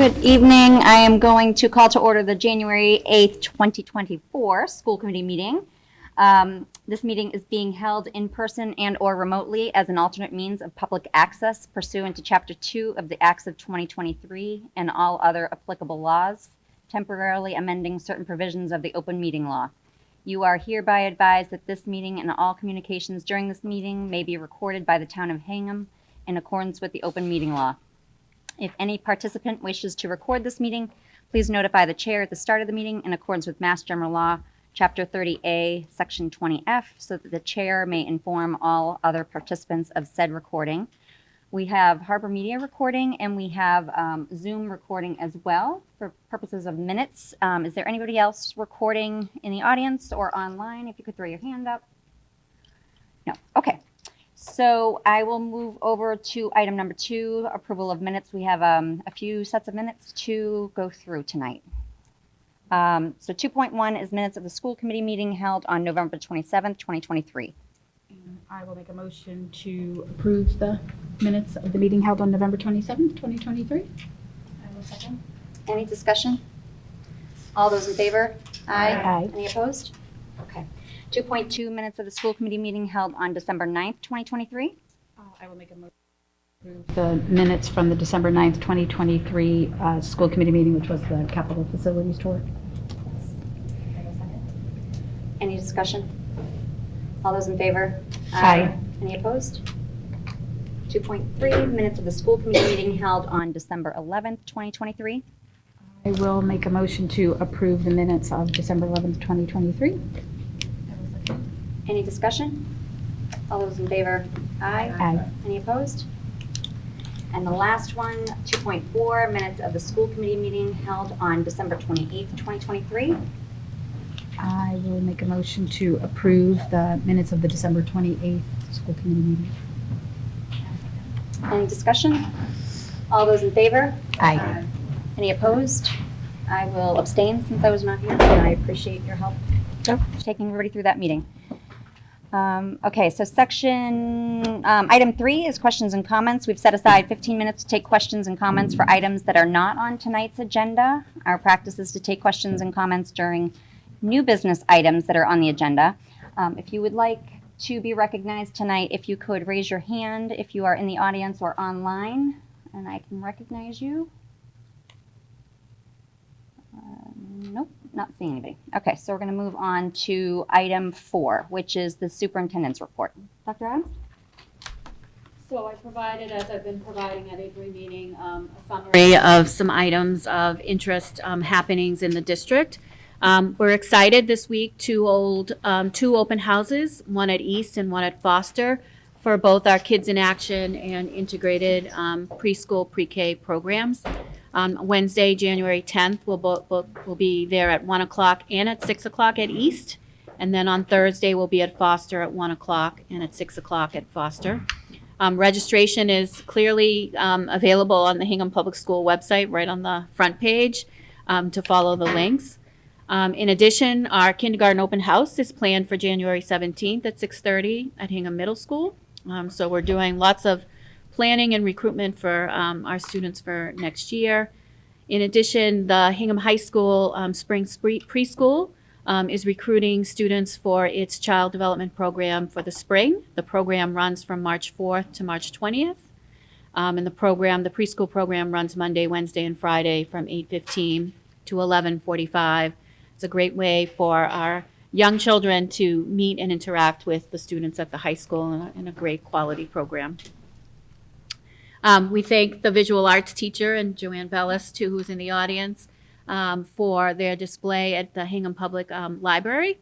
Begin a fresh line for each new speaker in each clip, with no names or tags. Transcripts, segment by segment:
Good evening. I am going to call to order the January 8th, 2024 school committee meeting. This meeting is being held in person and or remotely as an alternate means of public access pursuant to Chapter 2 of the Acts of 2023 and all other applicable laws, temporarily amending certain provisions of the open meeting law. You are hereby advised that this meeting and all communications during this meeting may be recorded by the town of Hingham in accordance with the open meeting law. If any participant wishes to record this meeting, please notify the chair at the start of the meeting in accordance with Mass General Law, Chapter 30A, Section 20F, so that the chair may inform all other participants of said recording. We have Harbor Media recording, and we have Zoom recording as well for purposes of minutes. Is there anybody else recording in the audience or online? If you could throw your hand up. No. Okay. So I will move over to item number 2, approval of minutes. We have a few sets of minutes to go through tonight. So 2.1 is minutes of the school committee meeting held on November 27th, 2023.
And I will make a motion to approve the minutes of the meeting held on November 27th, 2023.
I will second.
Any discussion? All those in favor?
Aye.
Any opposed? Okay. 2.2 minutes of the school committee meeting held on December 9th, 2023.
I will make a motion to approve the minutes from the December 9th, 2023 school committee meeting, which was the capital facilities tour.
I will second.
Any discussion? All those in favor?
Aye.
Any opposed? 2.3 minutes of the school committee meeting held on December 11th, 2023.
I will make a motion to approve the minutes of December 11th, 2023.
I will second.
Any discussion? All those in favor? Aye.
Aye.
Any opposed? And the last one, 2.4 minutes of the school committee meeting held on December 28th, 2023.
I will make a motion to approve the minutes of the December 28th school committee meeting.
Any discussion? All those in favor?
Aye.
Any opposed? I will abstain since I was not here, and I appreciate your help taking everybody through that meeting. Okay, so item 3 is questions and comments. We've set aside 15 minutes to take questions and comments for items that are not on tonight's agenda. Our practice is to take questions and comments during new business items that are on the agenda. If you would like to be recognized tonight, if you could raise your hand if you are in the audience or online, and I can recognize you. Nope, not seeing anybody. Okay, so we're going to move on to item 4, which is the superintendent's report. Dr. Adams?
So I provided, as I've been providing at every meeting, a summary of some items of interest happenings in the district. We're excited this week to hold 2 open houses, one at East and one at Foster, for both our Kids in Action and integrated preschool pre-K programs. Wednesday, January 10th, we'll be there at 1 o'clock and at 6 o'clock at East. And then on Thursday, we'll be at Foster at 1 o'clock and at 6 o'clock at Foster. Registration is clearly available on the Hingham Public School website, right on the front page, to follow the links. In addition, our kindergarten open house is planned for January 17th at 6:30 at Hingham Middle School. So we're doing lots of planning and recruitment for our students for next year. In addition, the Hingham High School Spring Preschool is recruiting students for its child development program for the spring. The program runs from March 4th to March 20th. And the preschool program runs Monday, Wednesday, and Friday from 8:15 to 11:45. It's a great way for our young children to meet and interact with the students at the high school in a great quality program. We thank the visual arts teacher and Joanne Bellis, too, who's in the audience, for their display at the Hingham Public Library.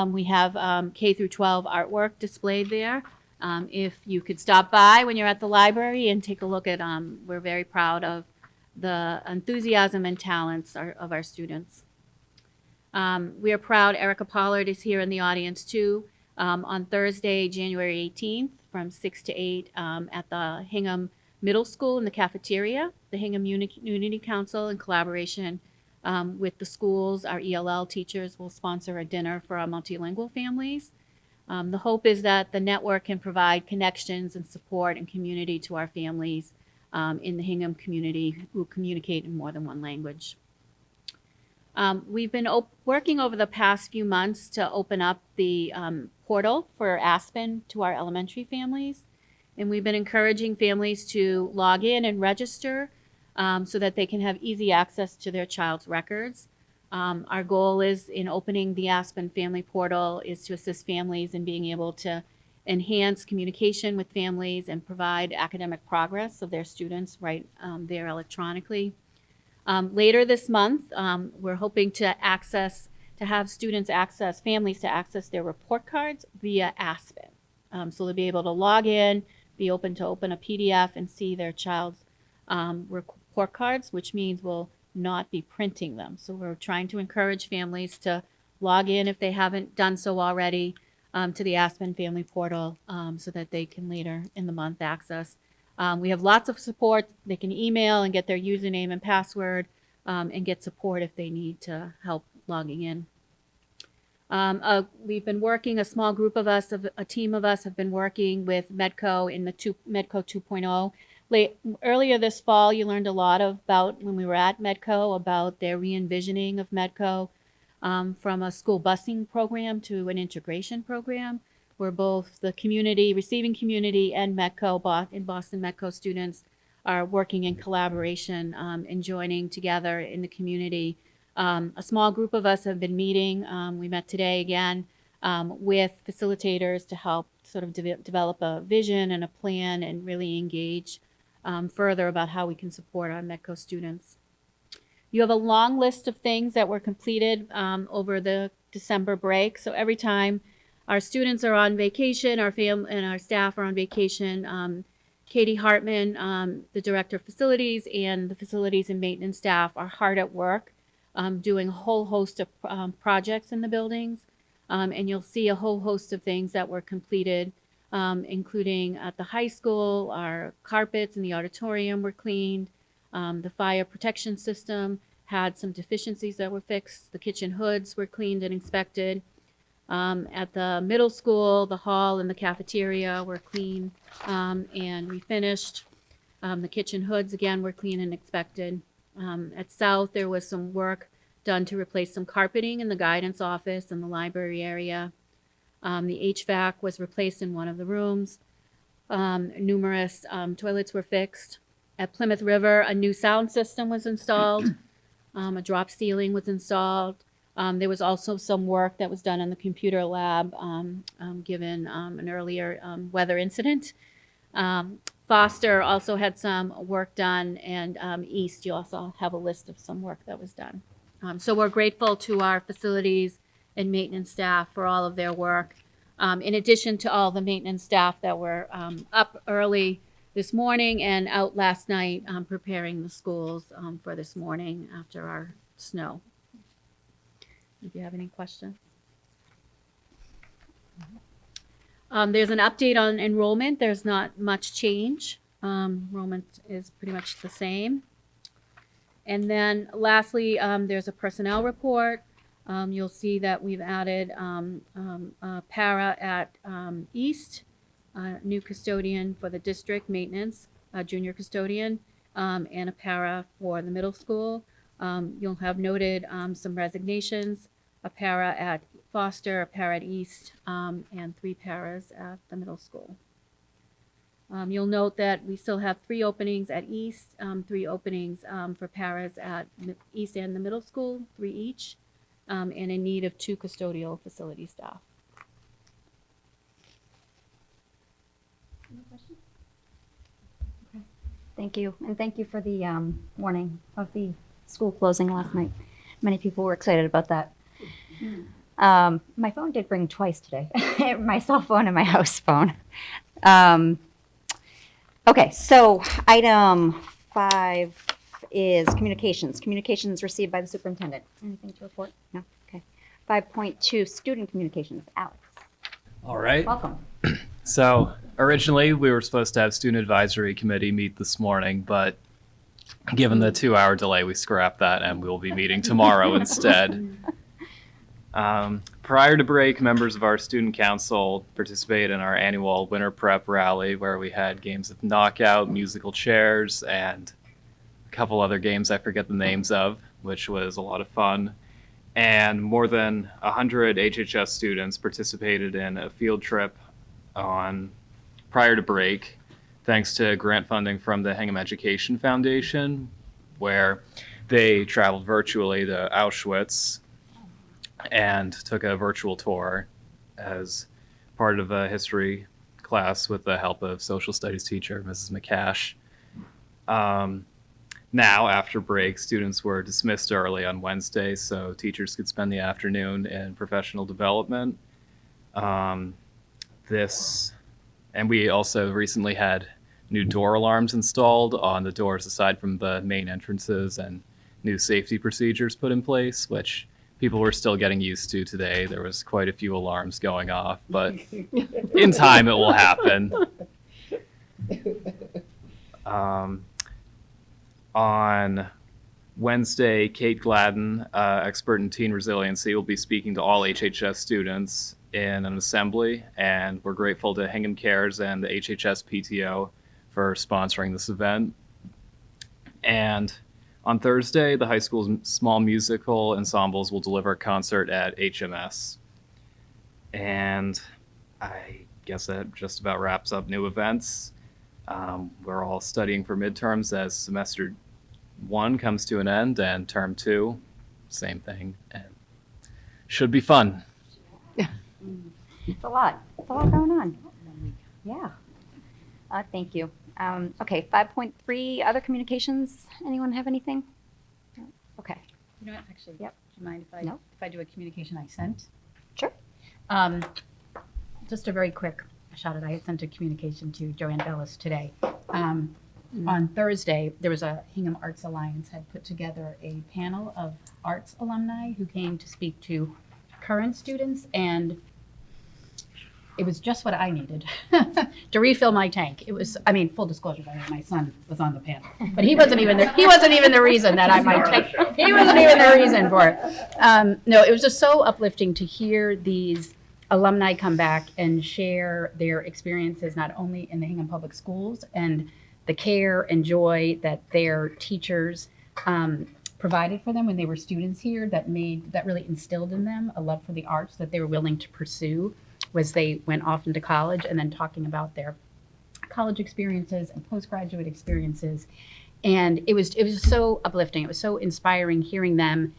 We have K through 12 artwork displayed there. If you could stop by when you're at the library and take a look at, we're very proud of the enthusiasm and talents of our students. We are proud Erica Pollard is here in the audience, too, on Thursday, January 18th from 6 to 8 at the Hingham Middle School in the cafeteria. The Hingham Unity Council, in collaboration with the schools, our ELL teachers will sponsor a dinner for our multilingual families. The hope is that the network can provide connections and support and community to our families in the Hingham community who communicate in more than one language. We've been working over the past few months to open up the portal for Aspen to our elementary families. And we've been encouraging families to log in and register so that they can have easy access to their child's records. Our goal is in opening the Aspen Family Portal is to assist families in being able to enhance communication with families and provide academic progress of their students right there electronically. Later this month, we're hoping to have families to access their report cards via Aspen. So they'll be able to log in, be open to open a PDF and see their child's report cards, which means we'll not be printing them. So we're trying to encourage families to log in if they haven't done so already to the Aspen Family Portal so that they can later in the month access. We have lots of support. They can email and get their username and password and get support if they need to help logging in. We've been working, a small group of us, a team of us have been working with Medco in the Medco 2.0. Earlier this fall, you learned a lot about, when we were at Medco, about their re-envisioning of Medco from a school busing program to an integration program, where both the community, receiving community, and Medco, in Boston Medco students are working in collaboration and joining together in the community. A small group of us have been meeting. We met today again with facilitators to help sort of develop a vision and a plan and really engage further about how we can support our Medco students. You have a long list of things that were completed over the December break. So every time our students are on vacation, and our staff are on vacation, Katie Hartman, the Director of Facilities, and the Facilities and Maintenance staff are hard at work doing a whole host of projects in the buildings. And you'll see a whole host of things that were completed, including at the high school. Our carpets in the auditorium were cleaned. The fire protection system had some deficiencies that were fixed. The kitchen hoods were cleaned and inspected. At the middle school, the hall and the cafeteria were clean and refinished. The kitchen hoods, again, were clean and inspected. At South, there was some work done to replace some carpeting in the guidance office and the library area. The HVAC was replaced in one of the rooms. Numerous toilets were fixed. At Plymouth River, a new sound system was installed. A drop ceiling was installed. There was also some work that was done in the computer lab given an earlier weather incident. Foster also had some work done, and East, you also have a list of some work that was done. So we're grateful to our facilities and maintenance staff for all of their work. In addition to all the maintenance staff that were up early this morning and out last night preparing the schools for this morning after our snow. If you have any questions. There's an update on enrollment. There's not much change. Enrollment is pretty much the same. And then lastly, there's a personnel report. You'll see that we've added a para at East, new custodian for the district maintenance, a junior custodian, and a para for the middle school. You'll have noted some resignations, a para at Foster, a para at East, and 3 paras at the middle school. You'll note that we still have 3 openings at East, 3 openings for paras at East and the middle school, 3 each, and in need of 2 custodial facility staff.
Any questions? Okay. Thank you, and thank you for the warning of the school closing last night. Many people were excited about that. My phone did ring twice today, my cell phone and my house phone. Okay, so item 5 is communications. Communications received by the superintendent. Anything to report? No? Okay. 5.2, student communications. Alex,
All right.
welcome.
So originally we were supposed to have student advisory committee meet this morning, but given the 2-hour delay, we scrapped that and we'll be meeting tomorrow instead. Prior to break, members of our student council participated in our annual winter prep rally where we had games of knockout, musical chairs, and a couple other games I forget the names of, which was a lot of fun. And more than 100 HHS students participated in a field trip on prior to break, thanks to grant funding from the Hingham Education Foundation, where they traveled virtually to Auschwitz and took a virtual tour as part of a history class with the help of social studies teacher Mrs. McCash. Now, after break, students were dismissed early on Wednesday, so teachers could spend the afternoon in professional development. And we also recently had new door alarms installed on the doors aside from the main entrances, and new safety procedures put in place, which people were still getting used to today. There was quite a few alarms going off, but in time it will happen. On Wednesday, Kate Gladden, expert in teen resiliency, will be speaking to all HHS students in an assembly, and we're grateful to Hingham Cares and the HHS PTO for sponsoring this event. And on Thursday, the high school's small musical ensembles will deliver a concert at HMS. And I guess that just about wraps up new events. We're all studying for midterms as semester 1 comes to an end, and term 2, same thing. And should be fun.
It's a lot. It's a lot going on. Yeah. Thank you. Okay, 5.3, other communications. Anyone have anything? No? Okay.
You know what, actually,
Yep.
do you mind if
No.
I do a communication I sent?
Sure.
Just a very quick shout out. I had sent a communication to Joanne Bellis today. On Thursday, there was a Hingham Arts Alliance had put together a panel of arts alumni who came to speak to current students, and it was just what I needed to refill my tank. It was, I mean, full disclosure, by the way, my son was on the panel, but he wasn't even the reason that I might take, he wasn't even the reason for it. No, it was just so uplifting to hear these alumni come back and share their experiences, not only in the Hingham Public Schools and the care and joy that their teachers provided for them when they were students here, that really instilled in them a love for the arts that they were willing to pursue as they went off into college, and then talking about their college experiences and postgraduate experiences. And it was so uplifting. It was so inspiring hearing them.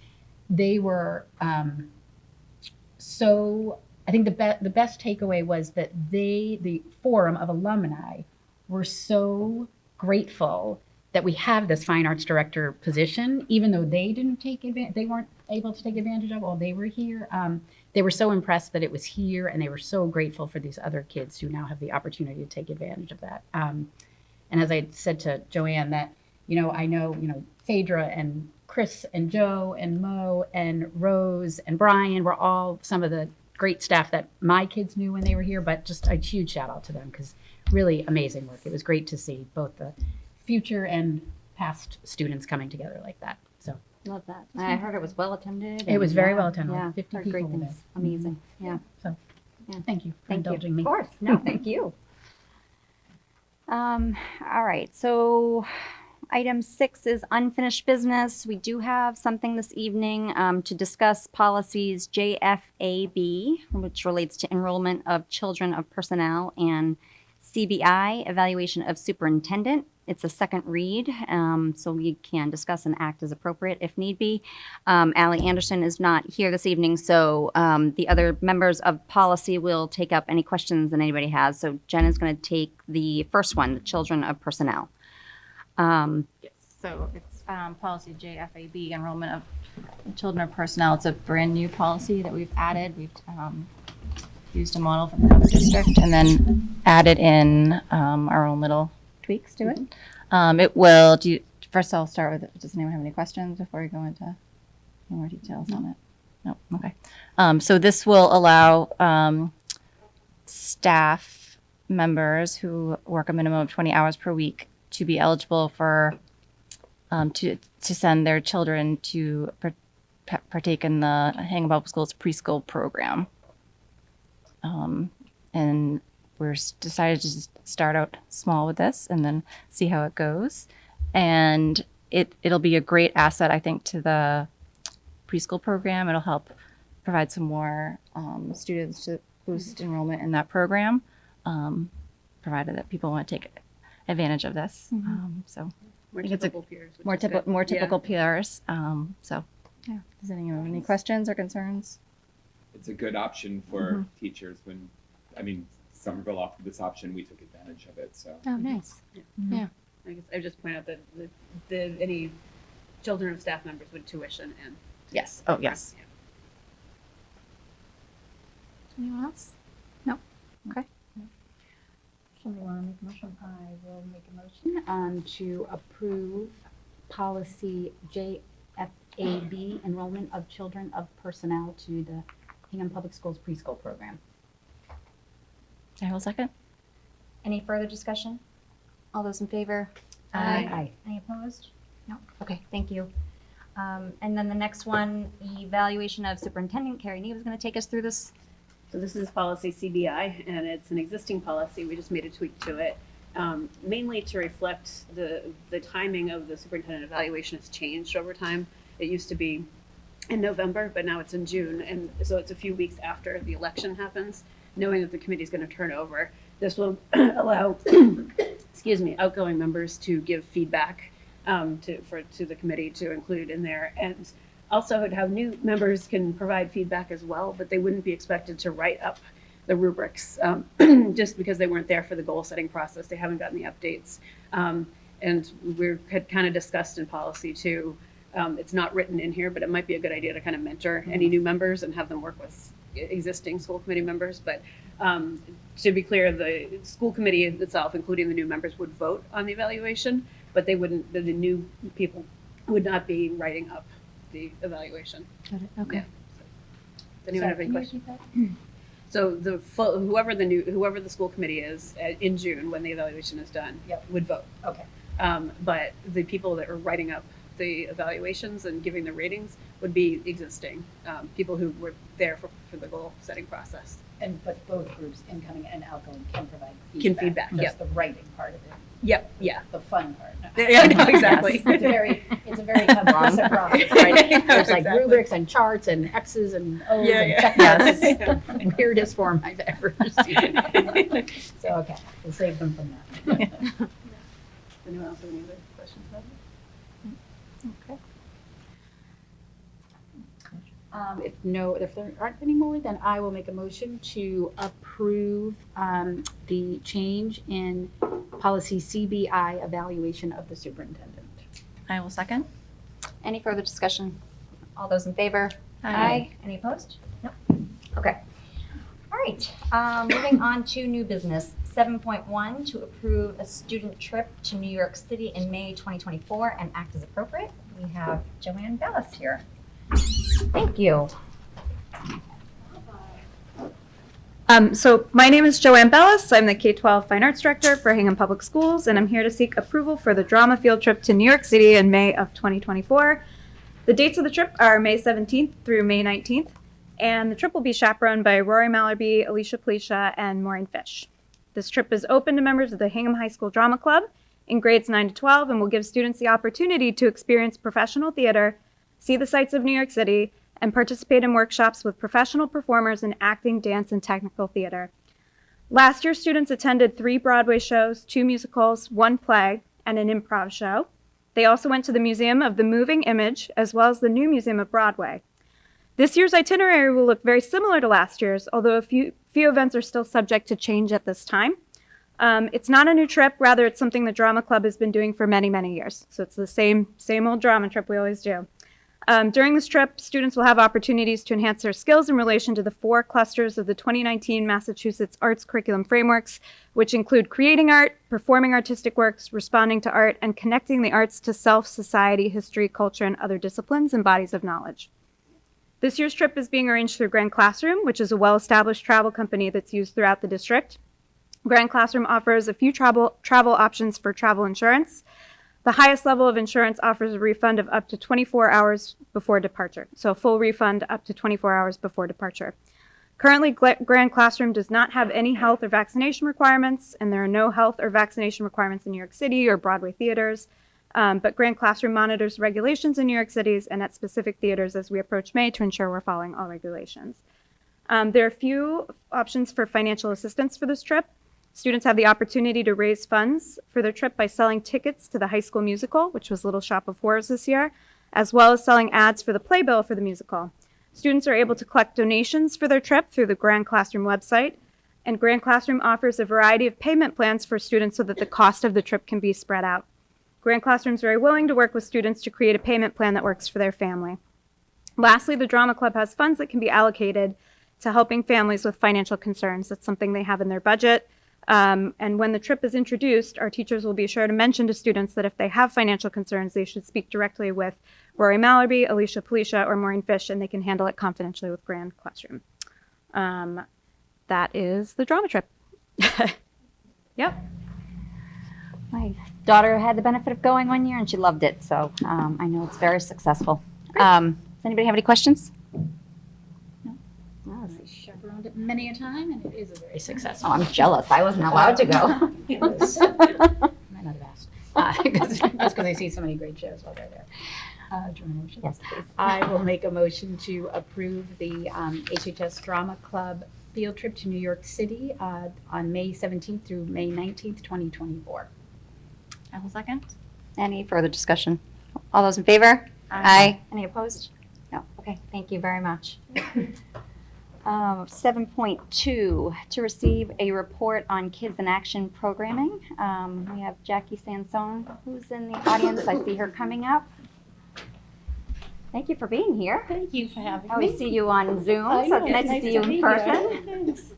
They were I think the best takeaway was that the forum of alumni, were so grateful that we have this fine arts director position, even though they weren't able to take advantage of while they were here. They were so impressed that it was here, and they were so grateful for these other kids who now have the opportunity to take advantage of that. And as I said to Joanne, that, I know, Phaedra and Chris and Joe and Mo and Rose and Brian were all some of the great staff that my kids knew when they were here, but just a huge shout out to them, because really amazing work. It was great to see both the future and past students coming together like that. So
Love that. I heard it was well attended.
it was
and
very
yeah,
well attended.
Yeah,
50
heard
people
great
were there.
things. Amazing. Yeah.
So
Yeah.
thank you for
Thank you.
indulging me.
Of course. No, thank you. All right. So item 6 is unfinished business. We do have something this evening to discuss policies JFAB, which relates to enrollment of children of personnel, and CBI, evaluation of superintendent. It's a second read, so we can discuss and act as appropriate if need be. Allie Anderson is not here this evening, so the other members of policy will take up any questions that anybody has. So Jen is going to take the first one, the children of personnel.
Yes, so it's policy JFAB, enrollment of children of personnel. It's a brand new policy that we've added. We've used a model from another district and then added in our own little tweaks to it. It will first I'll start with, does anyone have any questions before we go into any more details on it? No, okay. So this will allow staff members who work a minimum of 20 hours per week to be eligible for to send their children to partake in the Hingham Public Schools preschool program. And we're decided to just start out small with this and then see how it goes. And it'll be a great asset, I think, to the preschool program. It'll help provide some more students to boost enrollment in that program, provided that people want to take advantage of this. So
More
I think it's a-
typical peers. which
more
is good.
more
Yeah.
typical peers. So yeah, does anyone have any questions or concerns?
It's a good option for teachers when, I mean, Somerville offered this option, we took advantage of it, so.
Oh, nice.
I guess I would just point out that any children of staff members would tuition in.
Yes. Oh, yes.
Yeah.
Anyone else? No. Okay.
Somebody want to make a motion? I will make a motion to approve policy JFAB, enrollment of children of personnel to the Hingham Public Schools preschool program.
I will second.
Any further discussion? All those in favor?
Aye.
Any opposed? No. Okay, thank you. And then the next one, evaluation of superintendent. Carrie Nee was going to take us through this.
So this is policy CBI, and it's an existing policy. We just made a tweak to it, mainly to reflect the timing of the superintendent evaluation has changed over time. It used to be in November, but now it's in June, and so it's a few weeks after the election happens. Knowing that the committee is going to turn over, this will allow, excuse me, outgoing members to give feedback to the committee to include in there, and also would have new members can provide feedback as well, but they wouldn't be expected to write up the rubrics just because they weren't there for the goal setting process. They haven't gotten the updates, and we had kind of discussed in policy too. It's not written in here, but it might be a good idea to kind of mentor any new members and have them work with existing school committee members. But to be clear, the school committee itself, including the new members, would vote on the evaluation, but they wouldn't. The new people would not be writing up the evaluation.
Okay.
Does anyone have any questions? So whoever the school committee is in June when the evaluation is done
Yep.
would vote.
Okay.
But the people that are writing up the evaluations and giving the ratings would be existing people who were there for the goal setting process.
But both groups, incoming and outgoing, can provide feedback.
Can feedback,
Just
yep.
the writing part of it.
Yep. Yeah.
The fun part.
Yeah. No, exactly.
It's a very complex process, right? There's like
Exactly.
rubrics and charts and X's and O's
Yeah,
and
yeah.
check marks. It's the weirdest form I've ever seen. So, okay, we'll save them from that.
Anyone else have any other questions about it?
If there aren't any more, then I will make a motion to approve the change in policy CBI, evaluation of the superintendent.
I will second.
Any further discussion? All those in favor?
Aye.
Any opposed? No. Okay. All right. Moving on to new business. 7.1, to approve a student trip to New York City in May 2024 and act as appropriate. We have Joanne Bellis here. Thank you.
So my name is Joanne Bellis. I'm the K-12 Fine Arts Director for Hingham Public Schools, and I'm here to seek approval for the drama field trip to New York City in May of 2024. The dates of the trip are May 17th through May 19th, and the trip will be chaperoned by Rory Mallerby, Alicia Plecia, and Maureen Fish. This trip is open to members of the Hingham High School Drama Club in grades 9 to 12 and will give students the opportunity to experience professional theater, see the sights of New York City, and participate in workshops with professional performers in acting, dance, and technical theater. Last year, students attended 3 Broadway shows, 2 musicals, 1 play, and an improv show. They also went to the Museum of the Moving Image, as well as the new Museum of Broadway. This year's itinerary will look very similar to last year's, although a few events are still subject to change at this time. It's not a new trip, rather it's something the Drama Club has been doing for many, many years. So it's the same old drama trip we always do. During this trip, students will have opportunities to enhance their skills in relation to the 4 clusters of the 2019 Massachusetts Arts Curriculum Frameworks, which include creating art, performing artistic works, responding to art, and connecting the arts to self, society, history, culture, and other disciplines and bodies of knowledge. This year's trip is being arranged through Grand Classroom, which is a well-established travel company that's used throughout the district. Grand Classroom offers a few travel options for travel insurance. The highest level of insurance offers a refund of up to 24 hours before departure. So a full refund up to 24 hours before departure. Currently, Grand Classroom does not have any health or vaccination requirements, and there are no health or vaccination requirements in New York City or Broadway theaters. But Grand Classroom monitors regulations in New York City's and at specific theaters as we approach May to ensure we're following all regulations. There are a few options for financial assistance for this trip. Students have the opportunity to raise funds for their trip by selling tickets to the High School Musical, which was Little Shop of Horrors this year, as well as selling ads for the playbill for the musical. Students are able to collect donations for their trip through the Grand Classroom website, and Grand Classroom offers a variety of payment plans for students so that the cost of the trip can be spread out. Grand Classroom is very willing to work with students to create a payment plan that works for their family. Lastly, the Drama Club has funds that can be allocated to helping families with financial concerns. That's something they have in their budget. And when the trip is introduced, our teachers will be sure to mention to students that if they have financial concerns, they should speak directly with Rory Mallerby, Alicia Policia, or Maureen Fish, and they can handle it confidentially with Grand Classroom. That is the drama trip. Yep.
My daughter had the benefit of going one year and she loved it, so I know it's very successful. Does anybody have any questions?
I chaperoned it many a time, and it is a very successful.
Oh, I'm jealous. I wasn't allowed to go.
Yes. I might not have asked. Just because I see so many great shows while they're there. Do you want a motion?
Yes, please.
I will make a motion to approve the HHS Drama Club field trip to New York City on May 17th through May 19th, 2024.
I will second.
Any further discussion? All those in favor? Aye. Any opposed? No. Okay, thank you very much. 7.2, to receive a report on Kids in Action programming. We have Jackie Sansone, who's in the audience. I see her coming up. Thank you for being here.
Thank you for having
I
me.
always see you on Zoom,
I
so
know,
it's nice to see you
be
in
here.
person.
Thanks.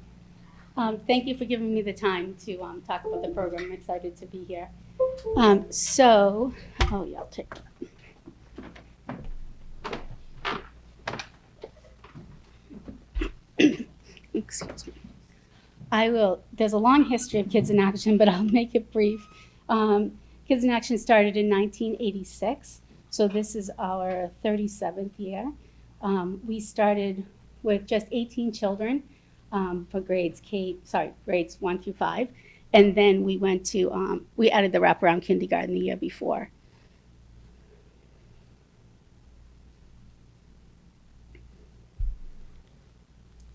Thank you for giving me the time to talk about the program. I'm excited to be here. Oh yeah, I'll take that. Excuse me. There's a long history of Kids in Action, but I'll make it brief. Kids in Action started in 1986, so this is our 37th year. We started with just 18 children for grades 1 through 5, and then we went to, we added the wraparound kindergarten the year before.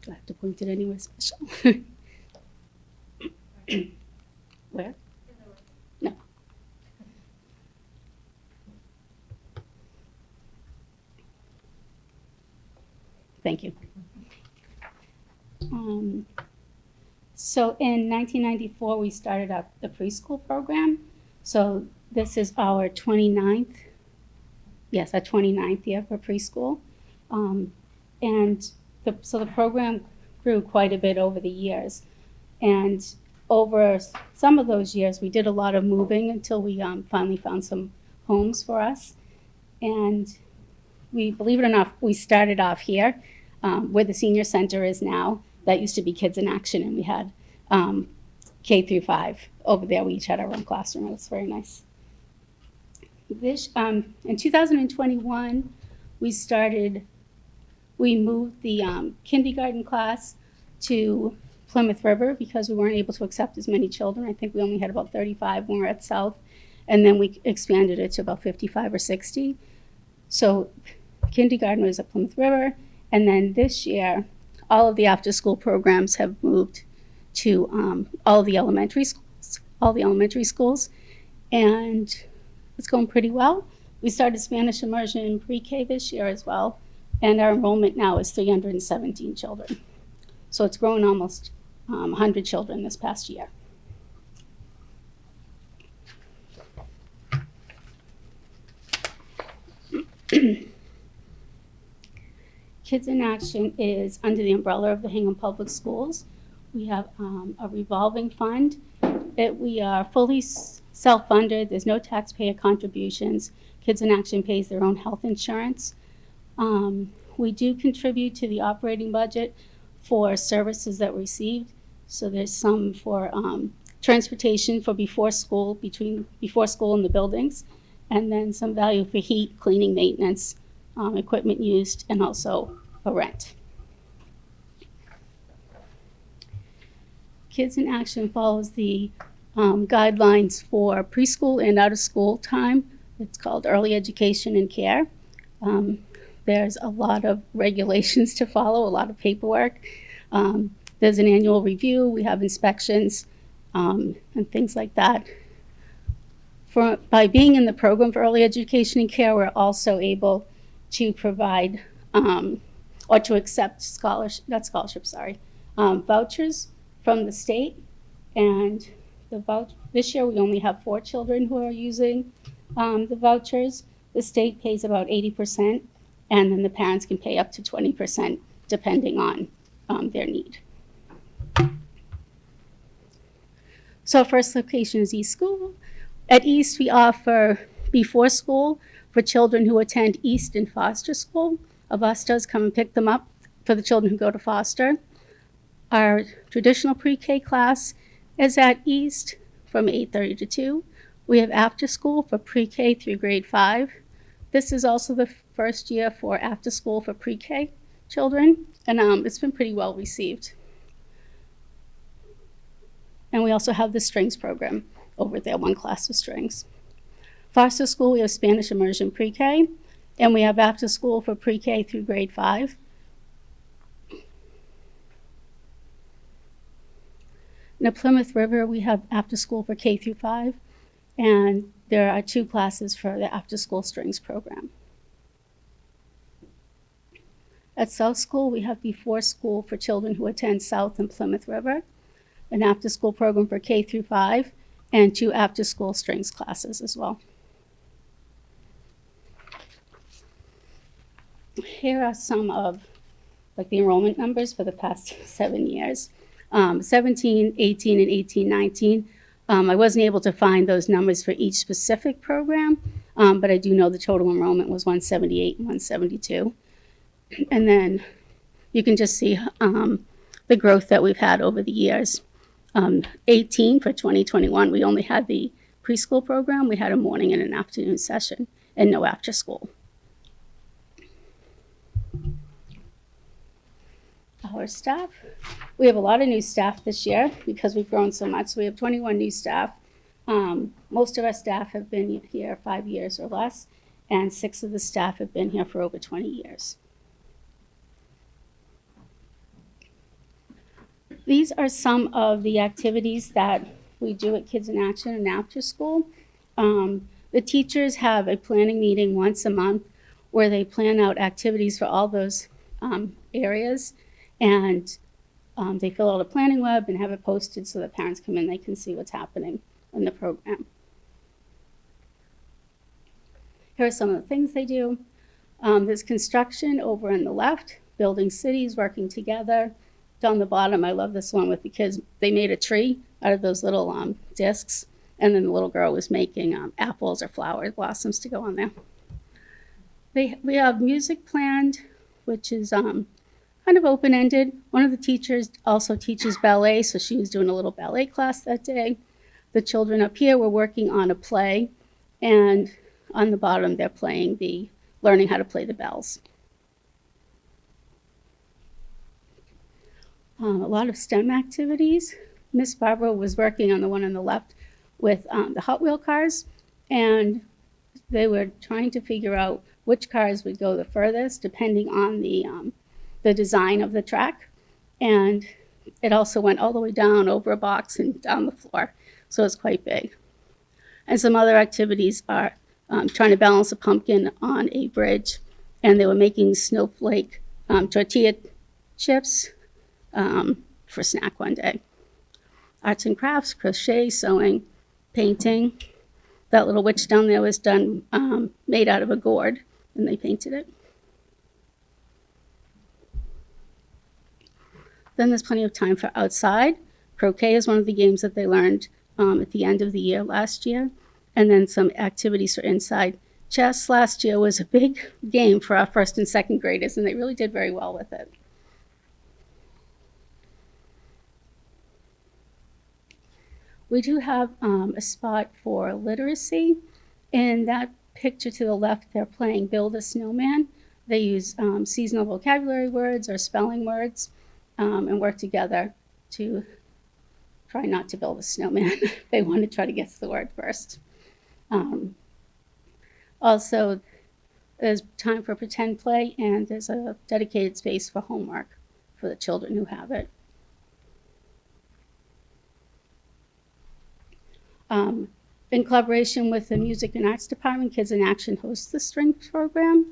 Do I have to point it anywhere special? Where? No. Thank you. So in 1994, we started up the preschool program. So this is our 29th year for preschool. So the program grew quite a bit over the years. And over some of those years, we did a lot of moving until we finally found some homes for us. And believe it or not, we started off here where the senior center is now. That used to be Kids in Action, and we had K through 5 over there. We each had our own classroom. It was very nice. In 2021, we moved the kindergarten class to Plymouth River because we weren't able to accept as many children. I think we only had about 35 when we were at South, and then we expanded it to about 55 or 60. So kindergarten was at Plymouth River, and then this year, all of the after-school programs have moved to all the elementary schools, and it's going pretty well. We started Spanish immersion in pre-K this year as well, and our enrollment now is 317 children. So it's grown almost 100 children this past year. Kids in Action is under the umbrella of the Hingham Public Schools. We have a revolving fund. We are fully self-funded. There's no taxpayer contributions. Kids in Action pays their own health insurance. We do contribute to the operating budget for services that we received. So there's some for transportation for before school and the buildings. and then some value for heat, cleaning, maintenance, equipment used, and also a rent. Kids in Action follows the guidelines for preschool and out of school time. It's called early education and care. There's a lot of regulations to follow, a lot of paperwork. There's an annual review, we have inspections, and things like that. By being in the program for early education and care, we're also able to provide or to accept vouchers from the state. And this year we only have 4 children who are using the vouchers. The state pays about 80%, and then the parents can pay up to 20% depending on their need. So our first location is East School. At East, we offer before school for children who attend East and Foster School. A bus does come and pick them up for the children who go to Foster. Our traditional pre-K class is at East from 8:30 to 2. We have after school for pre-K through grade 5. This is also the first year for after school for pre-K children, and it's been pretty well received. And we also have the strings program over there, 1 class of strings. Foster School, we have Spanish immersion pre-K, and we have after school for pre-K through grade 5. In the Plymouth River, we have after school for K through 5, and there are 2 classes for the after school strings program. At South School, we have before school for children who attend South and Plymouth River, an after school program for K through 5, and 2 after school strings classes as well. Here are some of the enrollment numbers for the past 7 years. 17, 18, and 18, 19. I wasn't able to find those numbers for each specific program, but I do know the total enrollment was 178 and 172. And then you can just see the growth that we've had over the years. 18 for 2021, we only had the preschool program. We had a morning and an afternoon session and no after school. Our staff, we have a lot of new staff this year because we've grown so much. So we have 21 new staff. Most of our staff have been here 5 years or less, and 6 of the staff have been here for over 20 years. These are some of the activities that we do at Kids in Action and after school. The teachers have a planning meeting once a month where they plan out activities for all those areas, and they fill out a planning web and have it posted so that parents come in, they can see what's happening in the program. Here are some of the things they do. There's construction over on the left, building cities, working together. Down the bottom, I love this one with the kids. They made a tree out of those little discs, and then the little girl was making apples or flower blossoms to go on there. We have music planned, which is kind of open-ended. One of the teachers also teaches ballet, so she was doing a little ballet class that day. The children up here were working on a play, and on the bottom, they're learning how to play the bells. A lot of STEM activities. Miss Barbara was working on the one on the left with the Hot Wheel cars, and they were trying to figure out which cars would go the furthest depending on the design of the track. And it also went all the way down over a box and down the floor, so it's quite big. And some other activities are trying to balance a pumpkin on a bridge, and they were making snowflake tortilla chips for snack one day. Arts and crafts, crochet, sewing, painting. That little witch down there was done, made out of a gourd, and they painted it. Then there's plenty of time for outside. Croquet is one of the games that they learned at the end of the year last year. And then some activities for inside. Chess last year was a big game for our first and second graders, and they really did very well with it. We do have a spot for literacy, and that picture to the left, they're playing Build a Snowman. They use seasonal vocabulary words or spelling words and work together to try not to build a snowman. They want to try to guess the word first. Also, there's time for pretend play, and there's a dedicated space for homework for the children who have it. In collaboration with the Music and Arts Department, Kids in Action hosts the strength program.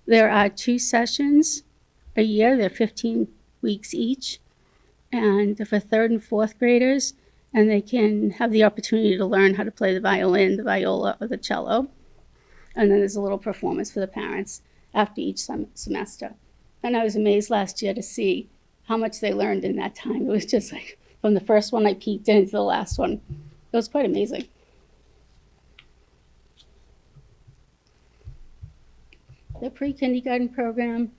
There are 2 sessions a year. They're 15 weeks each, and they're for 3rd and 4th graders, and they can have the opportunity to learn how to play the violin, the viola, or the cello. And then there's a little performance for the parents after each semester. And I was amazed last year to see how much they learned in that time. It was just like from the first one I peeked into the last one. It was quite amazing. The pre-kindergarten program,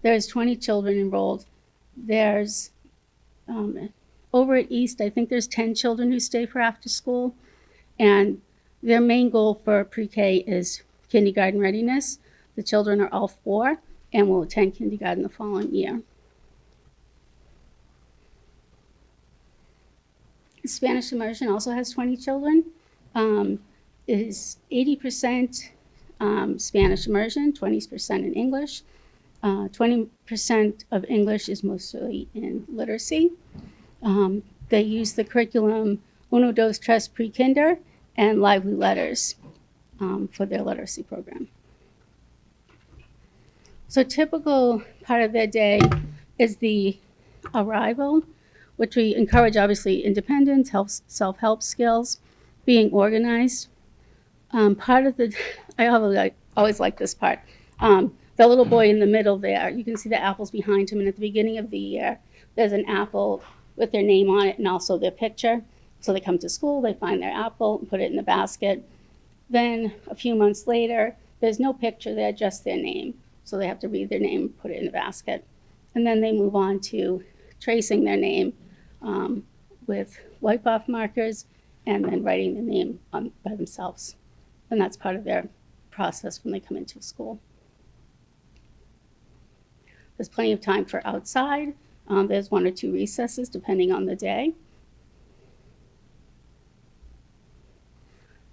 there's 20 children enrolled. There's, over at East, I think there's 10 children who stay for after school. And their main goal for pre-K is kindergarten readiness. The children are all 4 and will attend kindergarten the following year. Spanish immersion also has 20 children. It is 80% Spanish immersion, 20% in English. 20% of English is mostly in literacy. They use the curriculum Uno, Dos, Tres Pre-Kinder and Lively Letters for their literacy program. So typical part of their day is the arrival, which we encourage obviously independence, self-help skills, being organized. Part of the, I always like this part. The little boy in the middle there, you can see the apples behind him, and at the beginning of the year, there's an apple with their name on it and also their picture. So they come to school, they find their apple, and put it in the basket. Then a few months later, there's no picture there, just their name. So they have to read their name, put it in the basket. And then they move on to tracing their name with wipe-off markers and then writing the name by themselves. And that's part of their process when they come into school. There's plenty of time for outside. There's 1 or 2 recesses depending on the day.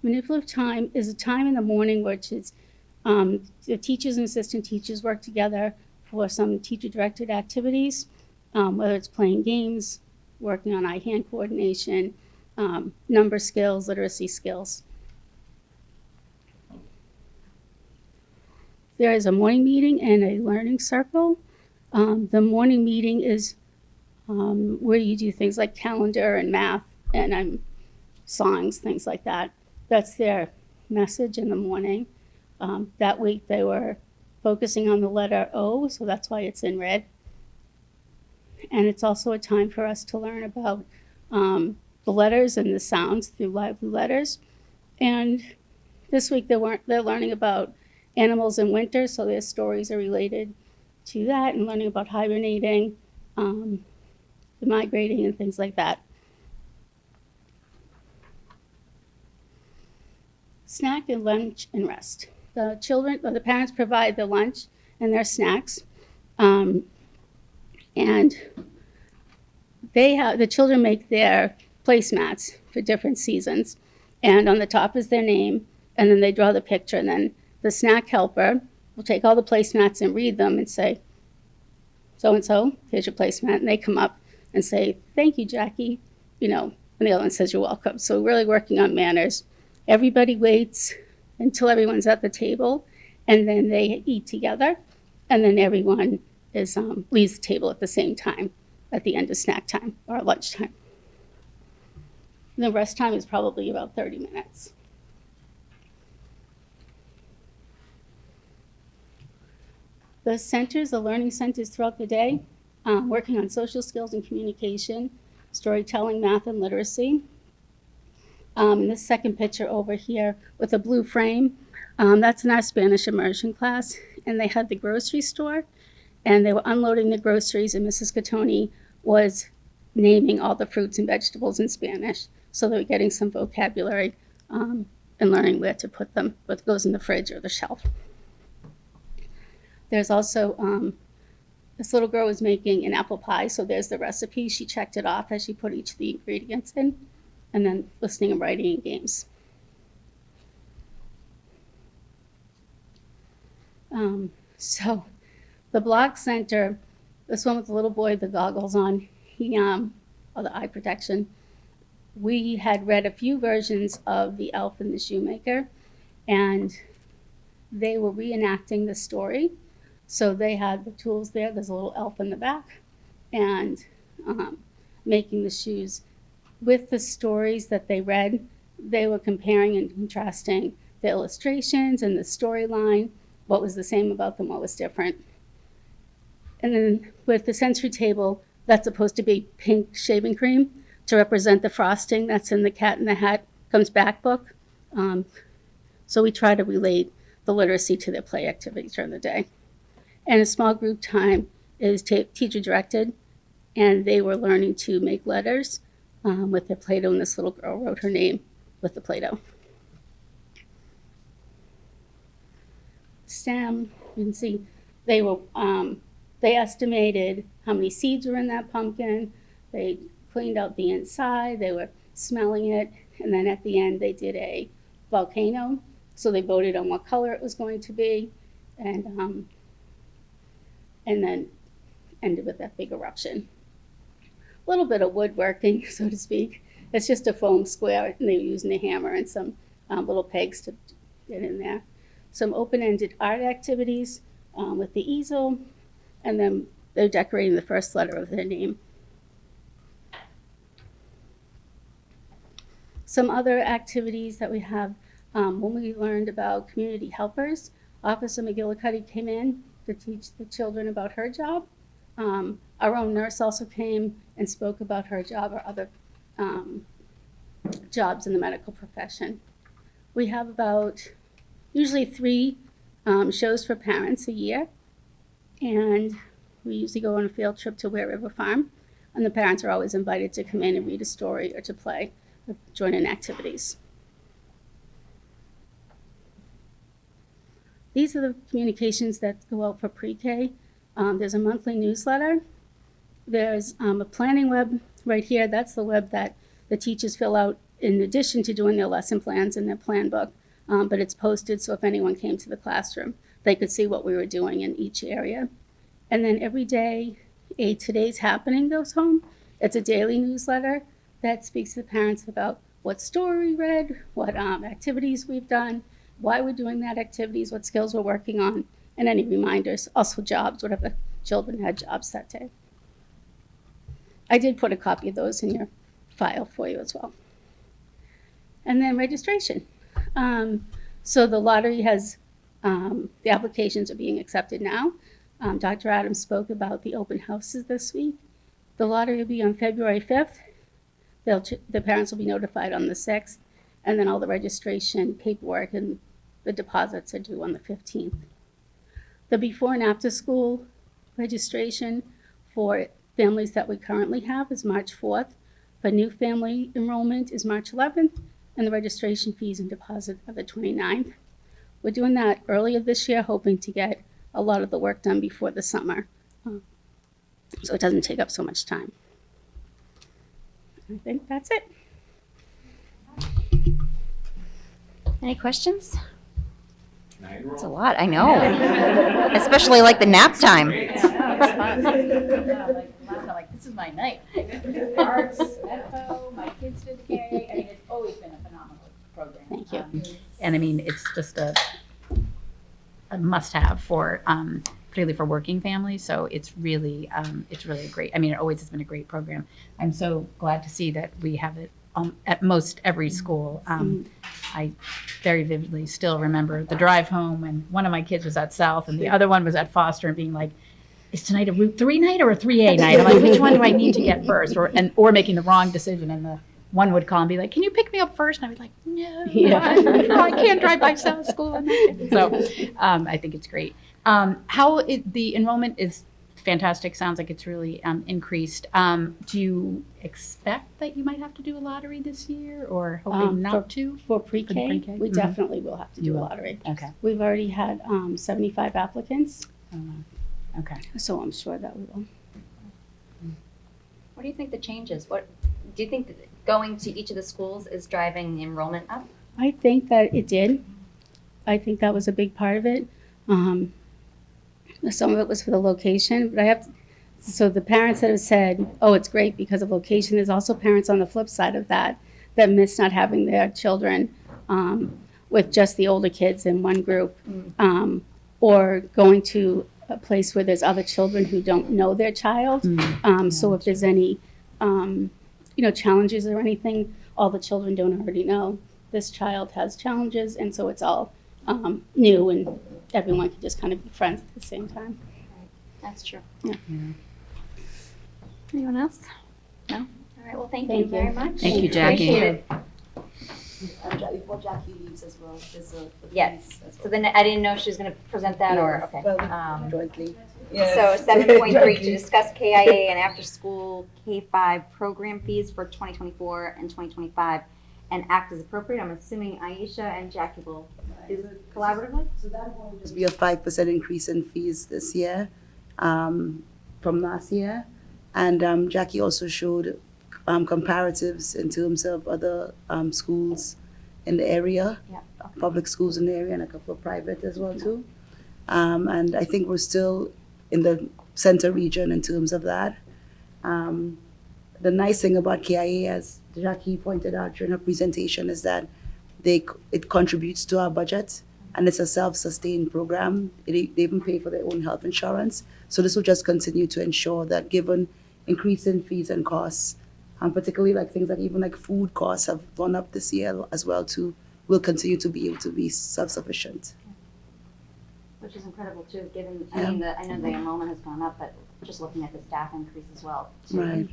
Manipulative time is a time in the morning which is the teachers and assistant teachers work together for some teacher-directed activities, whether it's playing games, working on eye-hand coordination, number skills, literacy skills. There is a morning meeting and a learning circle. The morning meeting is where you do things like calendar and math and songs, things like that. That's their message in the morning. That week they were focusing on the letter O, so that's why it's in red. And it's also a time for us to learn about the letters and the sounds through Lively Letters. And this week they're learning about animals in winter, so their stories are related to that, and learning about hibernating, the migrating, and things like that. Snack and lunch and rest. The parents provide the lunch and their snacks, and the children make their placemats for different seasons, and on the top is their name, and then they draw the picture, and then the snack helper will take all the placemats and read them and say, so-and-so, here's your placemat, and they come up and say, thank you, Jackie, and the other one says, you're welcome. So we're really working on manners. Everybody waits until everyone's at the table, and then they eat together, and then everyone leaves the table at the same time at the end of snack time or lunchtime. And the rest time is probably about 30 minutes. The learning centers throughout the day, working on social skills and communication, storytelling, math, and literacy. And this second picture over here with a blue frame, that's in our Spanish immersion class, and they had the grocery store, and they were unloading the groceries, and Mrs. Catoni was naming all the fruits and vegetables in Spanish, so they were getting some vocabulary and learning where to put them, what goes in the fridge or the shelf. There's also this little girl was making an apple pie, so there's the recipe. She checked it off as she put each of the ingredients in, and then listening and writing and games. So the block center, this one with the little boy with the goggles on, he or the eye protection. We had read a few versions of The Elf and the Shoemaker, and they were reenacting the story. So they had the tools there. There's a little elf in the back, and making the shoes. With the stories that they read, they were comparing and contrasting the illustrations and the storyline, what was the same about them, what was different. And then with the sensory table, that's supposed to be pink shaving cream to represent the frosting that's in the Cat in the Hat Comes Back book. So we try to relate the literacy to their play activities during the day. And a small group time is teacher directed, and they were learning to make letters with their Play-Doh, and this little girl wrote her name with the Play-Doh. STEM, you can see they estimated how many seeds were in that pumpkin. They cleaned out the inside, they were smelling it, and then at the end they did a volcano. So they voted on what color it was going to be, and then ended with that big eruption. A little bit of woodworking, so to speak. It's just a foam square, and they were using a hammer and some little pegs to get in there. Some open-ended art activities with the easel, and then they're decorating the first letter of their name. Some other activities that we have, when we learned about community helpers, Officer McGillicuddy came in to teach the children about her job. Our own nurse also came and spoke about her job or other jobs in the medical profession. We have about usually 3 shows for parents a year, and we usually go on a field trip to Ware River Farm, and the parents are always invited to come in and read a story or to play or join in activities. These are the communications that go out for pre-K. There's a monthly newsletter. There's a planning web right here. That's the web that the teachers fill out in addition to doing their lesson plans and their plan book. But it's posted, so if anyone came to the classroom, they could see what we were doing in each area. And then every day, a Today's Happening goes home. It's a daily newsletter that speaks to the parents about what story we read, what activities we've done, why we're doing that activities, what skills we're working on, and any reminders, also jobs, whatever the children had jobs that day. I did put a copy of those in your file for you as well. And then registration. So the lottery has, the applications are being accepted now. Dr. Adams spoke about the open houses this week. The lottery will be on February 5th. The parents will be notified on the 6th, and then all the registration paperwork and the deposits are due on the 15th. The before and after school registration for families that we currently have is March 4th. For new family enrollment is March 11th, and the registration fees and deposit are the 29th. We're doing that earlier this year, hoping to get a lot of the work done before the summer, so it doesn't take up so much time. I think that's it.
Any questions?
Night
It's a
roll.
lot, I know. Especially like the nap time.
Like, this is my night. Arts, Medco, my kids did the K. I mean, it's always been a phenomenal program.
Thank you.
And I mean, it's just a must-have for, particularly for working families. So it's really great. I mean, it always has been a great program. I'm so glad to see that we have it at most every school. I very vividly still remember the drive home when one of my kids was at South and the other one was at Foster, and being like, is tonight a Route 3 night or a 3A night? I'm like, which one do I need to get first? Or making the wrong decision, and the one would call and be like, can you pick me up first? And I'd be like, no, I can't drive by South School. So I think it's great. The enrollment is fantastic. Sounds like it's really increased. Do you expect that you might have to do a lottery this year, or hoping not to?
For pre-K,
pre-K?
we
Mhm.
definitely will have to
You
do a
will.
lottery.
Okay.
We've already had 75 applicants,
Okay.
so I'm sure that we will.
What do you think the change is? What do you think that going to each of the schools is driving enrollment up?
I think that it did. I think that was a big part of it. Some of it was for the location, but so the parents that have said, oh, it's great because of location, there's also parents on the flip side of that miss not having their children with just the older kids in one group, or going to a place where there's other children who don't know their child. So if there's any, challenges or anything, all the children don't already know. This child has challenges, and so it's all new, and everyone can just kind of be friends at the same time.
That's true.
Yeah.
Anyone else? No? All right, well, thank you
Thank you.
very much.
Thank you, Jackie.
Appreciate it.
Before Jackie leaves as well, there's a
Yes. So then I didn't know if she was going to present that or, okay.
well, jointly.
So 7.3, to discuss KIA and after-school K-5 program fees for 2024 and 2025 and act as appropriate. I'm assuming Aisha and Jackie will do this collaboratively?
So that will just be a 5% increase in fees this year from last year. And Jackie also showed comparatives in terms of other schools in the area,
Yeah.
public schools in the area, and a couple of private as well too. And I think we're still in the center region in terms of that. The nice thing about KIA, as Jackie pointed out during her presentation, is that it contributes to our budget, and it's a self-sustained program. They even pay for their own health insurance. So this will just continue to ensure that, given increase in fees and costs, particularly like things like even like food costs have gone up this year as well too, we'll continue to be able to be self-sufficient.
Which is incredible too, given,
Yeah.
I mean, I know the enrollment has gone up, but just looking at the staff increase as well.
Right.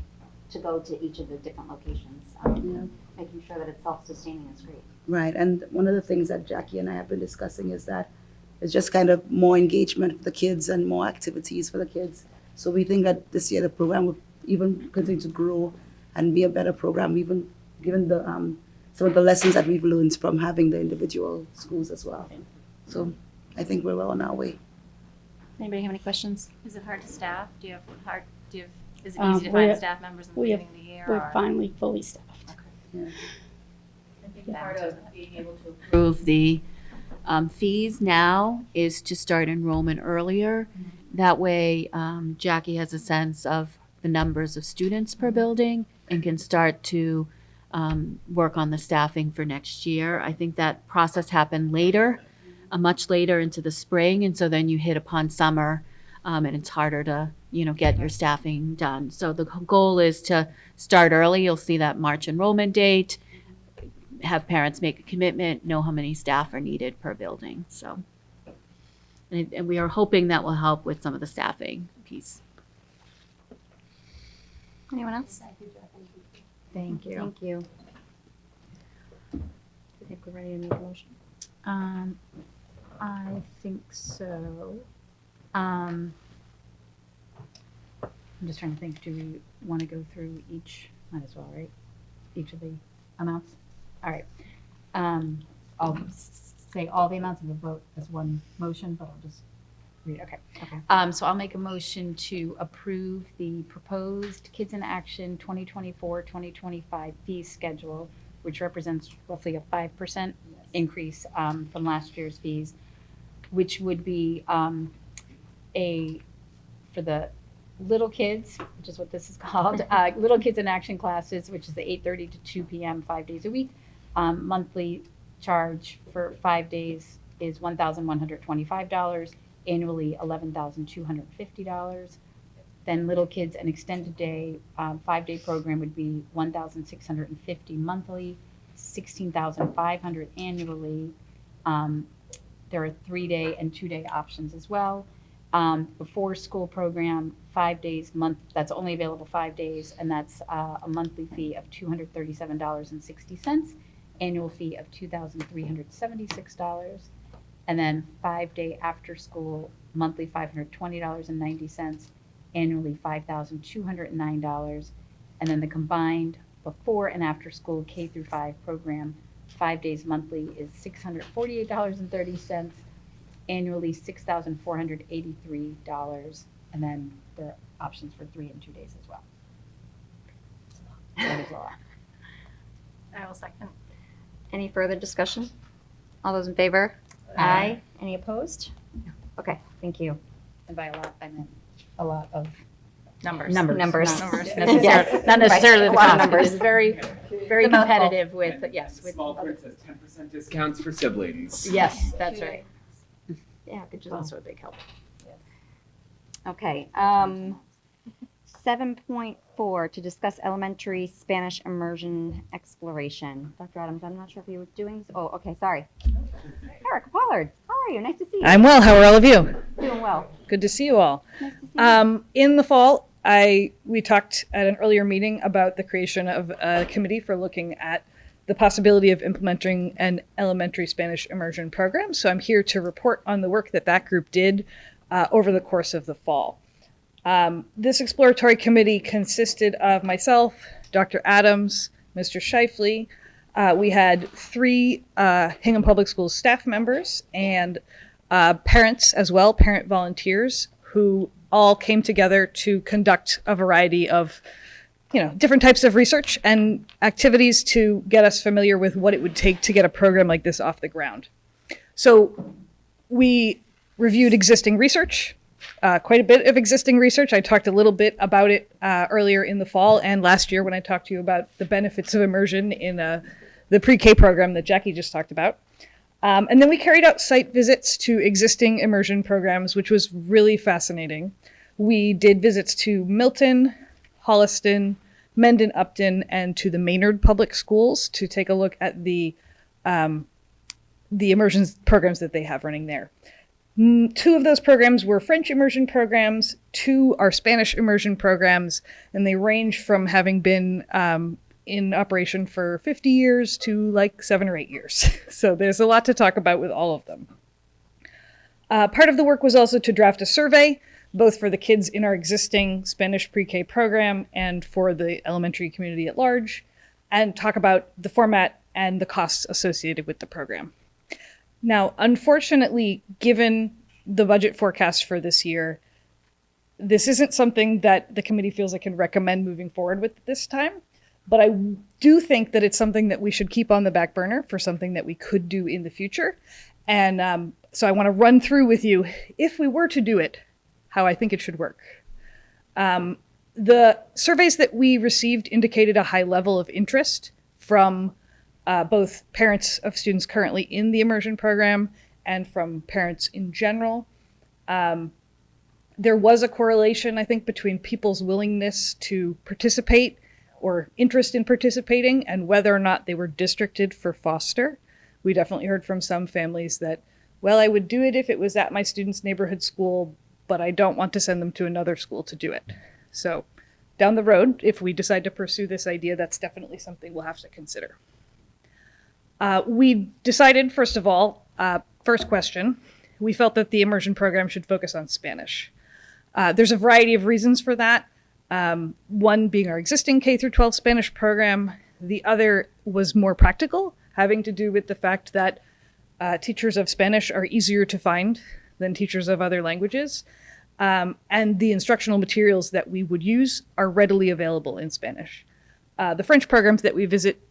To go to each of the different locations,
Yeah.
making sure that it's self-sustaining is great.
Right, and one of the things that Jackie and I have been discussing is that it's just kind of more engagement for the kids and more activities for the kids. So we think that this year the program will even continue to grow and be a better program, even given the some of the lessons that we've learned from having the individual schools as well. So I think we're well on our way.
Anybody have any questions?
Is it hard to staff? Is it
Um,
easy to
we're-
find staff members in the
we have-
beginning of the year?
We're
or-
finally fully staffed.
A big part of being able to approve the fees now is to start enrollment earlier. That way, Jackie has a sense of the numbers of students per building and can start to work on the staffing for next year. I think that process happened later, much later into the spring, and so then you hit upon summer, and it's harder to, get your staffing done. So the goal is to start early. You'll see that March enrollment date, have parents make a commitment, know how many staff are needed per building, so. And we are hoping that will help with some of the staffing piece.
Anyone else?
Thank you.
Thank you. Do you think we're ready to make a motion?
I think so. I'm just trying to think, do we want to go through each, might as well, right? Each of the amounts? All right. I'll say all the amounts of the vote as one motion, but I'll just read, okay. So I'll make a motion to approve the proposed Kids in Action 2024-2025 fee schedule, which represents roughly a 5% increase from last year's fees, which would be for the little kids, which is what this is called, Little Kids in Action classes, which is the 8:30 to 2 p.m. 5 days a week. Monthly charge for 5 days is $1,125, annually $11,250. Then Little Kids an extended day 5-day program would be $1,650 monthly, $16,500 annually. There are 3-day and 2-day options as well. Before school program, 5 days month. That's only available 5 days, and that's a monthly fee of $237.60, annual fee of $2,376, and then 5-day after school monthly $520.90, annually $5,209. And then the combined before and after school K through 5 program, 5 days monthly, is $648.30, annually $6,483. And then there are options for 3 and 2 days as well. That is a lot.
I will second.
Any further discussion? All those in favor? Aye. Any opposed? Okay, thank you.
And by a lot, I meant a lot of
Numbers.
numbers.
Numbers.
Not
Numbers.
necessarily,
Yes.
not necessarily
Right.
the
A lot of
cost. It
numbers.
is very, very
The mouthful.
competitive with, yes, with
Small
other.
print says 10% discounts for siblings.
Yes, that's right.
Yeah, good
Which is
job.
also a big help.
Okay, 7.4, to discuss elementary Spanish immersion exploration. Dr. Adams, I'm not sure if you were doing, oh, okay, sorry. Eric Pollard, how are you? Nice to see you.
I'm well. How are all of you?
Doing well.
Good to see you all.
Nice to see you.
In the fall, we talked at an earlier meeting about the creation of a committee for looking at the possibility of implementing an elementary Spanish immersion program. So I'm here to report on the work that group did over the course of the fall. This exploratory committee consisted of myself, Dr. Adams, Mr. Shifley. We had 3 Hingham Public Schools staff members and parents as well, parent volunteers, who all came together to conduct a variety of different types of research and activities to get us familiar with what it would take to get a program like this off the ground. So we reviewed existing research, quite a bit of existing research. I talked a little bit about it earlier in the fall and last year when I talked to you about the benefits of immersion in the pre-K program that Jackie just talked about. And then we carried out site visits to existing immersion programs, which was really fascinating. We did visits to Milton, Holliston, Mendon, Upton, and to the Maynard Public Schools to take a look at the immersion programs that they have running there. 2 of those programs were French immersion programs, 2 are Spanish immersion programs, and they range from having been in operation for 50 years to like 7 or 8 years. So there's a lot to talk about with all of them. Part of the work was also to draft a survey, both for the kids in our existing Spanish pre-K program and for the elementary community at large, and talk about the format and the costs associated with the program. Now, unfortunately, given the budget forecast for this year, this isn't something that the committee feels it can recommend moving forward with this time, but I do think that it's something that we should keep on the back burner for something that we could do in the future. And so I want to run through with you, if we were to do it, how I think it should work. The surveys that we received indicated a high level of interest from both parents of students currently in the immersion program and from parents in general. There was a correlation, I think, between people's willingness to participate or interest in participating and whether or not they were districted for foster. We definitely heard from some families that, well, I would do it if it was at my student's neighborhood school, but I don't want to send them to another school to do it. So down the road, if we decide to pursue this idea, that's definitely something we'll have to consider. We decided, first of all, first question, we felt that the immersion program should focus on Spanish. There's a variety of reasons for that. One being our existing K through 12 Spanish program. The other was more practical, having to do with the fact that teachers of Spanish are easier to find than teachers of other languages. And the instructional materials that we would use are readily available in Spanish. The French programs that we visit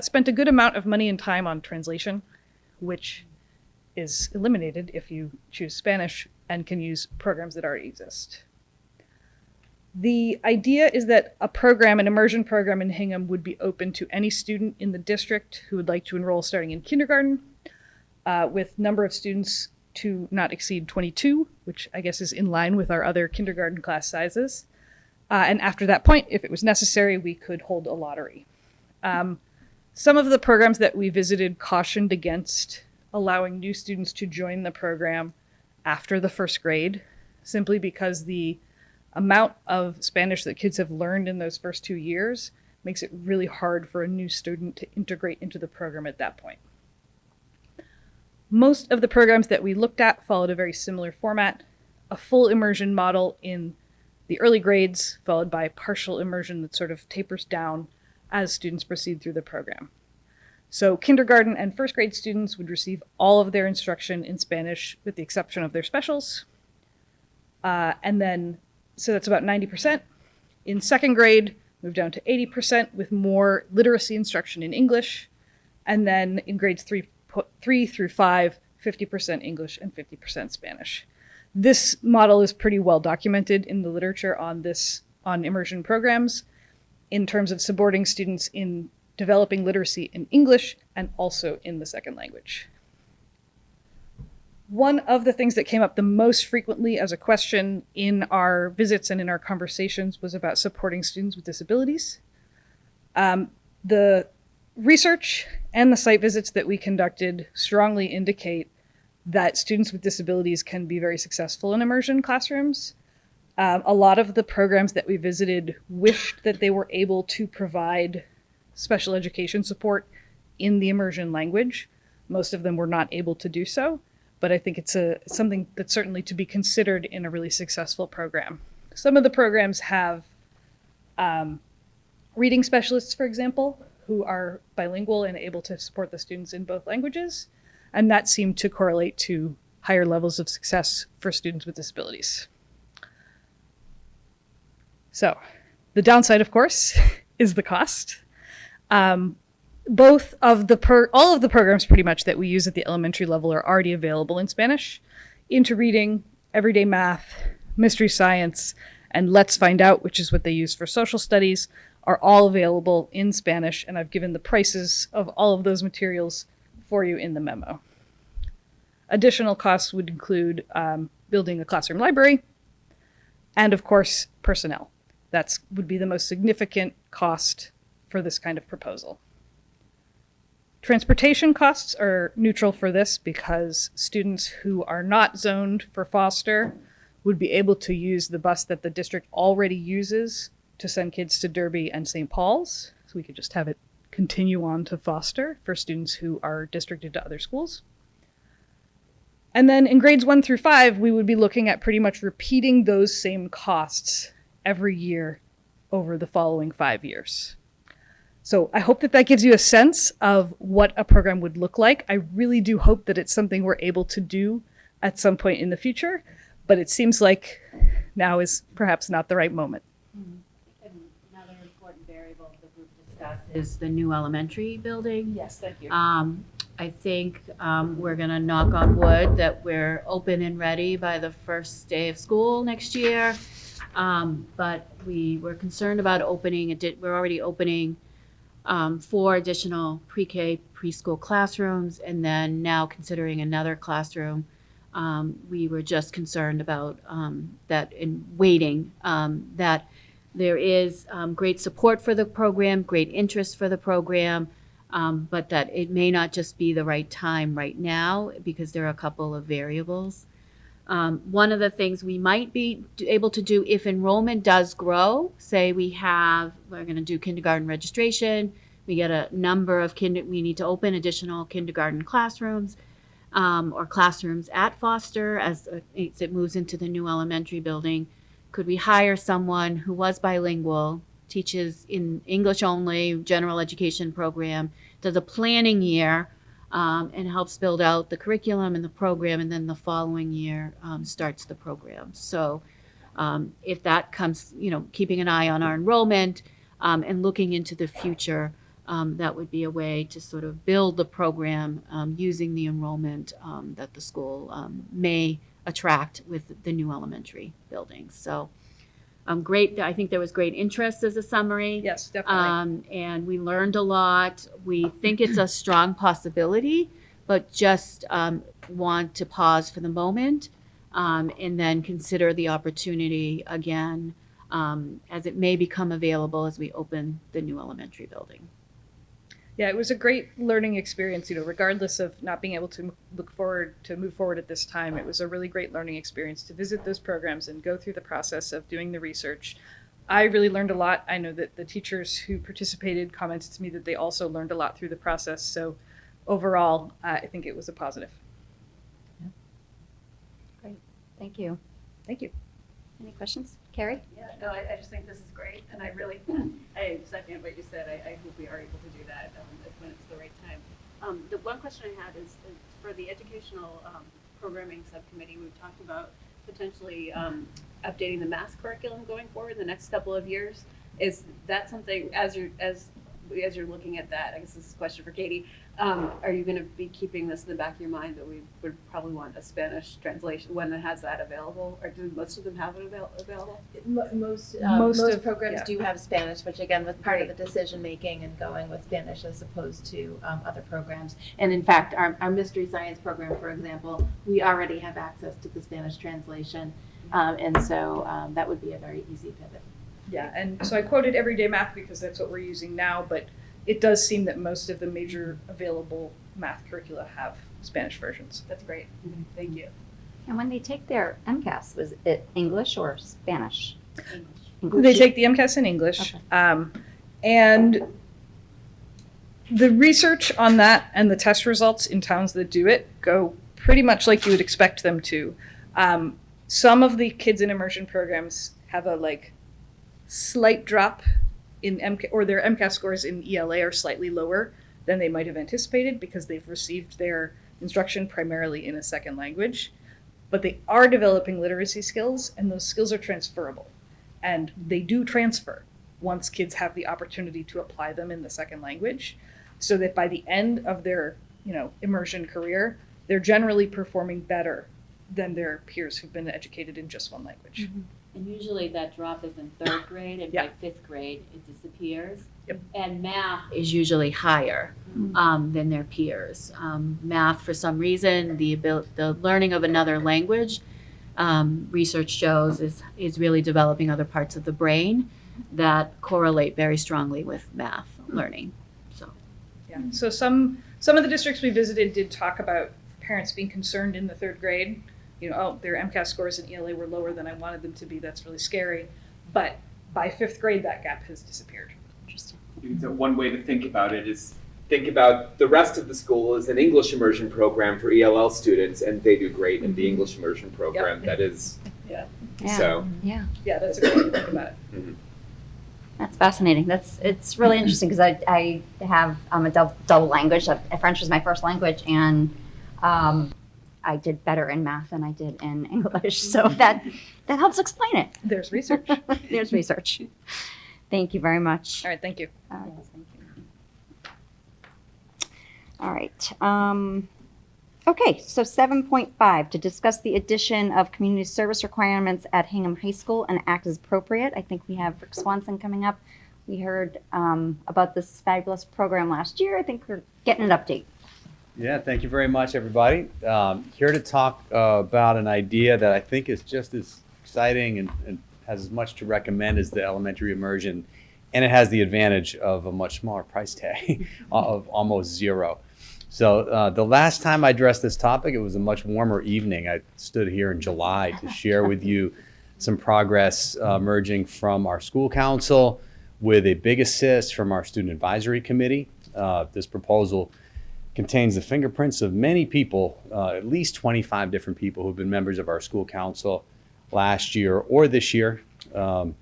spent a good amount of money and time on translation, which is eliminated if you choose Spanish and can use programs that already exist. The idea is that a program, an immersion program in Hingham, would be open to any student in the district who would like to enroll starting in kindergarten, with number of students to not exceed 22, which I guess is in line with our other kindergarten class sizes. And after that point, if it was necessary, we could hold a lottery. Some of the programs that we visited cautioned against allowing new students to join the program after the first grade, simply because the amount of Spanish that kids have learned in those first 2 years makes it really hard for a new student to integrate into the program at that point. Most of the programs that we looked at followed a very similar format, a full immersion model in the early grades, followed by partial immersion that sort of tapers down as students proceed through the program. So kindergarten and first grade students would receive all of their instruction in Spanish with the exception of their specials. So that's about 90%. In second grade, move down to 80% with more literacy instruction in English. And then in grades 3 through 5, 50% English and 50% Spanish. This model is pretty well documented in the literature on immersion programs in terms of supporting students in developing literacy in English and also in the second language. One of the things that came up the most frequently as a question in our visits and in our conversations was about supporting students with disabilities. The research and the site visits that we conducted strongly indicate that students with disabilities can be very successful in immersion classrooms. A lot of the programs that we visited wished that they were able to provide special education support in the immersion language. Most of them were not able to do so, but I think it's something that's certainly to be considered in a really successful program. Some of the programs have reading specialists, for example, who are bilingual and able to support the students in both languages, and that seemed to correlate to higher levels of success for students with disabilities. So, the downside, of course, is the cost. All of the programs pretty much that we use at the elementary level are already available in Spanish. Into Reading, Everyday Math, Mystery Science, and Let's Find Out, which is what they use for social studies, are all available in Spanish, and I've given the prices of all of those materials for you in the memo. Additional costs would include building a classroom library, and of course, personnel. That would be the most significant cost for this kind of proposal. Transportation costs are neutral for this because students who are not zoned for foster would be able to use the bus that the district already uses to send kids to Derby and St. Paul's. So we could just have it continue on to foster for students who are districted to other schools. And then in grades 1 through 5, we would be looking at pretty much repeating those same costs every year over the following 5 years. So I hope that that gives you a sense of what a program would look like. I really do hope that it's something we're able to do at some point in the future, but it seems like now is perhaps not the right moment.
Another important variable the group discussed is the new elementary building.
Yes, thank you.
I think we're going to knock on wood that we're open and ready by the first day of school next year. But we were concerned about opening, we're already opening 4 additional pre-K preschool classrooms, and then now considering another classroom. We were just concerned about that in waiting, that there is great support for the program, great interest for the program, but that it may not just be the right time right now because there are a couple of variables. One of the things we might be able to do if enrollment does grow, say we're going to do kindergarten registration, we get a number of we need to open additional kindergarten classrooms or classrooms at Foster as it moves into the new elementary building. Could we hire someone who was bilingual, teaches in English only, general education program, does a planning year, and helps build out the curriculum and the program, and then the following year starts the program. So if that comes, keeping an eye on our enrollment and looking into the future, that would be a way to sort of build the program using the enrollment that the school may attract with the new elementary building. So great. I think there was great interest as a summary.
Yes, definitely.
And we learned a lot. We think it's a strong possibility, but just want to pause for the moment and then consider the opportunity again as it may become available as we open the new elementary building.
Yeah, it was a great learning experience, regardless of not being able to move forward at this time. It was a really great learning experience to visit those programs and go through the process of doing the research. I really learned a lot. I know that the teachers who participated commented to me that they also learned a lot through the process. So overall, I think it was a positive.
Great. Thank you.
Thank you.
Any questions? Carrie?
Yeah, no, I just think this is great, and I really, I second what you said. I hope we are able to do that when it's the right time. The one question I had is for the educational programming subcommittee, we've talked about potentially updating the math curriculum going forward in the next couple of years. Is that something, as you're looking at that, I guess this is a question for Katie, are you going to be keeping this in the back of your mind that we would probably want a Spanish translation when it has that available, or do most of them have it available?
Most
of-
programs
yeah.
do have Spanish, which again was part of the decision making and going with Spanish as opposed to other programs. And in fact, our mystery science program, for example, we already have access to the Spanish translation, and so that would be a very easy pivot.
Yeah, and so I quoted everyday math because that's what we're using now, but it does seem that most of the major available math curricula have Spanish versions.
That's great. Thank you.
And when they take their MCAS, was it English or Spanish?
They take the MCAS in English. And the research on that and the test results in towns that do it go pretty much like you would expect them to. Some of the kids in immersion programs have a slight drop in MCAS, or their MCAS scores in ELA are slightly lower than they might have anticipated because they've received their instruction primarily in a second language. But they are developing literacy skills, and those skills are transferable. And they do transfer once kids have the opportunity to apply them in the second language, so that by the end of their immersion career, they're generally performing better than their peers who've been educated in just one language.
Mm-hmm.
And usually that drop is in third grade, and by fifth grade it disappears.
Yep.
And math
Is usually higher than their peers. Math, for some reason, the learning of another language, research shows is really developing other parts of the brain that correlate very strongly with math learning. So.
Yeah. So some of the districts we visited did talk about parents being concerned in the third grade. Their MCAS scores in ELA were lower than I wanted them to be. That's really scary. But by fifth grade, that gap has disappeared.
Interesting.
One way to think about it is think about the rest of the school is an English immersion program for ELL students, and they do great in the English immersion program.
Yep.
That is,
Yeah.
so.
Yeah.
Yeah, that's a great way to think about it.
Mhm.
That's fascinating. It's really interesting because I have a double language. French was my first language, and I did better in math than I did in English. So that helps explain it.
There's research.
There's research. Thank you very much.
All right, thank you.
All right. Okay, so 7.5, to discuss the addition of community service requirements at Hingham High School and act as appropriate. I think we have Rick Swanson coming up. We heard about this fabulous program last year. I think we're getting an update.
Yeah, thank you very much, everybody. Here to talk about an idea that I think is just as exciting and has as much to recommend as the elementary immersion, and it has the advantage of a much smaller price tag of almost zero. So the last time I addressed this topic, it was a much warmer evening. I stood here in July to share with you some progress emerging from our school council with a big assist from our student advisory committee. This proposal contains the fingerprints of many people, at least 25 different people who've been members of our school council last year or this year, and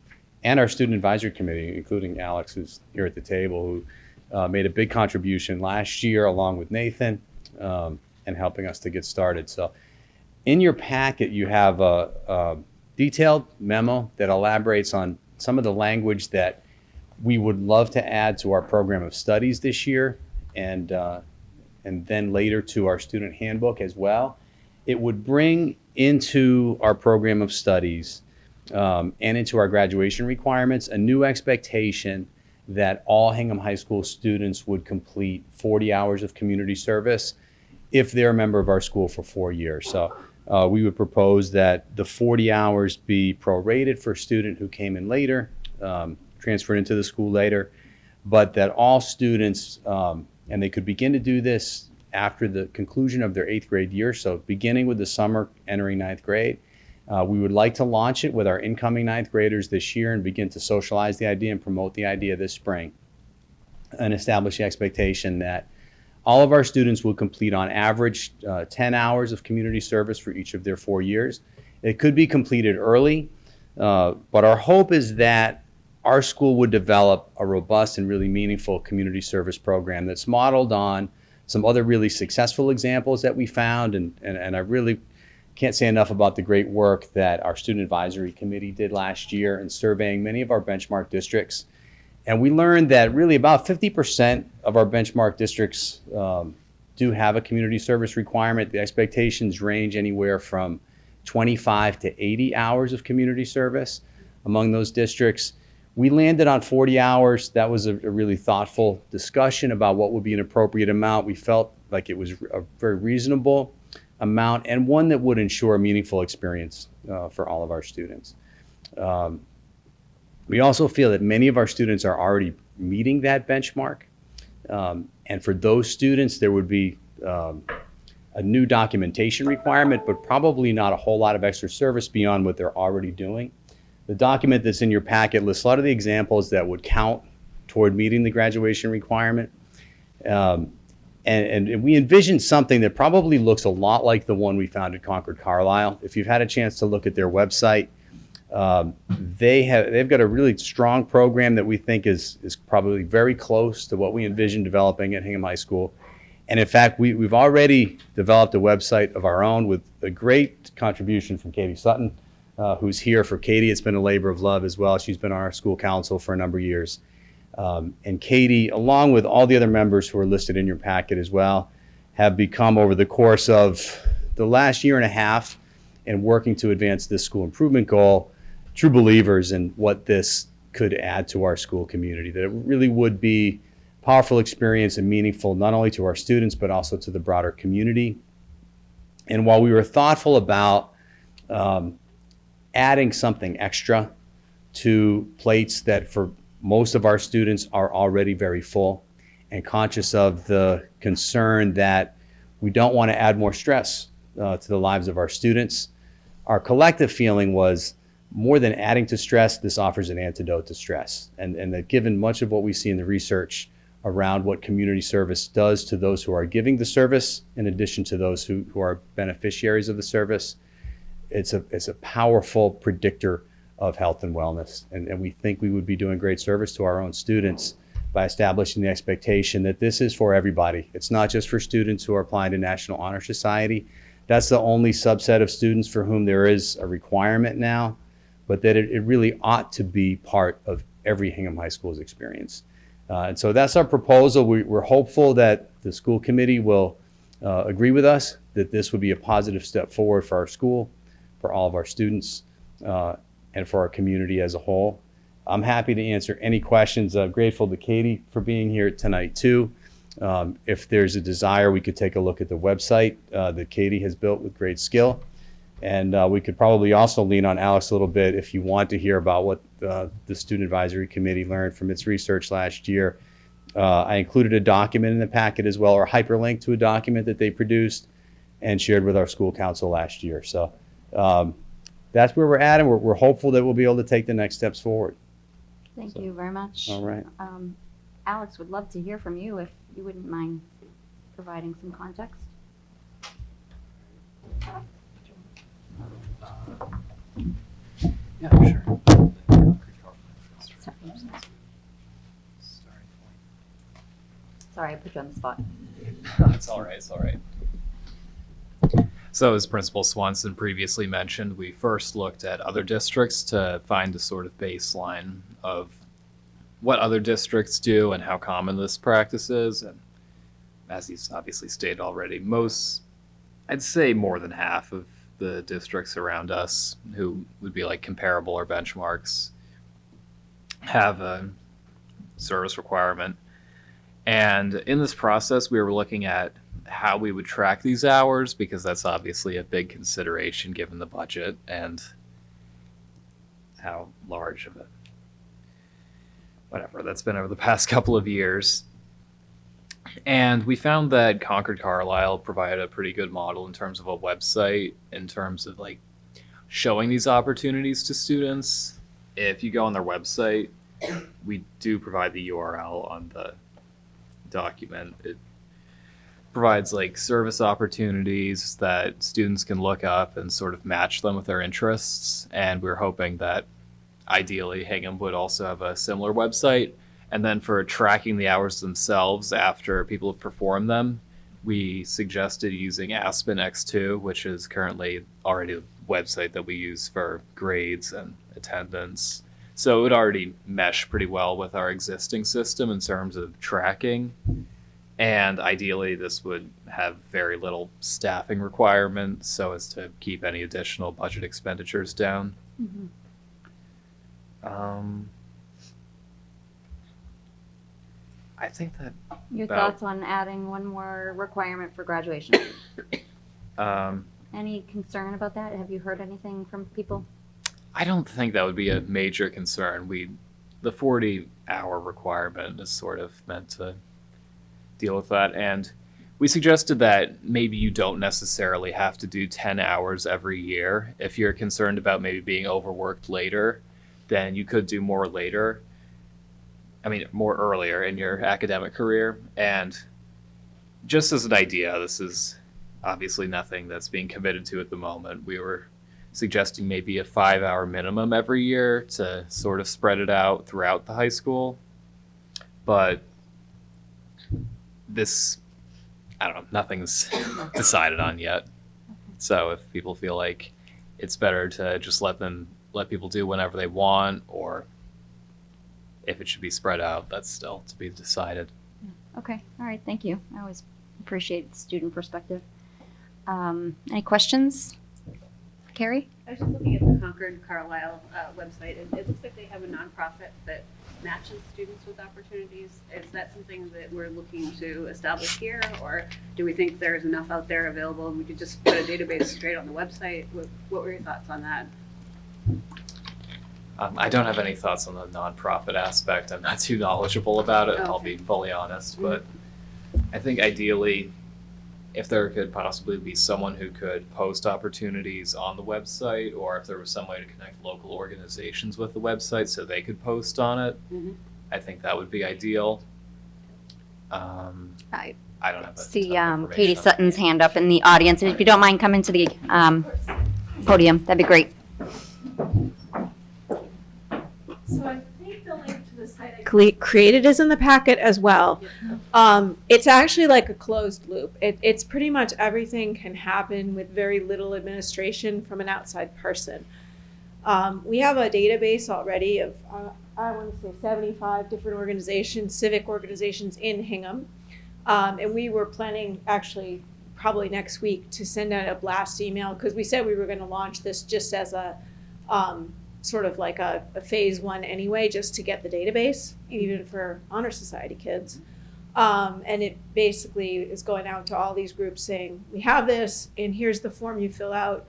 our student advisory committee, including Alex, who's here at the table, who made a big contribution last year along with Nathan and helping us to get started. So in your packet, you have a detailed memo that elaborates on some of the language that we would love to add to our program of studies this year, and then later to our student handbook as well. It would bring into our program of studies and into our graduation requirements a new expectation that all Hingham High School students would complete 40 hours of community service if they're a member of our school for 4 years. So we would propose that the 40 hours be prorated for a student who came in later, transferred into the school later, but that all students, and they could begin to do this after the conclusion of their 8th grade year, so beginning with the summer, entering 9th grade. We would like to launch it with our incoming 9th graders this year and begin to socialize the idea and promote the idea this spring, and establish the expectation that all of our students will complete on average 10 hours of community service for each of their 4 years. It could be completed early. But our hope is that our school would develop a robust and really meaningful community service program that's modeled on some other really successful examples that we found. And I really can't say enough about the great work that our student advisory committee did last year in surveying many of our benchmark districts. And we learned that really about 50% of our benchmark districts do have a community service requirement. The expectations range anywhere from 25 to 80 hours of community service among those districts. We landed on 40 hours. That was a really thoughtful discussion about what would be an appropriate amount. We felt like it was a very reasonable amount and one that would ensure a meaningful experience for all of our students. We also feel that many of our students are already meeting that benchmark. And for those students, there would be a new documentation requirement, but probably not a whole lot of extra service beyond what they're already doing. The document that's in your packet lists a lot of the examples that would count toward meeting the graduation requirement. And we envisioned something that probably looks a lot like the one we found at Concord Carlisle. If you've had a chance to look at their website, they've got a really strong program that we think is probably very close to what we envisioned developing at Hingham High School. And in fact, we've already developed a website of our own with a great contribution from Katie Sutton, who's here. For Katie, it's been a labor of love as well. She's been on our school council for a number of years. And Katie, along with all the other members who are listed in your packet as well, have become, over the course of the last year and a half and working to advance this school improvement goal, true believers in what this could add to our school community, that it really would be a powerful experience and meaningful not only to our students but also to the broader community. And while we were thoughtful about adding something extra to plates that for most of our students are already very full, and conscious of the concern that we don't want to add more stress to the lives of our students, our collective feeling was, more than adding to stress, this offers an antidote to stress. And that given much of what we see in the research around what community service does to those who are giving the service, in addition to those who are beneficiaries of the service, it's a powerful predictor of health and wellness. And we think we would be doing great service to our own students by establishing the expectation that this is for everybody. It's not just for students who are applying to National Honor Society. That's the only subset of students for whom there is a requirement now, but that it really ought to be part of every Hingham High School's experience. And so that's our proposal. We're hopeful that the school committee will agree with us that this would be a positive step forward for our school, for all of our students, and for our community as a whole. I'm happy to answer any questions. I'm grateful to Katie for being here tonight too. If there's a desire, we could take a look at the website that Katie has built with great skill. And we could probably also lean on Alex a little bit if you want to hear about what the Student Advisory Committee learned from its research last year. I included a document in the packet as well, or a hyperlink to a document that they produced and shared with our school council last year. So that's where we're at, and we're hopeful that we'll be able to take the next steps forward.
Thank you very much.
All right.
Alex, would love to hear from you if you wouldn't mind providing some context.
Yeah, sure.
Sorry, I put you on the spot.
It's all right. It's all right. So as Principal Swanson previously mentioned, we first looked at other districts to find a sort of baseline of what other districts do and how common this practice is. And as he's obviously stated already, I'd say more than half of the districts around us who would be like comparable or benchmarks have a service requirement. And in this process, we were looking at how we would track these hours, because that's obviously a big consideration given the budget and how large of it, whatever, that's been over the past couple of years. And we found that Concord Carlisle provided a pretty good model in terms of a website, in terms of like showing these opportunities to students. If you go on their website, we do provide the URL on the document. It provides like service opportunities that students can look up and sort of match them with their interests. And we're hoping that ideally Hingham would also have a similar website. And then for tracking the hours themselves after people have performed them, we suggested using Aspen X2, which is currently already a website that we use for grades and attendance. So it would already mesh pretty well with our existing system in terms of tracking. And ideally, this would have very little staffing requirements so as to keep any additional budget expenditures down. I think that
Your
about-
thoughts on adding one more requirement for graduation? Any concern about that? Have you heard anything from people?
I don't think that would be a major concern. The 40-hour requirement is sort of meant to deal with that. And we suggested that maybe you don't necessarily have to do 10 hours every year. If you're concerned about maybe being overworked later, then you could do more later. I mean, more earlier in your academic career. And just as an idea, this is obviously nothing that's being committed to at the moment. We were suggesting maybe a 5-hour minimum every year to sort of spread it out throughout the high school. But this, I don't know, nothing's decided on yet. So if people feel like it's better to just let people do whenever they want, or if it should be spread out, that's still to be decided.
Okay, all right, thank you. I always appreciate the student perspective. Any questions? Carrie?
I was just looking at the Concord Carlisle website, and it looks like they have a nonprofit that matches students with opportunities. Is that something that we're looking to establish here, or do we think there's enough out there available and we could just put a database straight on the website? What were your thoughts on that?
I don't have any thoughts on the nonprofit aspect. I'm not too knowledgeable about it, I'll be fully honest. But I think ideally, if there could possibly be someone who could post opportunities on the website, or if there was some way to connect local organizations with the website so they could post on it, I think that would be ideal. I don't have a
See
ton of
Katie
information on
Sutton's hand up in the audience, and if you don't mind coming to the podium, that'd be great.
So I think the link to the site I created is in the packet as well. It's actually like a closed loop. It's pretty much everything can happen with very little administration from an outside person. We have a database already of, I want to say 75 different organizations, civic organizations in Hingham. And we were planning actually probably next week to send out a blast email, because we said we were going to launch this just as a sort of like a phase one anyway, just to get the database, even for Honor Society kids. And it basically is going out to all these groups saying, we have this, and here's the form you fill out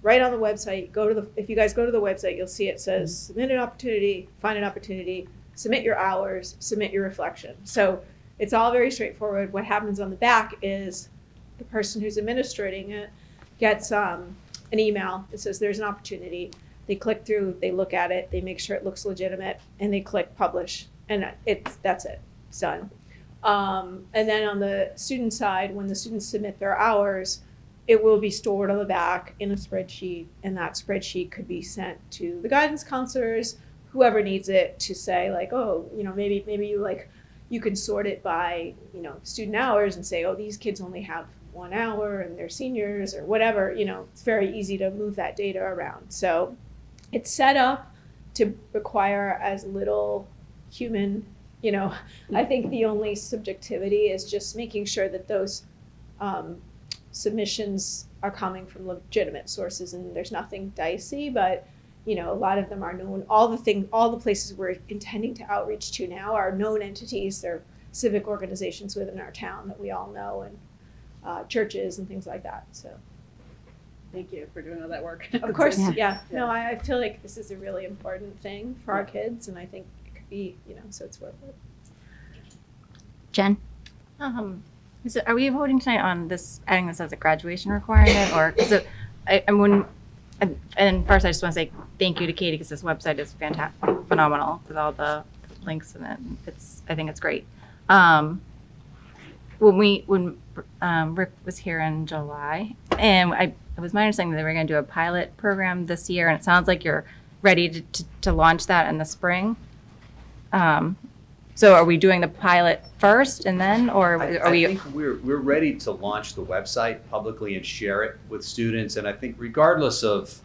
right on the website. If you guys go to the website, you'll see it says, submit an opportunity, find an opportunity, submit your hours, submit your reflection. So it's all very straightforward. What happens on the back is the person who's administrating it gets an email that says there's an opportunity. They click through, they look at it, they make sure it looks legitimate, and they click publish, and that's it, it's done. And then on the student side, when the students submit their hours, it will be stored on the back in a spreadsheet, and that spreadsheet could be sent to the guidance counselors, whoever needs it, to say like, oh, maybe you can sort it by student hours and say, oh, these kids only have 1 hour and they're seniors or whatever. It's very easy to move that data around. So it's set up to require as little human, I think the only subjectivity is just making sure that those submissions are coming from legitimate sources and there's nothing dicey, but a lot of them are known. All the places we're intending to outreach to now are known entities. They're civic organizations within our town that we all know, and churches and things like that. So
thank you for doing all that work.
of course, yeah. No, I feel like this is a really important thing for our kids, and I think it could be, so it's worth it.
Jen?
Are we voting tonight on this, adding this as a graduation requirement, or and first I just want to say thank you to Katie, because this website is phenomenal with all the links in it. I think it's great. when Rick was here in July, and it was my understanding that they were going to do a pilot program this year, and it sounds like you're ready to launch that in the spring. So are we doing the pilot first and then, or are
I
we?
think we're ready to launch the website publicly and share it with students. And I think regardless of,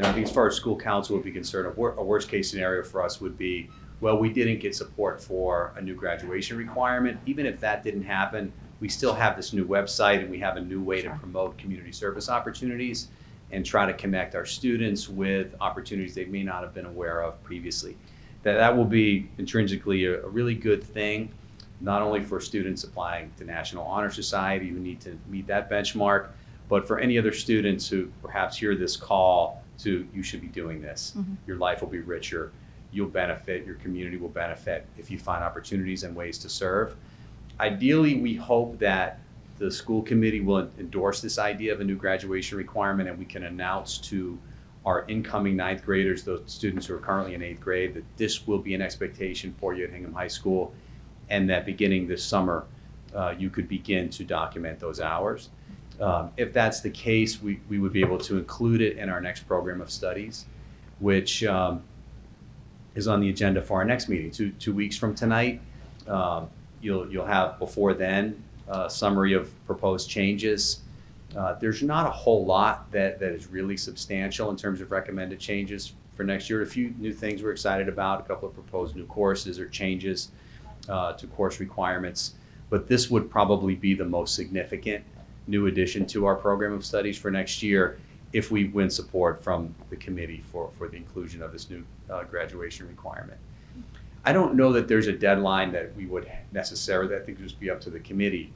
I think as far as school council would be concerned, a worst case scenario for us would be, well, we didn't get support for a new graduation requirement. Even if that didn't happen, we still have this new website and we have a new way to promote community service opportunities and try to connect our students with opportunities they may not have been aware of previously. That will be intrinsically a really good thing, not only for students applying to National Honor Society who need to meet that benchmark, but for any other students who perhaps hear this call to, you should be doing this.
Mm-hmm.
Your life will be richer, you'll benefit, your community will benefit if you find opportunities and ways to serve. Ideally, we hope that the school committee will endorse this idea of a new graduation requirement and we can announce to our incoming ninth graders, those students who are currently in eighth grade, that this will be an expectation for you at Hingham High School, and that beginning this summer, you could begin to document those hours. If that's the case, we would be able to include it in our next program of studies, which is on the agenda for our next meeting, two weeks from tonight. You'll have before then a summary of proposed changes. There's not a whole lot that is really substantial in terms of recommended changes for next year. A few new things we're excited about, a couple of proposed new courses or changes to course requirements. But this would probably be the most significant new addition to our program of studies for next year if we win support from the committee for the inclusion of this new graduation requirement. I don't know that there's a deadline that we would necessarily, I think it would just be up to the committee,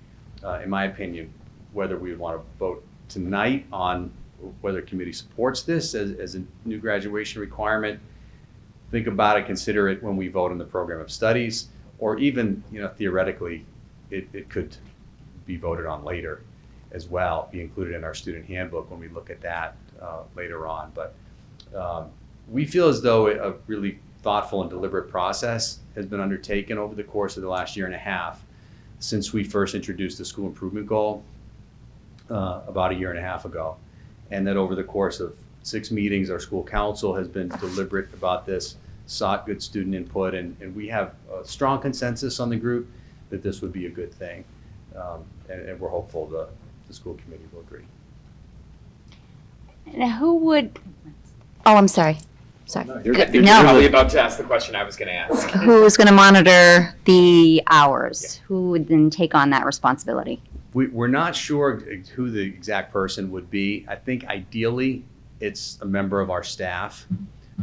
in my opinion, whether we would want to vote tonight on whether committee supports this as a new graduation requirement. Think about it, consider it when we vote on the program of studies, or even, theoretically, it could be voted on later as well, be included in our student handbook when we look at that later on. But we feel as though a really thoughtful and deliberate process has been undertaken over the course of the last year and a half since we first introduced the school improvement goal about a year and a half ago. And that over the course of 6 meetings, our school council has been deliberate about this, sought good student input, and we have a strong consensus on the group that this would be a good thing. And we're hopeful the school committee will agree.
Now, who would? Oh, I'm sorry. Sorry.
You're probably about to ask the question I was going to ask.
Who's going to monitor the hours? Who would then take on that responsibility?
We're not sure who the exact person would be. I think ideally it's a member of our staff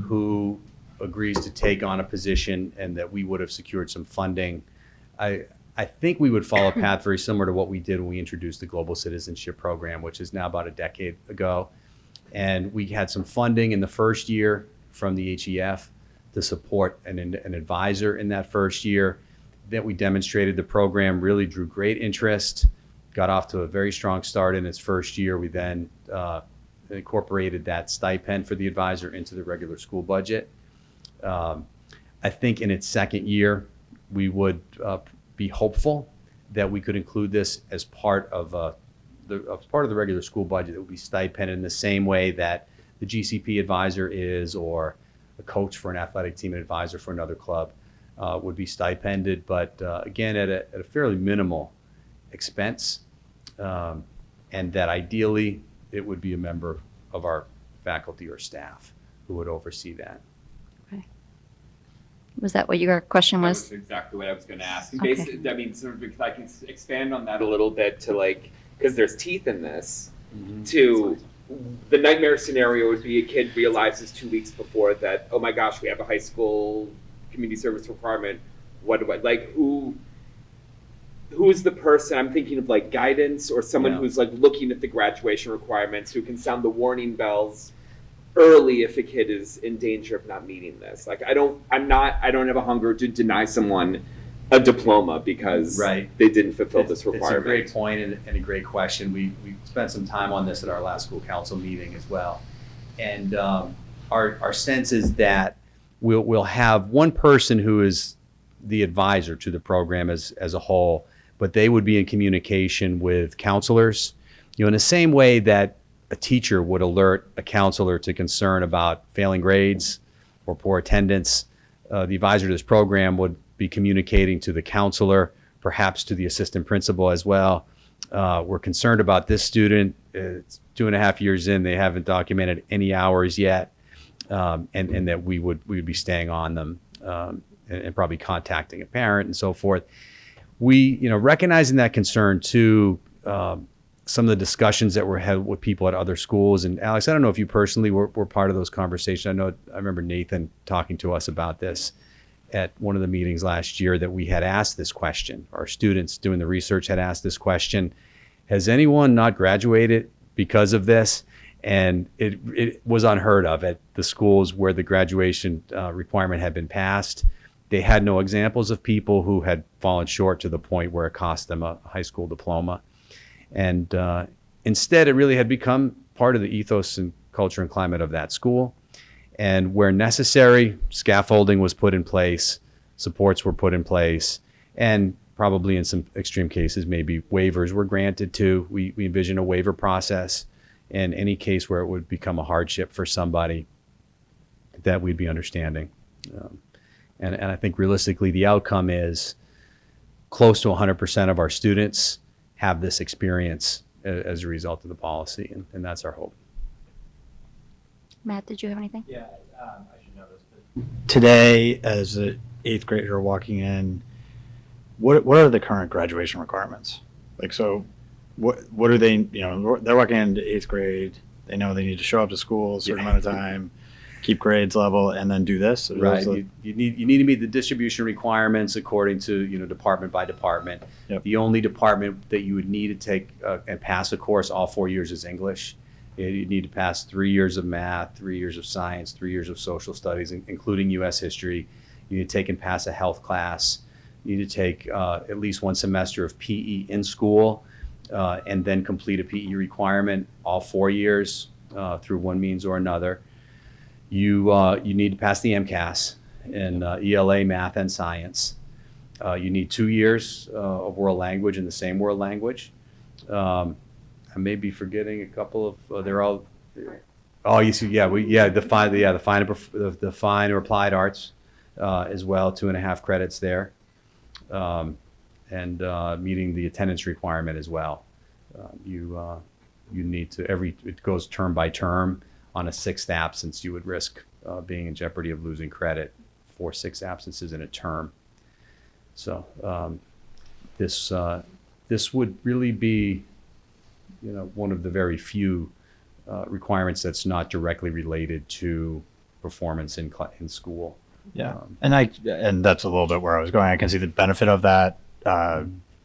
who agrees to take on a position and that we would have secured some funding. I think we would follow a path very similar to what we did when we introduced the Global Citizenship Program, which is now about a decade ago. And we had some funding in the first year from the HEF to support an advisor in that first year. That we demonstrated the program really drew great interest, got off to a very strong start in its first year. We then incorporated that stipend for the advisor into the regular school budget. I think in its second year, we would be hopeful that we could include this as part of the regular school budget. That would be stipended in the same way that the GCP advisor is, or a coach for an athletic team, an advisor for another club would be stipended, but again at a fairly minimal expense, and that ideally it would be a member of our faculty or staff who would oversee that.
Was that what your question was?
That was exactly what I was going to ask.
Okay.
Basically, I mean, sort of, if I can expand on that a little bit to because there's teeth in this, to the nightmare scenario would be a kid realizes 2 weeks before that, oh my gosh, we have a high school community service requirement. What do I, who is the person? I'm thinking of guidance or someone who's looking at the graduation requirements, who can sound the warning bells early if a kid is in danger of not meeting this. I don't have a hunger to deny someone a diploma because they didn't fulfill this requirement.
It's a great point and a great question. We spent some time on this at our last school council meeting as well. And our sense is that we'll have one person who is the advisor to the program as a whole, but they would be in communication with counselors, in the same way that a teacher would alert a counselor to concern about failing grades or poor attendance. The advisor to this program would be communicating to the counselor, perhaps to the assistant principal as well. We're concerned about this student. It's 2.5 years in, they haven't documented any hours yet, and that we would be staying on them and probably contacting a parent and so forth. We, recognizing that concern too, some of the discussions that were had with people at other schools. And Alex, I don't know if you personally were part of those conversations. I remember Nathan talking to us about this at one of the meetings last year, that we had asked this question. Our students doing the research had asked this question: has anyone not graduated because of this? And it was unheard of at the schools where the graduation requirement had been passed. They had no examples of people who had fallen short to the point where it cost them a high school diploma. And instead, it really had become part of the ethos and culture and climate of that school. And where necessary, scaffolding was put in place, supports were put in place, and probably in some extreme cases, maybe waivers were granted too. We envision a waiver process in any case where it would become a hardship for somebody, that we'd be understanding. And I think realistically, the outcome is close to 100% of our students have this experience as a result of the policy, and that's our hope.
Matt, did you have anything?
Yeah, I should know this, but today, as an 8th grader walking in, what are the current graduation requirements? Like, so what are they, they're walking into 8th grade, they know they need to show up to school a certain amount of time, keep grades level, and then do this?
Right. You need to meet the distribution requirements according to, department by department.
Yep.
The only department that you would need to take and pass a course all 4 years is English. You need to pass 3 years of math, 3 years of science, 3 years of social studies, including U.S. history. You need to take and pass a health class. You need to take at least one semester of PE in school, and then complete a PE requirement all 4 years through one means or another. You need to pass the MCAS in ELA, math, and science. You need 2 years of world language in the same world language. I may be forgetting a couple of. They're all. Oh, you see, the fine or applied arts as well. 2.5 credits there, and meeting the attendance requirement as well. You need to it goes term by term. On a 6th absence, you would risk being in jeopardy of losing credit for 6 absences in a term. So this would really be, one of the very few requirements that's not directly related to performance in school.
Yeah, and that's a little bit where I was going. I can see the benefit of that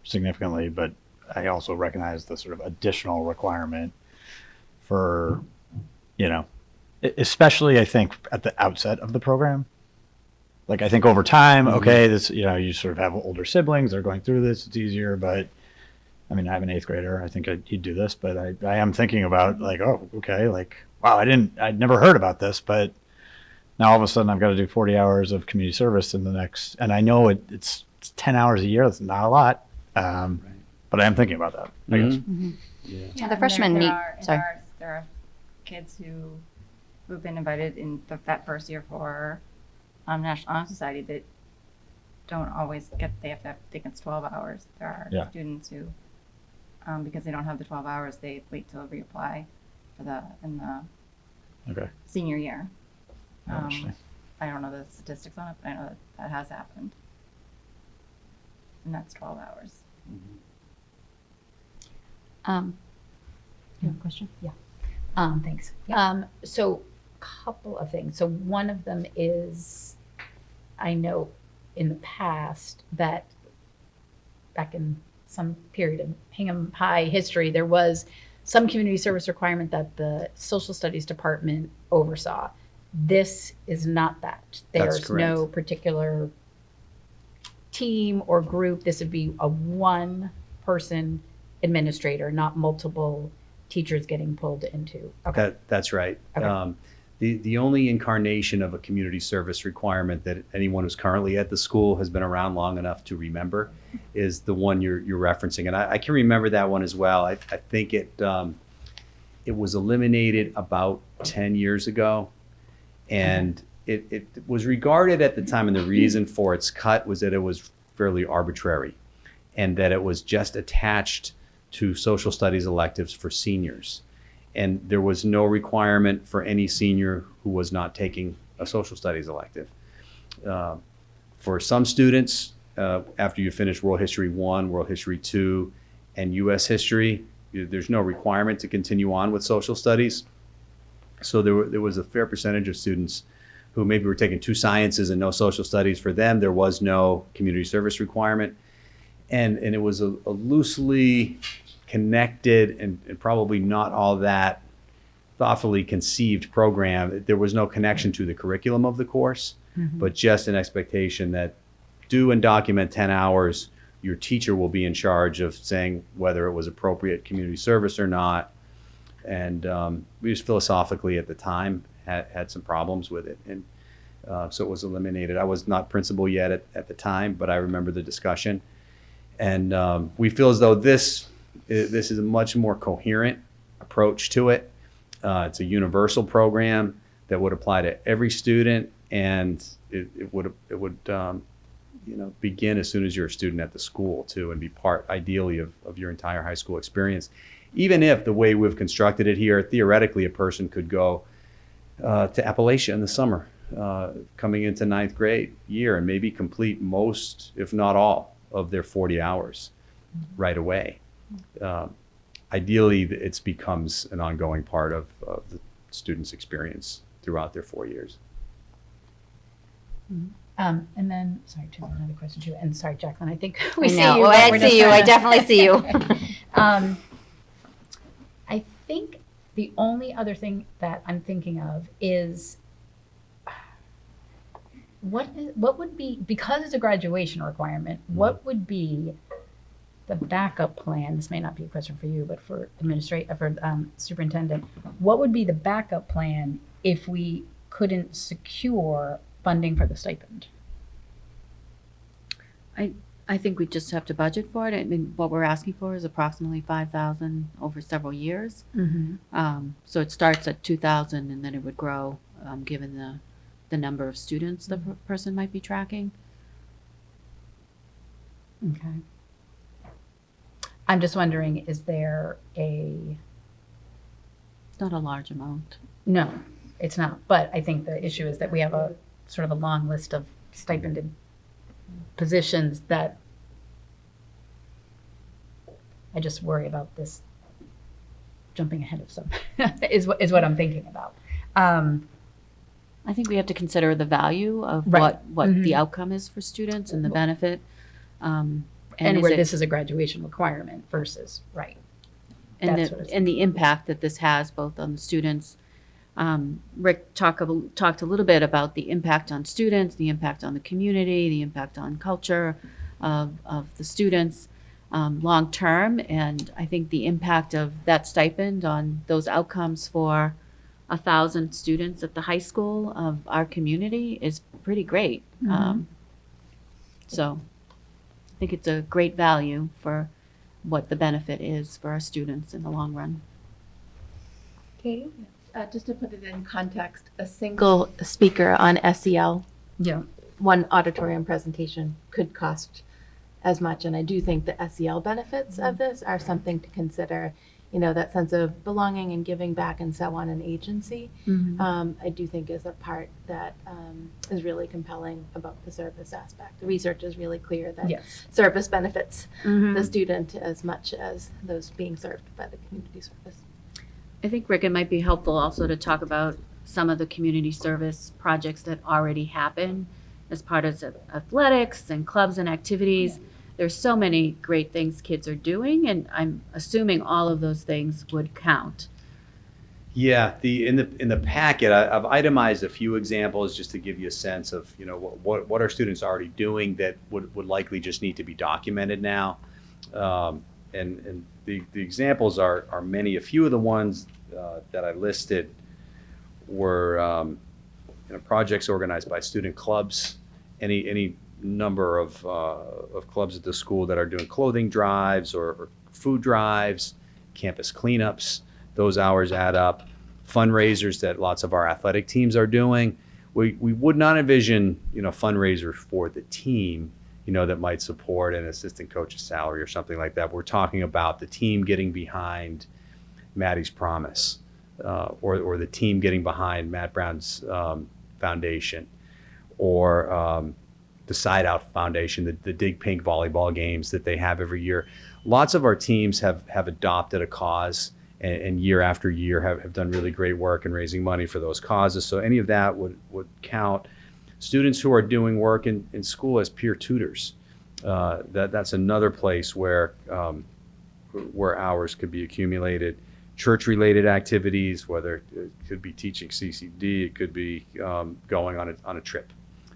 significantly, but I also recognize the sort of additional requirement for, especially I think at the outset of the program. Like, I think over time, okay, this, you sort of have older siblings, they're going through this, it's easier, but I mean, I have an 8th grader, I think he'd do this, but I am thinking about, like, oh, okay, like, wow, I'd never heard about this, but now all of a sudden I've got to do 40 hours of community service in the next, and I know it's 10 hours a year, that's not a lot, but I am thinking about that, I guess.
Mm-hmm.
Yeah,
the freshmen need. Sorry.
There are kids who've been invited in that first year for National Honor Society that don't always get. They have to think it's 12 hours. There are students who, because they don't have the 12 hours, they wait till reapply for in the senior year. I don't know the statistics on it, but I know that has happened, and that's 12 hours.
You have a question? Yeah. Thanks. So couple of things. So one of them is, I know in the past that back in some period of Hingham High history, there was some community service requirement that the social studies department oversaw. This is not that. There's no particular team or group. This would be a one-person administrator, not multiple teachers getting pulled into.
Okay. That's right.
Okay.
The only incarnation of a community service requirement that anyone who's currently at the school has been around long enough to remember is the one you're referencing. And I can remember that one as well. I think it was eliminated about 10 years ago. And it was regarded at the time, and the reason for its cut was that it was fairly arbitrary and that it was just attached to social studies electives for seniors. And there was no requirement for any senior who was not taking a social studies elective. For some students, after you finish World History 1, World History 2, and US History, there's no requirement to continue on with social studies. So there was a fair percentage of students who maybe were taking 2 sciences and no social studies. For them, there was no community service requirement. And it was a loosely connected and probably not all that thoughtfully conceived program. There was no connection to the curriculum of the course, but just an expectation that do and document 10 hours. Your teacher will be in charge of saying whether it was appropriate community service or not. And we just philosophically at the time had some problems with it. And so it was eliminated. I was not principal yet at the time, but I remember the discussion. And we feel as though this is a much more coherent approach to it. It's a universal program that would apply to every student, and it would begin as soon as you're a student at the school too, and be part ideally of your entire high school experience. Even if the way we've constructed it here, theoretically, a person could go to Appalachia in the summer, coming into 9th grade year, and maybe complete most, if not all, of their 40 hours right away. Ideally, it becomes an ongoing part of the student's experience throughout their 4 years.
And then, sorry, to another question too. And sorry, Jacqueline, I think
I know. Well, I see you. I definitely see you.
I think the only other thing that I'm thinking of is what would be, because it's a graduation requirement, what would be the backup plan? This may not be a question for you, but for superintendent, what would be the backup plan if we couldn't secure funding for the stipend?
I think we just have to budget for it. I mean, what we're asking for is approximately $5,000 over several years. So it starts at $2,000 and then it would grow given the number of students the person might be tracking.
Okay. I'm just wondering, is there
It's not a large amount.
No, it's not. But I think the issue is that we have a sort of a long list of stipended positions that I just worry about this jumping ahead of some is what I'm thinking about.
I think we have to consider the value of
Right.
what the outcome is for students and the benefit.
And
is
where
it-
this is a graduation requirement versus, right.
and
That's
the,
what it's-
and the impact that this has both on the students. Rick talked a little bit about the impact on students, the impact on the community, the impact on culture of the students long term. And I think the impact of that stipend on those outcomes for 1,000 students at the high school of our community is pretty great. So I think it's a great value for what the benefit is for our students in the long run.
Katie, just to put it in context, a single speaker on SEL, one auditorium presentation could cost as much. And I do think the SEL benefits of this are something to consider, that sense of belonging and giving back and so on, an agency. I do think is a part that is really compelling about the service aspect. The research is really clear that service benefits the student as much as those being served by the community service.
I think, Rick, it might be helpful also to talk about some of the community service projects that already happen as part of athletics and clubs and activities. There's so many great things kids are doing, and I'm assuming all of those things would count.
Yeah, in the packet, I've itemized a few examples just to give you a sense of what are students already doing that would likely just need to be documented now. And the examples are many. A few of the ones that I listed were projects organized by student clubs, any number of clubs at the school that are doing clothing drives or food drives, campus cleanups. Those hours add up. Fundraisers that lots of our athletic teams are doing. We would not envision, fundraisers for the team, that might support an assistant coach's salary or something like that. We're talking about the team getting behind Maddie's Promise, or the team getting behind Matt Brown's foundation, or the Side Out Foundation, the Dig Pink volleyball games that they have every year. Lots of our teams have adopted a cause, and year after year have done really great work in raising money for those causes. So any of that would count. Students who are doing work in school as peer tutors, that's another place where hours could be accumulated. Church-related activities, whether it could be teaching CCD, it could be going on a trip.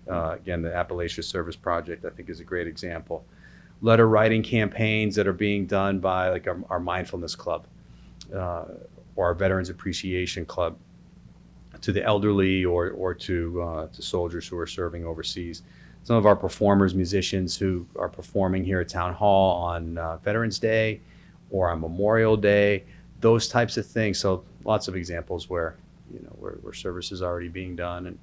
Again, the Appalachia Service Project, I think, is a great example. Letter writing campaigns that are being done by like our Mindfulness Club, or our Veterans Appreciation Club, to the elderly or to soldiers who are serving overseas. Some of our performers, musicians who are performing here at Town Hall on Veterans Day or on Memorial Day, those types of things. So lots of examples where service is already being done. And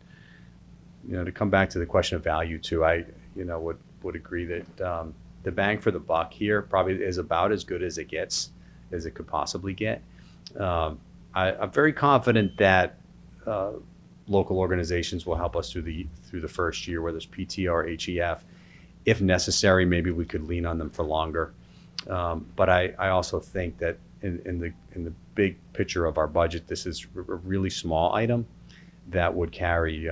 to come back to the question of value too, I would agree that the bang for the buck here probably is about as good as it gets, as it could possibly get. I'm very confident that local organizations will help us through the first year, whether it's PTO or HEF. If necessary, maybe we could lean on them for longer. But I also think that in the big picture of our budget, this is a really small item that would carry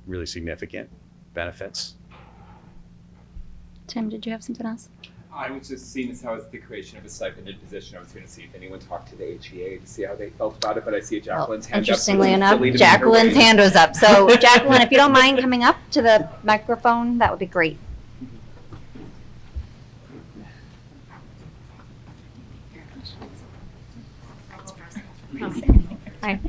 really significant benefits.
Tim, did you have something else?
I was just seeing this how it's the creation of a stipended position. I was going to see if anyone talked to the HEA to see how they felt about it, but I see Jacqueline's hand up.
Interestingly enough, Jacqueline's hand was up. So Jacqueline, if you don't mind coming up to the microphone, that would be great.
Hi,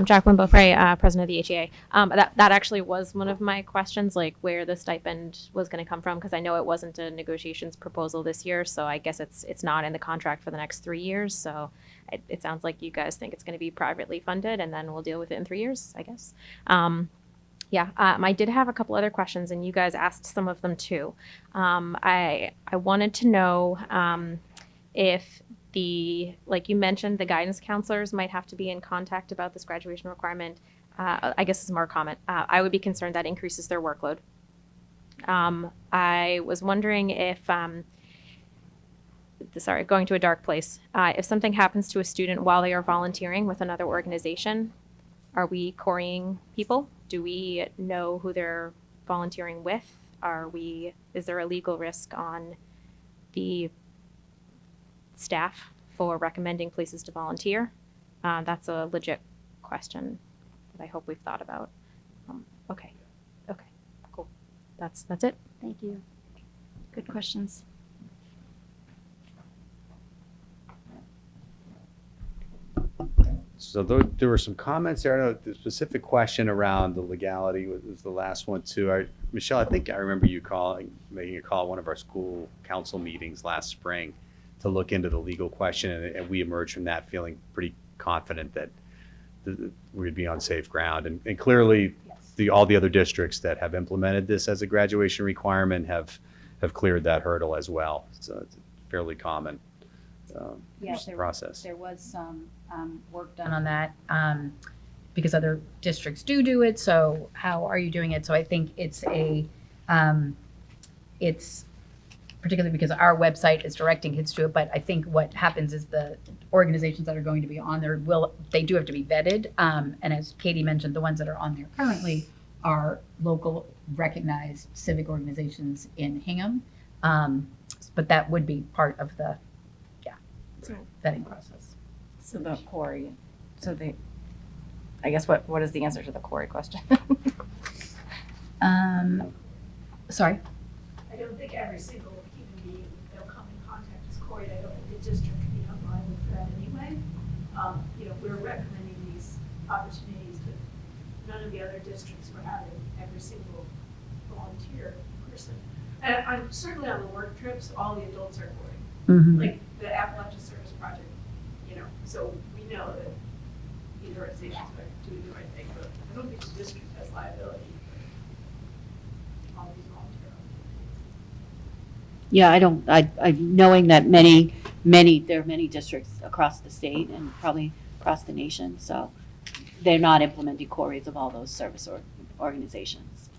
Jacqueline Beaupre, president of the HEA. That actually was one of my questions, like where the stipend was going to come from, because I know it wasn't a negotiations proposal this year, so I guess it's not in the contract for the next 3 years. So it sounds like you guys think it's going to be privately funded, and then we'll deal with it in 3 years, I guess. I did have a couple other questions, and you guys asked some of them too. I wanted to know if like you mentioned, the guidance counselors might have to be in contact about this graduation requirement. I guess it's more a comment. I would be concerned that increases their workload. I was wondering if, going to a dark place, if something happens to a student while they are volunteering with another organization, are we quarrying people? Do we know who they're volunteering with? Is there a legal risk on the staff for recommending places to volunteer? That's a legit question that I hope we've thought about. Okay, cool. That's it.
Thank you. Good questions.
So there were some comments there. I know the specific question around the legality was the last one too. Michelle, I think I remember you making a call at one of our school council meetings last spring to look into the legal question, and we emerged from that feeling pretty confident that we'd be on safe ground. And clearly, all the other districts that have implemented this as a graduation requirement have cleared that hurdle as well. So it's a fairly common process.
There was some work done on that because other districts do it. So how are you doing it? So I think it's particularly because our website is directing kids to it. But I think what happens is the organizations that are going to be on there they do have to be vetted. And as Katie mentioned, the ones that are on there currently are local recognized civic organizations in Hingham. But that would be part of the vetting process.
So the Corey, I guess what is the answer to the Corey question?
Sorry.
I don't think every single human being that'll come in contact with Corey. I don't think the district can be held liable for that anyway. We're recommending these opportunities, but of the other districts for having every single volunteer person. And I'm certainly on the work trips, all the adults are going. Like the Appalachia Service Project, you know, so we know that these organizations are doing the right thing, but I don't think the district has liability for all these volunteer opportunities.
Yeah, I knowing that there are many districts across the state and probably across the nation, so they're not implementing COREs of all those service organizations.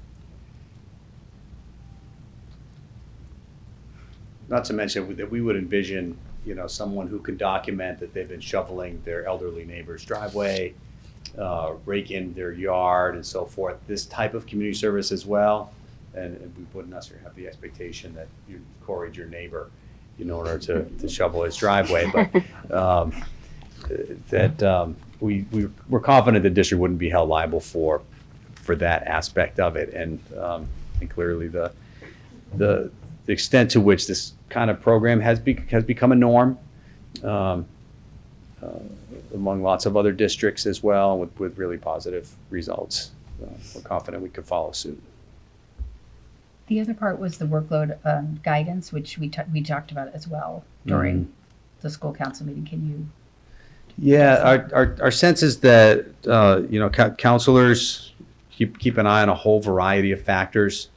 Not to mention that we would envision, you know, someone who can document that they've been shoveling their elderly neighbor's driveway, rake in their yard and so forth. This type of community service as well. And we wouldn't necessarily have the expectation that you Corey'd your neighbor in order to shovel his driveway. But we're confident the district wouldn't be held liable for that aspect of it. And clearly the extent to which this kind of program has become a norm among lots of other districts as well, with really positive results. We're confident we could follow suit.
The other part was the workload guidance, which we talked about as well during the school council meeting. Can you?
Yeah, our sense is that you know, counselors keep an eye on a whole variety of factors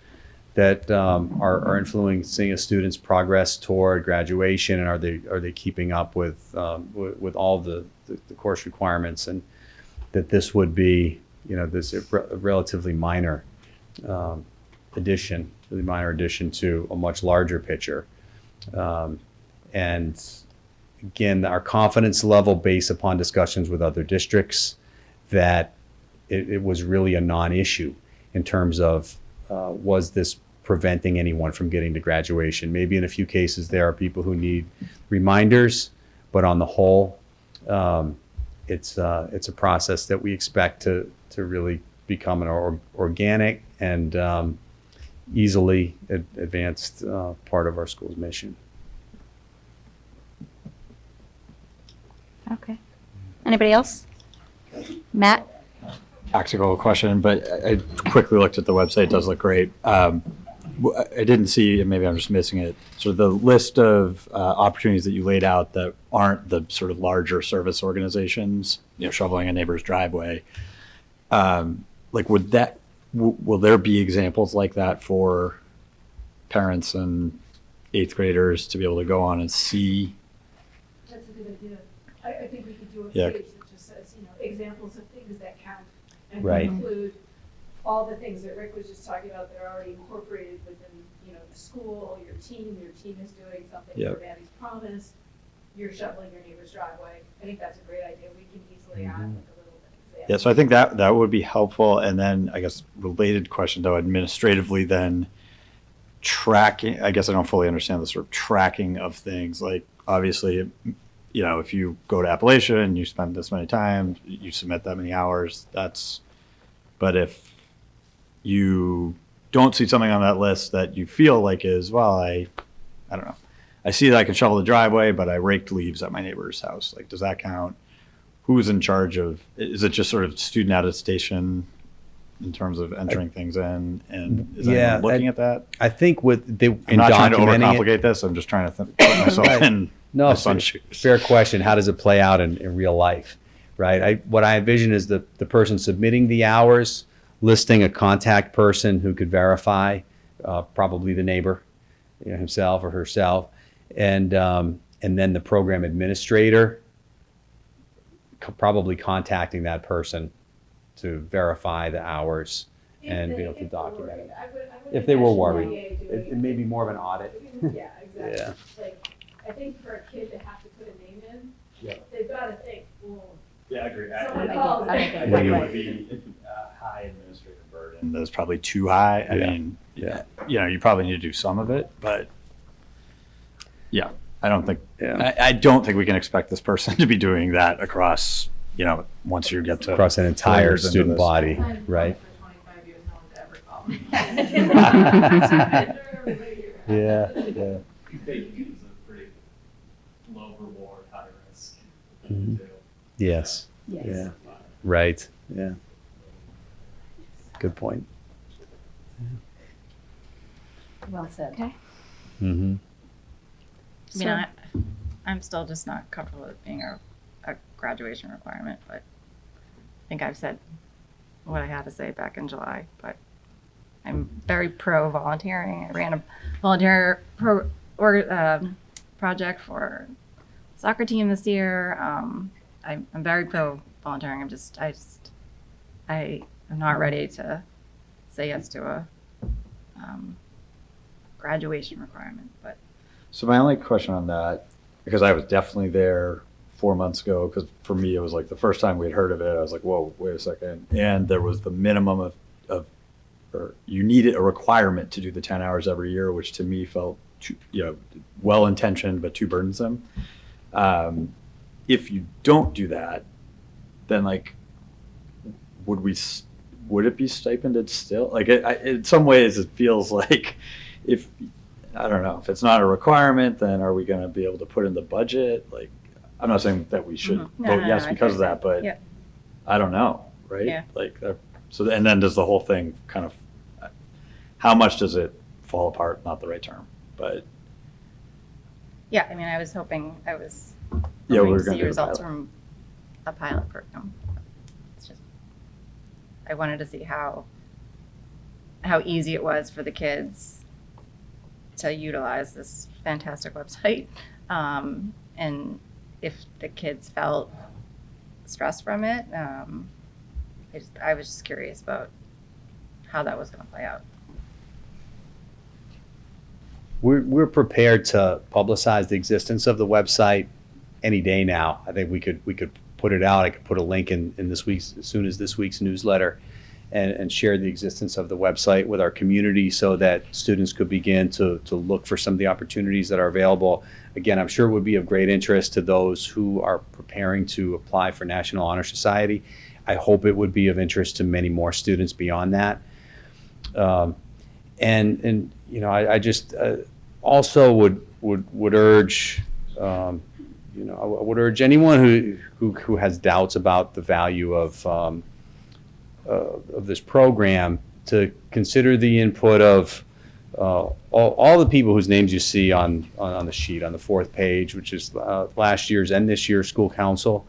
that are influencing a student's progress toward graduation, and are they keeping up with all the course requirements, and that this would be, you know, this relatively minor addition to a much larger picture. And again, our confidence level based upon discussions with other districts that it was really a non-issue in terms of was this preventing anyone from getting to graduation. Maybe in a few cases there are people who need reminders, but on the whole, it's a process that we expect to really become an organic and easily advanced part of our school's mission.
Okay. Anybody else? Matt?
Tactical question, but I quickly looked at the website. It does look great. I didn't see, and maybe I'm just missing it, sort of the list of opportunities that you laid out that aren't the sort of larger service organizations, you know, shoveling a neighbor's driveway. Like, will there be examples like that for parents and 8th graders to be able to go on and see?
That's a good idea. I think we could do a
Yeah.
page that just says, you know, examples of things that count. And
Right.
include all the things that Rick was just talking about that are already incorporated within, you know, the school, your team is doing something
Yep.
for Daddy's Promise, you're shoveling your neighbor's driveway. I think that's a great idea. We can easily add like a little bit.
Yeah, so I think that would be helpful. And then I guess related question though, administratively then tracking, I guess I don't fully understand the sort of tracking of things. Like obviously, you know, if you go to Appalachia and you spend this many times, you submit that many hours, but if you don't see something on that list that you feel like is, well, I don't know, I see that I can shovel the driveway, but I raked leaves at my neighbor's house. Like, does that count? Who's in charge of, is it just sort of student attestation in terms of entering things in? And is anyone looking at that?
I think
I'm not trying to overcomplicate this. I'm just trying to put myself in my son's shoes.
Fair question. How does it play out in real life, right? What I envision is the person submitting the hours, listing a contact person who could verify, probably the neighbor, you know, himself or herself, and then the program administrator probably contacting that person to verify the hours and be able to document it. If they were worried, it may be more of an audit.
Yeah, exactly.
Yeah.
Like, I think for a kid to have to put a name in,
Yeah.
they've got to think, well.
Yeah, I agree.
Someone
I
called.
think it would be a high administrative burden. That's probably too high. I mean, you know, you probably need to do some of it, but yeah, I don't think we can expect this person to be doing that across, you know, once you get to
across an entire student body, right? Yeah.
Baking is a pretty low reward, high risk.
Yes.
Yes.
Yeah. Right. Yeah. Good point.
Well said.
Okay.
Mm-hmm.
I mean, I'm still just not comfortable with it being a graduation requirement, but I think I've said what I had to say back in July, but I'm very pro volunteering. I ran a volunteer project for soccer team this year. I'm very pro volunteering. I am not ready to say yes to a graduation requirement, but.
So my only question on that, because I was definitely there 4 months ago, because for me it was like the first time we had heard of it, I was like, whoa, wait a second. And there was the minimum or you needed a requirement to do the 10 hours every year, which to me felt too, well-intentioned but too burdensome. If you don't do that, then like, would it be stipended still? Like in some ways it feels like I don't know, if it's not a requirement, then are we going to be able to put in the budget? Like, I'm not saying that we should vote yes because of that, but
yeah.
I don't know, right?
Yeah.
Like, so, and then does the whole thing kind of, how much does it fall apart? Not the right term, but.
Yeah, I mean, I was hoping
Yeah,
to
we're
see
going to do
results
a
from a pilot program. It's just, I wanted to see how easy it was for the kids to utilize this fantastic website, and if the kids felt stressed from it. I was just curious about how that was going to play out.
We're prepared to publicize the existence of the website any day now. I think we could put it out. I could put a link in this week's, as soon as this week's newsletter, and share the existence of the website with our community so that students could begin to look for some of the opportunities that are available. Again, I'm sure it would be of great interest to those who are preparing to apply for National Honor Society. I hope it would be of interest to many more students beyond that. And I just also would urge, I would urge anyone who has doubts about the value of this program to consider the input of all the people whose names you see on the sheet on the fourth page, which is last year's and this year's school council.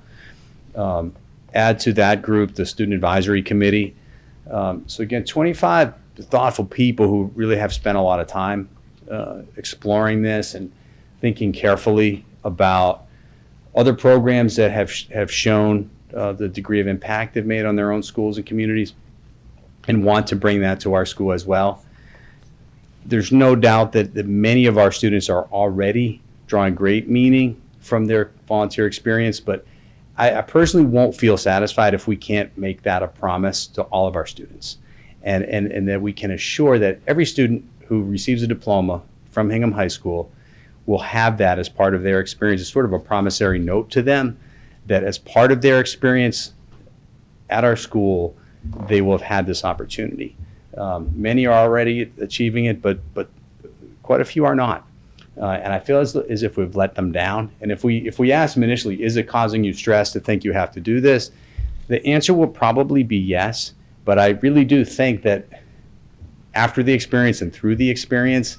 Add to that group the student advisory committee. So again, 25 thoughtful people who really have spent a lot of time exploring this and thinking carefully about other programs that have shown the degree of impact they've made on their own schools and communities, and want to bring that to our school as well. There's no doubt that many of our students are already drawing great meaning from their volunteer experience, but I personally won't feel satisfied if we can't make that a promise to all of our students, and that we can assure that every student who receives a diploma from Hingham High School will have that as part of their experience. It's sort of a promissory note to them that as part of their experience at our school, they will have had this opportunity. Many are already achieving it, but quite a few are not. And I feel as if we've let them down. And if we ask them initially, is it causing you stress to think you have to do this? The answer will probably be yes, but I really do think that after the experience and through the experience,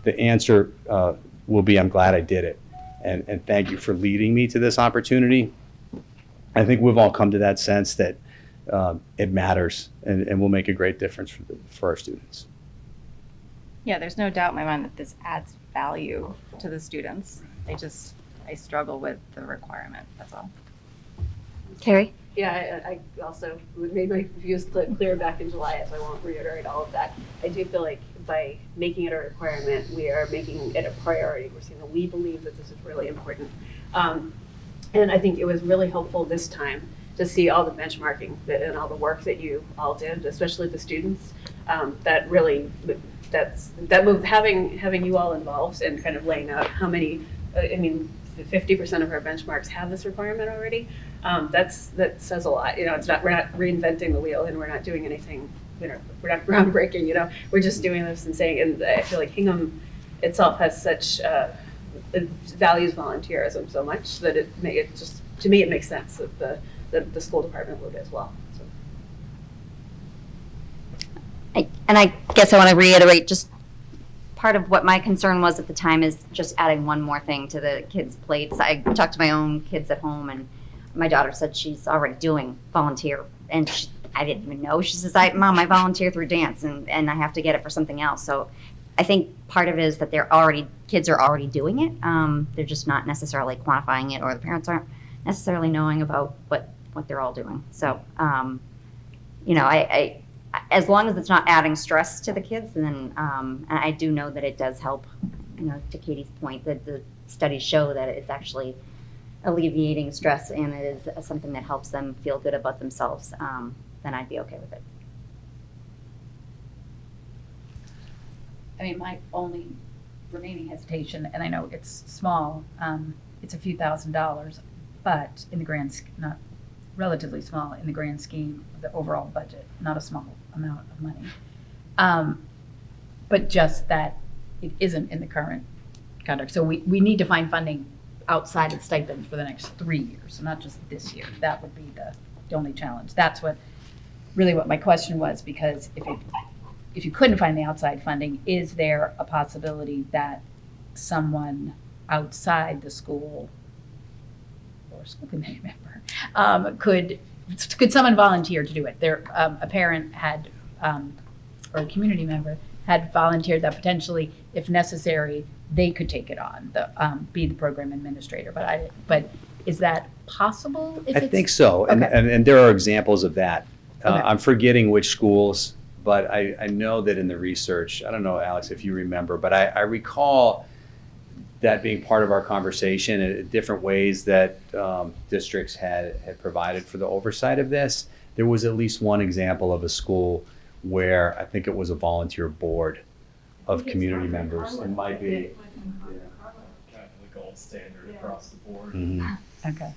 the answer will be, I'm glad I did it. And thank you for leading me to this opportunity. I think we've all come to that sense that it matters and will make a great difference for our students.
Yeah, there's no doubt in my mind that this adds value to the students. I struggle with the requirement, that's all.
Carrie?
Yeah, I also made my views clear back in July, so I won't reiterate all of that. I do feel like by making it a requirement, we are making it a priority. We're saying that we believe that this is really important. And I think it was really helpful this time to see all the benchmarking and all the work that you all did, especially the students. That really, that moved, having you all involved and kind of laying out how many, 50% of our benchmarks have this requirement already. That says a lot. We're not reinventing the wheel, and we're not doing anything. We're not groundbreaking. We're just doing this and saying. And I feel like Hingham itself has such values volunteerism so much that it just, to me, it makes sense that the school department would as well. So.
And I guess I want to reiterate, just part of what my concern was at the time is just adding one more thing to the kids' plates. I talked to my own kids at home, and my daughter said she's already doing volunteer, and I didn't even know. She says, Mom, I volunteer through dance, and I have to get it for something else. So I think part of it is that kids are already doing it. They're just not necessarily quantifying it, or the parents aren't necessarily knowing about what they're all doing. So, I as long as it's not adding stress to the kids, then and I do know that it does help. To Katie's point, that the studies show that it's actually alleviating stress, and it is something that helps them feel good about themselves. Then I'd be okay with it.
I mean, my only remaining hesitation, and I know it's small, it's a few $1,000s, but in the grand, not relatively small in the grand scheme of the overall budget, not a small amount of money. But just that it isn't in the current contract. So we need to find funding outside of stipends for the next 3 years, so not just this year. That would be the only challenge. That's what my question was, because if you couldn't find the outside funding, is there a possibility that someone outside the school or school committee member could someone volunteer to do it? A parent had, or a community member had volunteered that potentially, if necessary, they could take it on, be the program administrator. But is that possible?
I think so, and there are examples of that. I'm forgetting which schools, but I know that in the research, I don't know, Alex, if you remember, but I recall that being part of our conversation in different ways that districts had provided for the oversight of this. There was at least one example of a school where I think it was a volunteer board of community members. It might be
kind of the gold standard across the board.
Okay.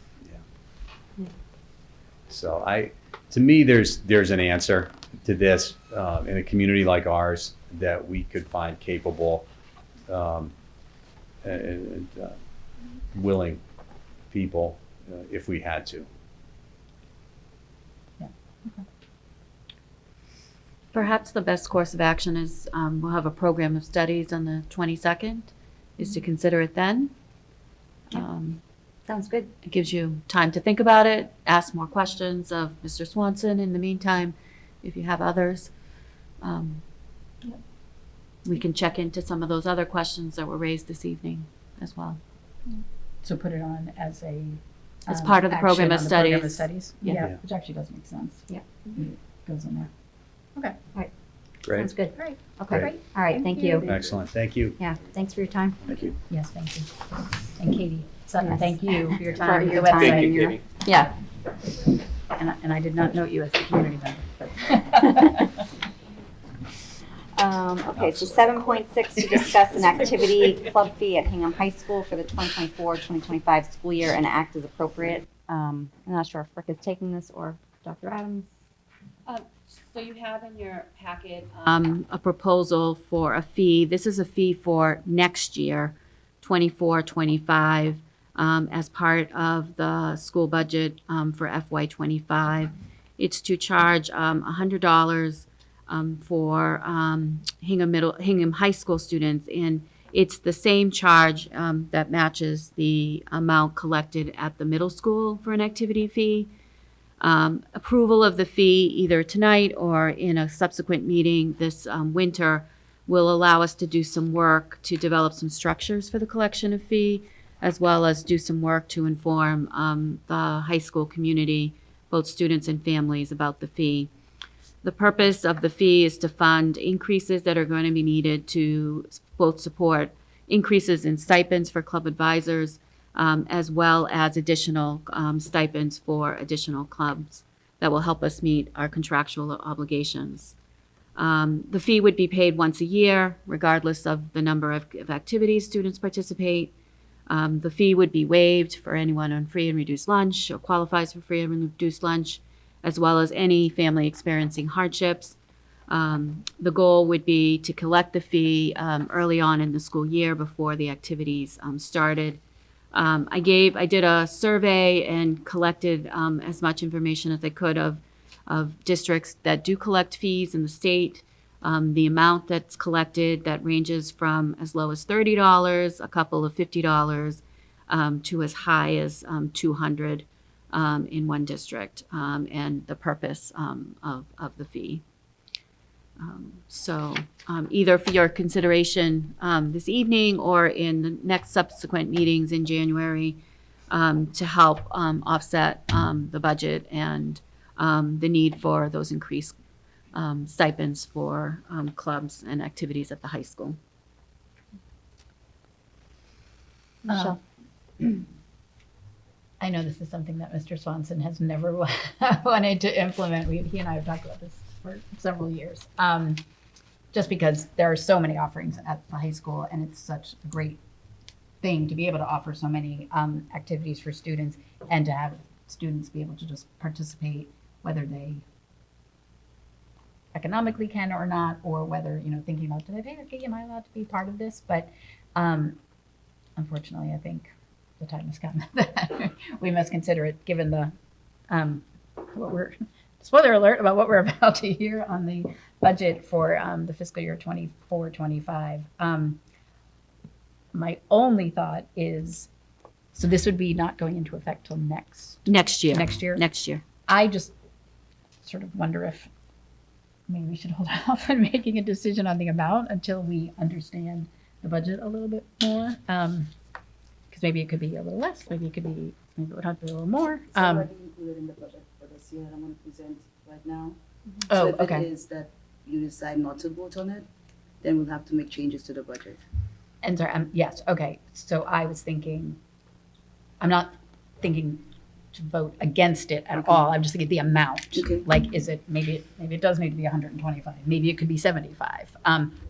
Yeah. So to me, there's an answer to this in a community like ours that we could find capable and willing people if we had to.
Yeah. Okay.
Perhaps the best course of action is we'll have a program of studies on the 22nd, is to consider it then.
Sounds good.
It gives you time to think about it, ask more questions of Mr. Swanson in the meantime, if you have others. We can check into some of those other questions that were raised this evening as well.
So put it on as
as part of the program of studies.
Program of studies.
Yeah.
Which actually does make sense.
Yeah.
It goes in there. Okay.
All right.
Great.
Sounds good.
Great.
Okay.
Great.
All right. Thank you.
Excellent. Thank you.
Yeah. Thanks for your time.
Thank you.
Yes, thank you. And Katie Sutton,
Yes.
thank you for your
For
time with the
your
website.
time.
Thank you, Katie.
Yeah.
And I did not note you as a community member.
Okay, so 7.6 to discuss an activity club fee at Hingham High School for the 2024-2025 school year and act as appropriate. I'm not sure if Rick is taking this or Dr. Adams.
So you have in your packet a proposal for a fee. This is a fee for next year, 24-25, as part of the school budget for FY25. It's to charge $100 for Hingham High School students, and it's the same charge that matches the amount collected at the middle school for an activity fee. Approval of the fee either tonight or in a subsequent meeting this winter will allow us to do some work to develop some structures for the collection of fee, as well as do some work to inform the high school community, both students and families, about the fee. The purpose of the fee is to fund increases that are going to be needed to both support increases in stipends for club advisors, as well as additional stipends for additional clubs that will help us meet our contractual obligations. The fee would be paid once a year, regardless of the number of activities students participate. The fee would be waived for anyone on free and reduced lunch or qualifies for free and reduced lunch, as well as any family experiencing hardships. The goal would be to collect the fee early on in the school year before the activities started. I did a survey and collected as much information as I could of districts that do collect fees in the state. The amount that's collected, that ranges from as low as $30, a couple of $50, to as high as $200 in one district, and the purpose of the fee. So either for your consideration this evening or in the next subsequent meetings in January, to help offset the budget and the need for those increased stipends for clubs and activities at the high school.
Michelle.
I know this is something that Mr. Swanson has never wanted to implement. He and I have talked about this for several years. Just because there are so many offerings at the high school, and it's such a great thing to be able to offer so many activities for students, and to have students be able to just participate, whether they economically can or not, or whether, thinking about, did I pay the fee? Am I allowed to be part of this? But unfortunately, I think the time has come that we must consider it, given the spoiler alert about what we're about to hear on the budget for the fiscal year 24-25. My only thought is, so this would be not going into effect till next
year.
Next year. I just sort of wonder if maybe we should hold off on making a decision on the amount until we understand the budget a little bit more. Because maybe it could be a little less, maybe it would have to be a little more.
It's already included in the budget for this year that I'm going to present right now.
Oh,
So if
okay.
it is that you decide not to vote on it, then we'll have to make changes to the budget.
And sorry, yes, okay. So I was thinking, I'm not thinking to vote against it at all. I'm just thinking the amount.
Okay.
Like, is it, maybe it does need to be 125. Maybe it could be 75.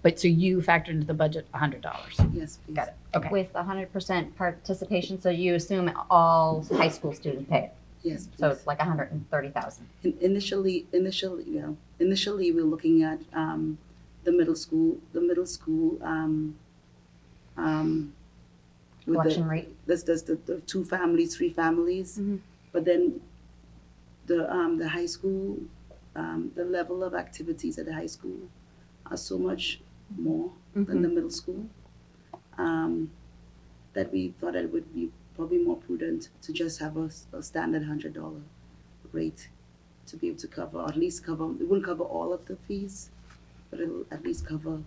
But so you factored into the budget $100.
Yes, please.
Got it. Okay.
With 100% participation, so you assume all high school students pay it.
Yes, please.
So it's like 130,000.
Initially, we're looking at the middle school. With
Collection rate.
That's the 2 families, 3 families.
Mhm.
But then the high school, the level of activities at the high school are so much more than the middle school, that we thought it would be probably more prudent to just have a standard $100 rate to be able to cover, or at least cover, it wouldn't cover all of the fees, but it'll at least cover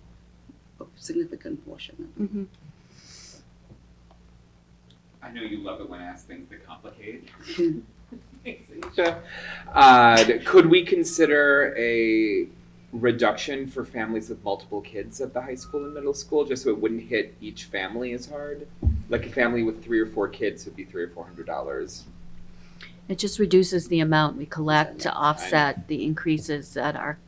a significant portion of it.
Mm-hmm.
I know you love it when I ask things that complicate. Could we consider a reduction for families with multiple kids at the high school and middle school, just so it wouldn't hit each family as hard? Like a family with 3 or 4 kids would be $300 or $400.
It just reduces the amount we collect to offset the increases that are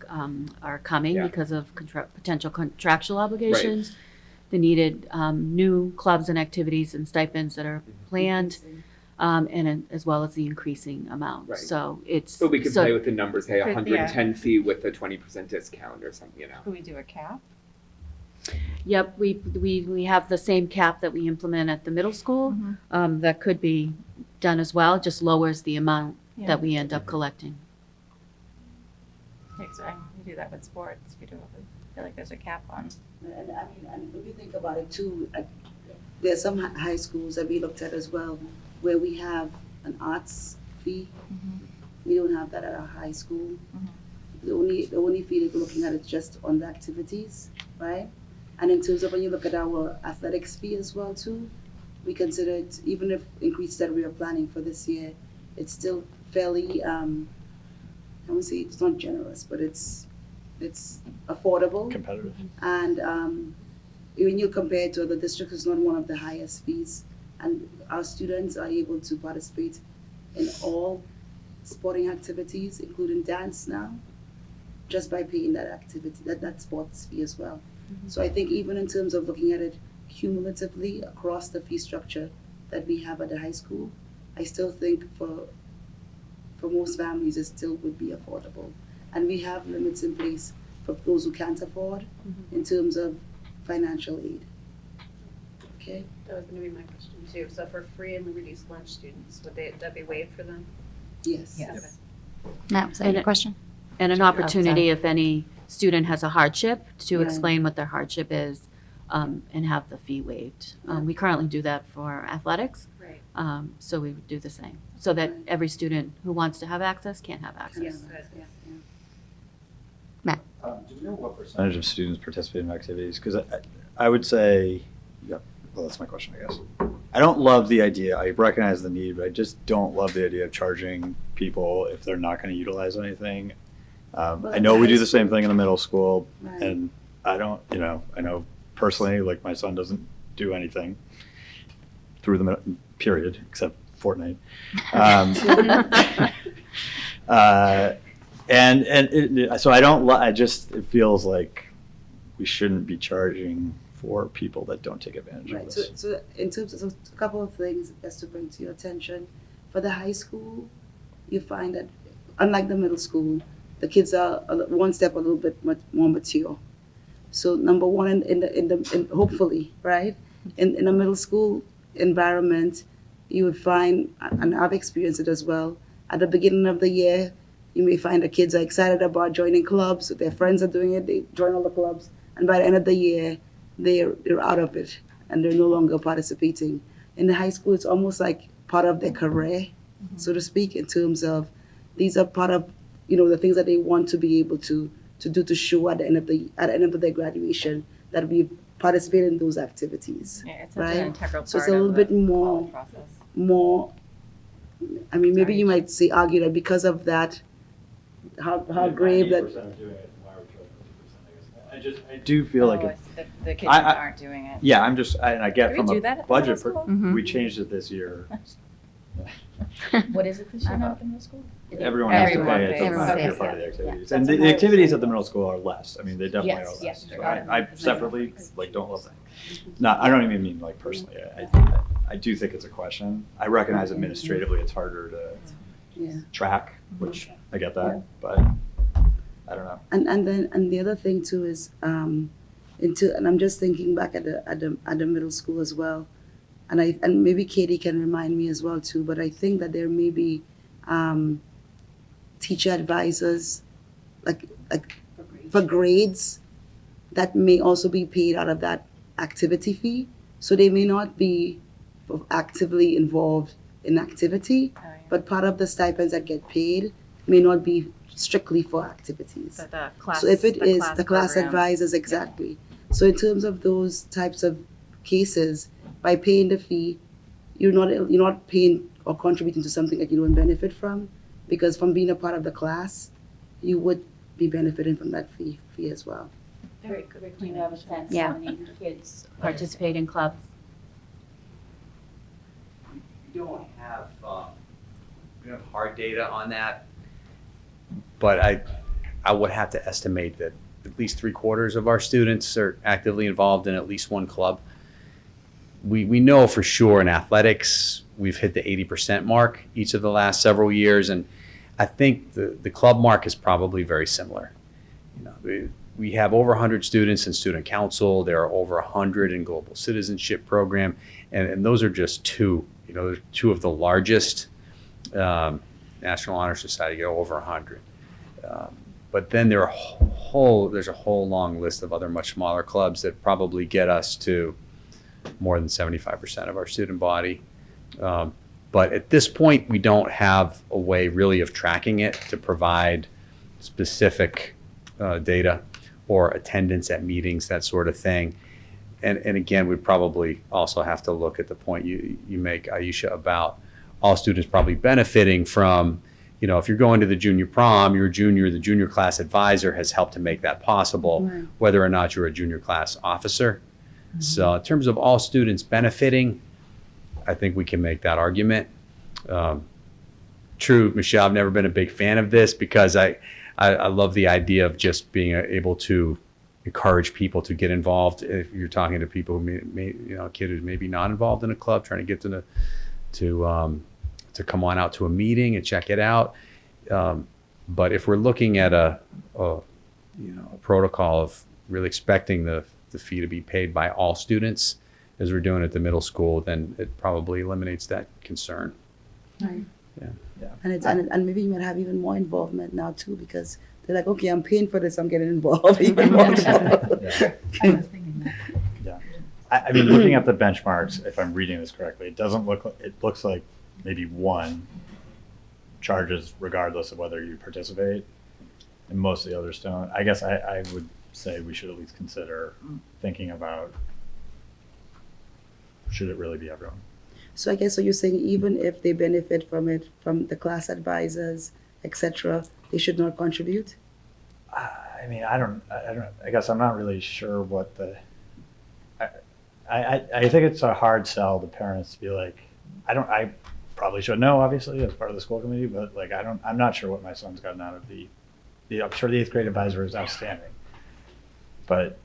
coming
Yeah.
because of potential contractual obligations, the needed new clubs and activities and stipends that are planned, and as well as the increasing amount.
Right.
So it's.
But we could play with the numbers, hey,
Could-
110 fee with a 20% discount or something,
Could we do a cap?
Yep, we have the same cap that we implement at the middle school. That could be done as well, just lowers the amount
Yeah.
that we end up collecting.
Yeah, 'cause we do that with sports. We feel like there's a cap on.
And I mean, and if you think about it too, there's some high schools that we looked at as well, where we have an arts fee. We don't have that at our high school. The only fee that we're looking at is just on the activities, right? And in terms of when you look at our athletics fee as well too, we consider it, even if increase that we are planning for this year, it's still fairly, I would say it's not generous, but it's affordable.
Competitive.
And when you compare it to other districts, it's not one of the highest fees. And our students are able to participate in all sporting activities, including dance now, just by paying that activity, that sports fee as well. So I think even in terms of looking at it cumulatively across the fee structure that we have at the high school, I still think for most families it still would be affordable. And we have limits in place for those who can't afford in terms of financial aid. Okay?
That was going to be my question too. So for free and reduced lunch students, would that be waived for them?
Yes.
Yes.
Matt, was that your question?
And an opportunity if any student has a hardship, to
Right.
explain what their hardship is, and have the fee waived. We currently do that for athletics.
Right.
So we would do the same, so that every student who wants to have access can have access.
Matt.
Do we know what percentage of students participate in activities? Because I would say, yeah, well, that's my question, I guess. I don't love the idea. I recognize the need, but I just don't love the idea of charging people if they're not going to utilize anything. I know we do the same thing in the middle school,
Right.
and I don't, I know personally, like my son doesn't do anything through the period, except Fortnite. So I don't. It feels like we shouldn't be charging for people that don't take advantage of
Right,
this.
so in terms of a couple of things just to bring to your attention, for the high school, you find that unlike the middle school, the kids are one step a little bit more mature. So number one, in hopefully, right, in the middle school environment, you would find, and I've experienced it as well, at the beginning of the year, you may find the kids are excited about joining clubs, their friends are doing it, they join all the clubs, and by the end of the year, they're out of it, and they're no longer participating. In the high school, it's almost like part of their career, so to speak, in terms of these are part of, the things that they want to be able to do to show at the end of their graduation that we've participated in those activities.
Yeah, it's such
right?
an integral
So it's
part
a little
of
bit
the
more,
process.
I mean, maybe you might say, argue that because of that, how grave that.
I do feel like
the kids
I-
aren't doing it.
Yeah, I get
Do we
from
do
a
that at the
budget.
middle school?
Mhm.
We changed it this year.
What is it this year at the middle school?
Everyone has to
Everyone
pay. It's
pays.
a not
Okay.
be a part of the activities,
Yeah.
and the activities at the middle school are less. I mean, they definitely
Yes,
are
yes,
less.
they're
So I separately don't love that. No, I don't even mean like personally. I do think it's a question. I recognize administratively it's harder to
Yeah.
track, which I get that, but I don't know.
And the other thing too is and I'm just thinking back at the middle school as well, and maybe Katie can remind me as well too. But I think that there may be teacher advisors like for grades that may also be paid out of that activity fee. So they may not be actively involved in activity, but part of the stipends that get paid may not be strictly for activities.
The class,
So if it is the class
programs.
advisors, exactly. So in terms of those types of cases, by paying the fee, you're not paying or contributing to something that you don't benefit from, because from being a part of the class, you would be benefiting from that fee as well.
Very good. Do you have a sense
Yeah.
how many kids participate in clubs?
We don't have hard data on that, but I would have to estimate that at least 3/4 of our students are actively involved in at least one club. We know for sure in athletics we've hit the 80% mark each of the last several years, and I think the club mark is probably very similar. We have over 100 students in student council. There are over 100 in global citizenship program, and those are just two. There's two of the largest. National Honor Society get over 100. But then there's a whole long list of other much smaller clubs that probably get us to more than 75% of our student body. But at this point, we don't have a way really of tracking it to provide specific data or attendance at meetings, that sort of thing. And again, we probably also have to look at the point you make, Aisha, about all students probably benefiting from, if you're going to the junior prom, the junior class advisor has helped to make that possible,
Right.
whether or not you're a junior class officer. So in terms of all students benefiting, I think we can make that argument. True, Michelle, I've never been a big fan of this because I love the idea of just being able to encourage people to get involved. If you're talking to people who may a kid who's maybe not involved in a club, trying to get them to come on out to a meeting and check it out. But if we're looking at a protocol of really expecting the fee to be paid by all students, as we're doing at the middle school, then it probably eliminates that concern.
Right.
Yeah.
And maybe you might have even more involvement now too, because they're like, okay, I'm paying for this, I'm getting involved even more.
I mean, looking at the benchmarks, if I'm reading this correctly, it doesn't look, it looks like maybe one charges regardless of whether you participate, and most of the others don't. I guess I would say we should at least consider thinking about, should it really be everyone?
So I guess, so you're saying even if they benefit from it, from the class advisors, etc., they should not contribute?
I mean, I don't, I guess I'm not really sure what the, I think it's a hard sell to parents to be like, I probably should know, obviously, as part of the school committee, but like, I'm not sure what my son's gotten out of I'm sure the 8th grade advisor is outstanding. But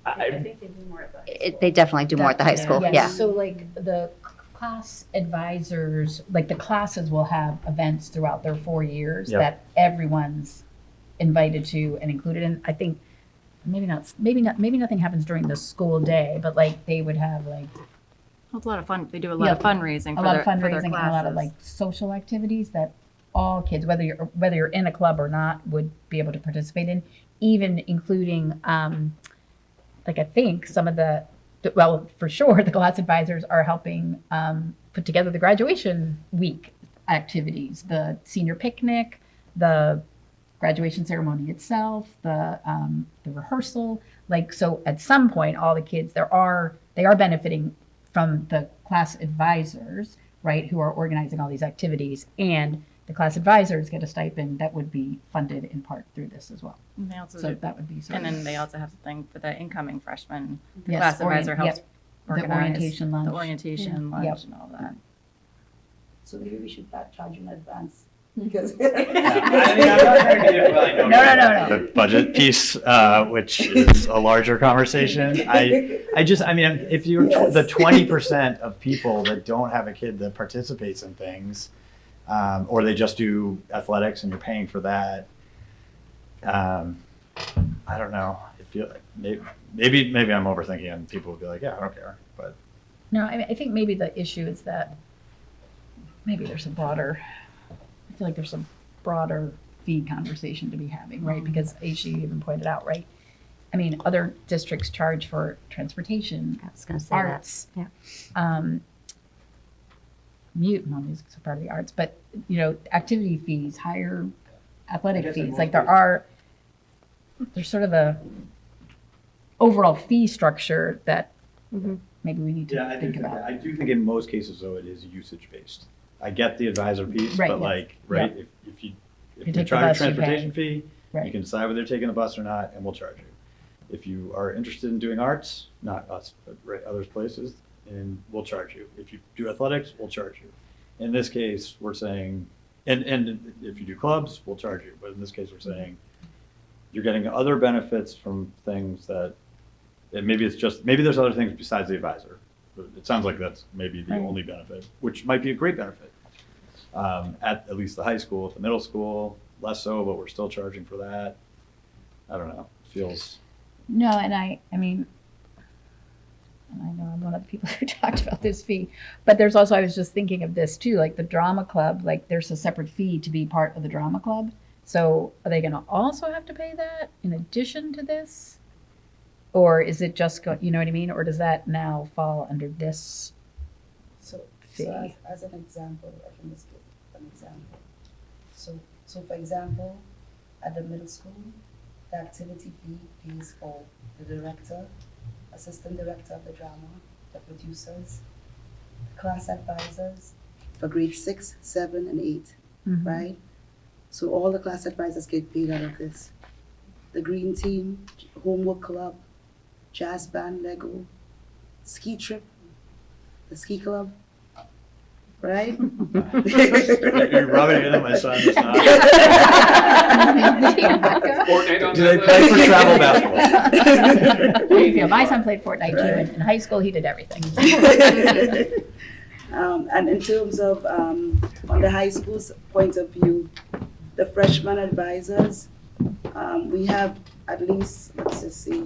I think they do more at the high school.
They definitely do more at the high school, yeah.
So like the class advisors, like the classes will have events throughout their 4 years
Yep.
that everyone's invited to and included in. I think maybe nothing happens during the school day, but like they would have like
It's a lot of fun. They do a lot of fundraising
a lot of
for their
fundraising and a lot of
classes.
like social activities that all kids, whether you're in a club or not, would be able to participate in, even including like I think some of the well, for sure, the class advisors are helping put together the graduation week activities, the senior picnic, the graduation ceremony itself, the rehearsal. Like, so at some point, all the kids they are benefiting from the class advisors, right, who are organizing all these activities, and the class advisors get a stipend that would be funded in part through this as well.
And they also
So
do-
that would be sort
and
of-
then they also have something for the incoming freshmen. The
Yes,
class advisor helps
yep.
organize
The orientation lunch.
the orientation lunch
Yep.
and all that.
So maybe we should charge in advance. Because
No.
The budget piece, which is a larger conversation. I mean, if you're the 20% of people that don't have a kid that participates in things, or they just do athletics and you're paying for that, I don't know. I feel like maybe I'm overthinking and people will be like, yeah, I don't care. But
No, I mean, I think maybe the issue is that maybe there's a broader, I feel like there's some broader fee conversation to be having, right? Because as you even pointed out, right? I mean, other districts charge for transportation,
I was gonna say that,
arts,
yeah.
music's a part of the arts, but, you know, activity fees, higher athletic
I guess in
fees,
most
like there's sort of a overall fee structure that maybe we need to think about.
I do think in most cases, though, it is usage based. I get the advisor piece,
Right,
but
yeah.
like, right,
Yeah.
if you
take the
charge a
bus, you
transportation
pay.
fee,
Right.
you can decide whether you're taking the bus or not, and we'll charge you. If you are interested in doing arts, not us, but right, other places, and we'll charge you. If you do athletics, we'll charge you. In this case, we're saying, and if you do clubs, we'll charge you. But in this case, we're saying you're getting other benefits from things that, and maybe there's other things besides the advisor. But it sounds like that's maybe the
Right.
only benefit, which might be a great benefit. At least the high school, at the middle school, less so, but we're still charging for that. I don't know, feels.
No, and I mean, and I know I'm one of the people who talked about this fee, but there's also, I was just thinking of this too, like the drama club, like there's a separate fee to be part of the drama club. So are they gonna also have to pay that in addition to this? Or is it just you know what I mean? Or does that now fall under this
So
fee?
as an example, I can just give an example. So for example, at the middle school, the activity fee pays for the director, assistant director of the drama, the producers, the class advisors for grade 6, 7, and 8,
Mhm.
right? So all the class advisors get paid out of this. The green team, homework club, jazz band, Lego, ski trip, the ski club, right?
You're rubbing it in my son. It's not.
Fortnite on
Do they
that
play for
list?
travel basketball?
There you go. My son played Fortnite too, and in high school he did everything.
And in terms of, on the high school's point of view, the freshman advisors, we have at least, let's just see,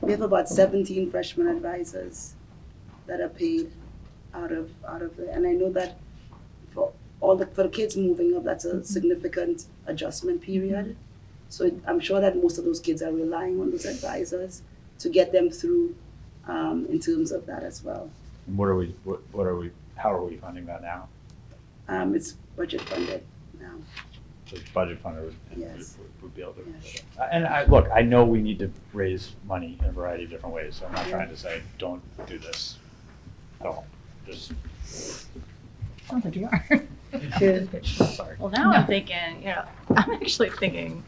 we have about 17 freshman advisors that are paid out of the, and I know that for the kids moving up, that's a significant adjustment period. So I'm sure that most of those kids are relying on those advisors to get them through in terms of that as well.
How are we funding that now?
It's budget funded now.
So it's budget funded.
Yes.
Would be able to.
Yes.
And look, I know we need to raise money in a variety of different ways, so I'm not trying to say, don't do this at all. Just.
Sounds like you are.
Sorry.
Well, now I'm thinking, I'm actually thinking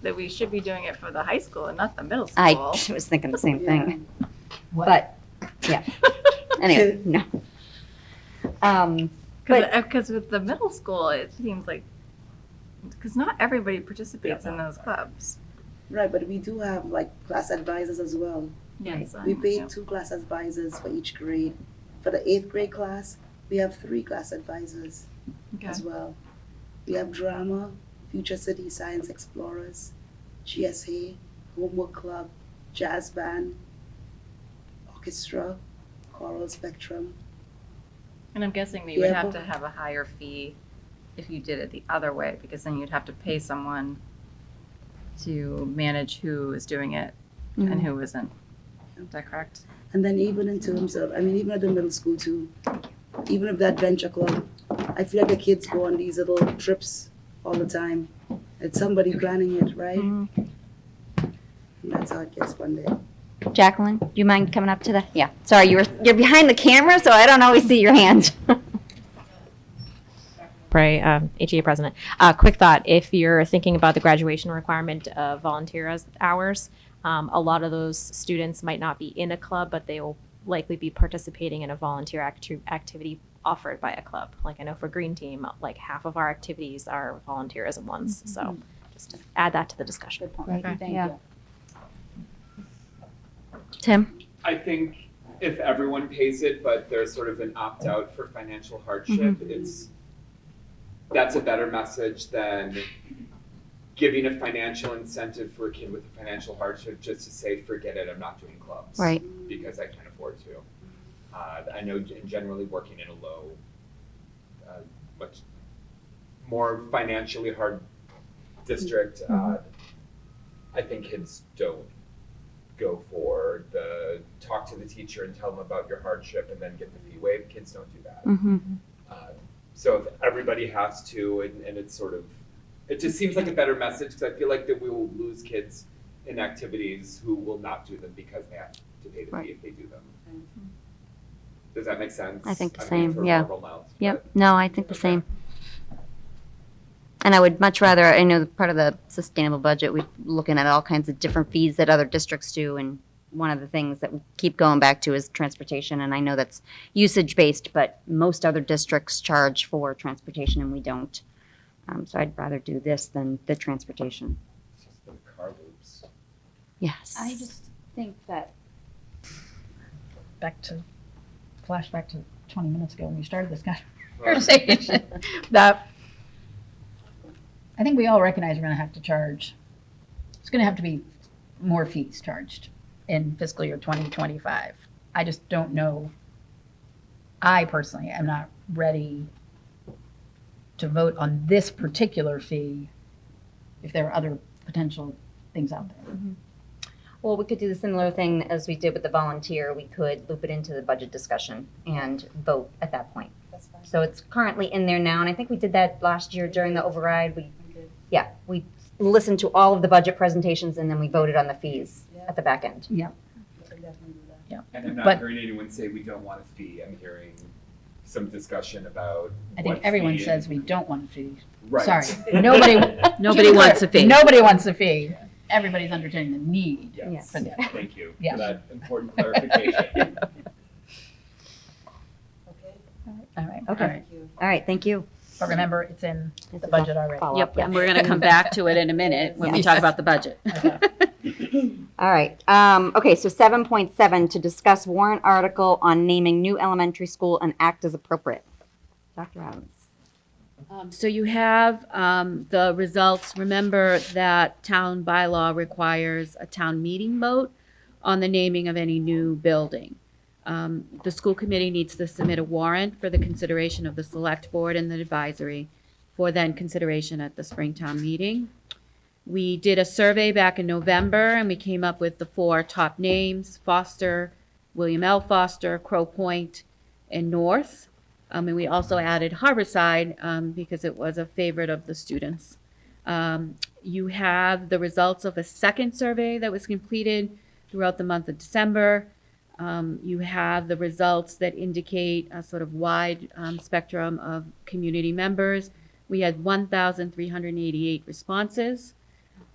that we should be doing it for the high school and not the middle school.
I was thinking the same thing.
What?
But, yeah. Anyway, no.
Because with the middle school, it seems like, because not everybody participates in those clubs.
Right, but we do have like class advisors as well.
Yes.
We paid 2 class advisors for each grade. For the 8th grade class, we have 3 class advisors as well. We have drama, Future City Science Explorers, GSA, Homework Club, Jazz Band, Orchestra, Choral Spectrum.
And I'm guessing that you would have to have a higher fee if you did it the other way, because then you'd have to pay someone to manage who is doing it and who isn't. Is that correct?
And then even in terms of, even at the middle school too, even if that venture club, I feel like the kids go on these little trips all the time. It's somebody planning it, right? And that's how it gets funded.
Jacqueline, do you mind coming up to the, yeah, sorry, you're behind the camera, so I don't always see your hand.
Pray, HEA president. Quick thought, if you're thinking about the graduation requirement of volunteer hours, a lot of those students might not be in a club, but they will likely be participating in a volunteer activity offered by a club. Like I know for Green Team, like half of our activities are volunteerism ones. So just to add that to the discussion.
Right. Thank you.
Tim?
I think if everyone pays it, but there's sort of an opt-out for financial hardship, that's a better message than giving a financial incentive for a kid with a financial hardship just to say, forget it, I'm not doing clubs.
Right.
Because I can't afford to. I know generally working in a low, much more financially hard district, I think kids don't go for the talk to the teacher and tell them about your hardship and then get the fee waived. Kids don't do that. So if everybody has to, and it's sort of, it just seems like a better message, because I feel like that we will lose kids in activities who will not do them because they have to pay the fee if they do them. Does that make sense?
I think the
I'm
same,
being
yeah.
sort of verbal now,
Yep, no, I think the same. And I would much rather, I know part of the sustainable budget, we're looking at all kinds of different fees that other districts do, and one of the things that we keep going back to is transportation, and I know that's usage-based, but most other districts charge for transportation and we don't. So I'd rather do this than the transportation.
It's just the car loops.
Yes.
I just think that flashback to 20 minutes ago when we started this conversation, that I think we all recognize we're going to have to charge. It's going to have to be more fees charged in fiscal year 2025. I just don't know. I personally am not ready to vote on this particular fee if there are other potential things out there.
Well, we could do the similar thing as we did with the volunteer. We could loop it into the budget discussion and vote at that point.
That's fine.
So it's currently in there now, and I think we did that last year during the override. We listened to all of the budget presentations and then we voted on the fees at the back end.
Yeah.
And I'm not
But-
hearing anyone say we don't want a fee. I'm hearing some discussion about
I think
what
everyone
fee
says we don't want a fee.
Right.
Sorry, nobody
wants a fee.
Nobody wants a fee. Everybody's understanding the need.
Yes.
for that.
Thank you
Yeah.
for that important clarification.
All right.
Okay.
All right.
All right, thank you.
But remember, it's in the budget already.
Follow-up,
Yep, and we're going to come back to it in a minute when we
Yes.
talk about the budget.
All right. Okay, so 7.7, to discuss warrant article on naming new elementary school and act as appropriate. Dr. Adams.
So you have the results. Remember that town bylaw requires a town meeting vote on the naming of any new building. The school committee needs to submit a warrant for the consideration of the select board and the advisory for then consideration at the Springtown meeting. We did a survey back in November and we came up with the 4 top names: Foster, William L. Foster, Crow Point, and North. And we also added Harborside because it was a favorite of the students. You have the results of a second survey that was completed throughout the month of December. You have the results that indicate a sort of wide spectrum of community members. We had 1,388 responses,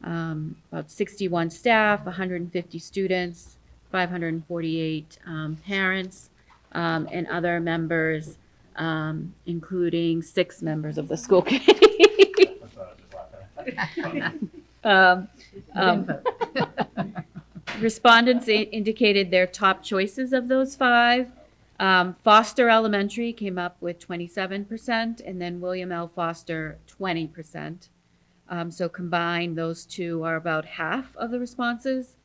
about 61 staff, 150 students, 548 parents, and other members, including 6 members of the school committee. Respondents indicated their top choices of those 5. Foster Elementary came up with 27%, and then William L. Foster 20%. So combined, those two are about half of the responses.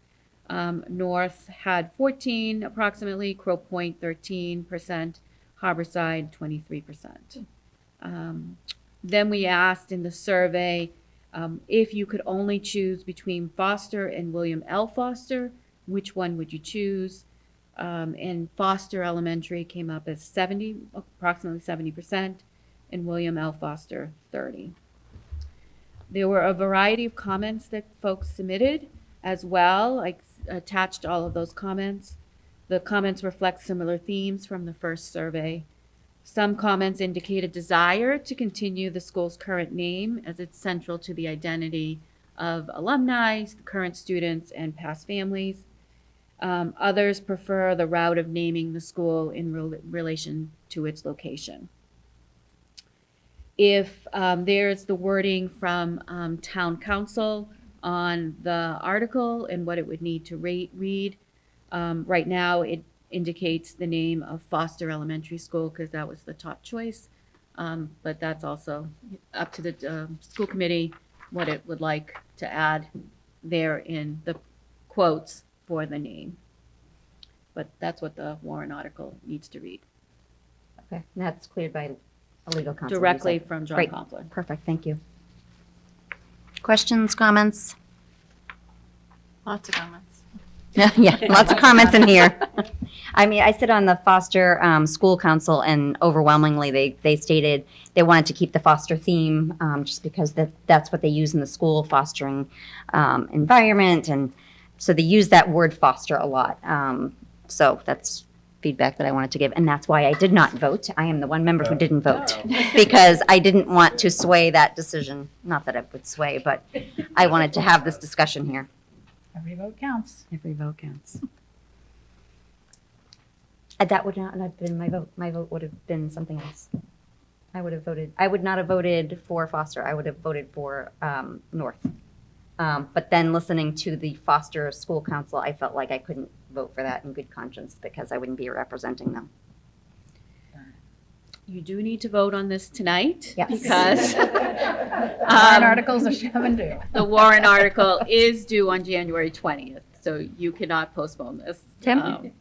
North had 14 approximately, Crow Point 13%, Harborside 23%. Then we asked in the survey if you could only choose between Foster and William L. Foster, which one would you choose? And Foster Elementary came up as approximately 70%, and William L. Foster 30%. There were a variety of comments that folks submitted as well. I attached all of those comments. The comments reflect similar themes from the first survey. Some comments indicate a desire to continue the school's current name as it's central to the identity of alumni, current students, and past families. Others prefer the route of naming the school in relation to its location. If there's the wording from town council on the article and what it would need to read, right now it indicates the name of Foster Elementary School because that was the top choice. But that's also up to the school committee what it would like to add there in the quotes for the name. But that's what the warrant article needs to read.
Okay, and that's cleared by a legal counsel.
Directly
you said.
from John
Great.
Conklin.
Perfect, thank you. Questions, comments?
Lots of comments.
Yeah, lots of comments in here. I mean, I sit on the Foster School Council, and overwhelmingly they stated they wanted to keep the Foster theme just because that's what they use in the school, fostering environment. And so they use that word foster a lot. So that's feedback that I wanted to give. And that's why I did not vote. I am the one member who didn't vote because I didn't want to sway that decision. Not that it would sway, but I wanted to have this discussion here.
Every vote counts.
Every vote counts. That would not have been my vote. My vote would have been something else. I would not have voted for Foster. I would have voted for North. But then listening to the Foster School Council, I felt like I couldn't vote for that in good conscience because I wouldn't be representing them.
You do need to vote on this tonight.
Yes.
Because
Warrant articles are shoving due.
the warrant article is due on January 20th, so you cannot postpone this.
Tim?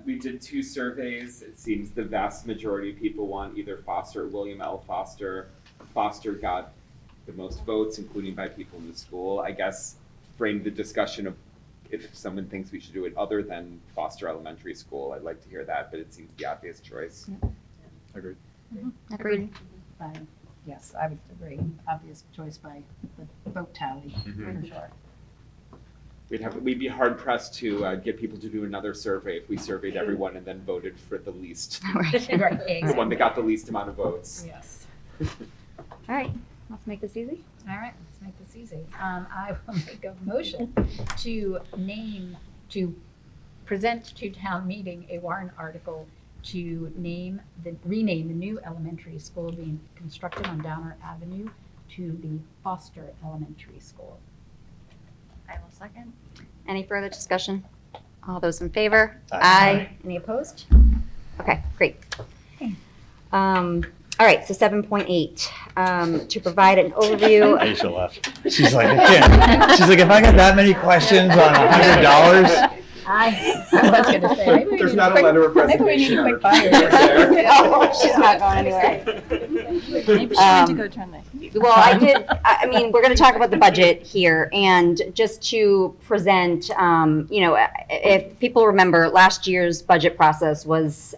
We did 2 surveys. It seems the vast majority of people want either Foster or William L. Foster. Foster got the most votes, including by people in the school. I guess frame the discussion of if someone thinks we should do it other than Foster Elementary School. I'd like to hear that, but it seems the obvious choice.
Agreed.
Agreed.
Yes, I would agree. Obvious choice by the vote tally, for sure.
We'd be hard pressed to get people to do another survey if we surveyed everyone and then voted for the least. The one that got the least amount of votes.
Yes.
All right, let's make this easy.
All right, let's make this easy. I will make a motion to present to town meeting a warrant article to rename the new elementary school being constructed on Downer Avenue to the Foster Elementary School.
I will second.
Any further discussion? All those in favor?
Aye.
Any opposed? Okay, great. All right, so 7.8, to provide an overview.
Aisha left. She's like, I can't. She's like, if I got that many questions on $100,
I was going to say. maybe we
There's
need
not a
quick-
letter of
Maybe we need a
resignation
quick
on
fire.
it.
No, she's not going anywhere.
Maybe she went to go turn the.
Well, I mean, we're going to talk about the budget here, and just to present, you know, if people remember, last year's budget process was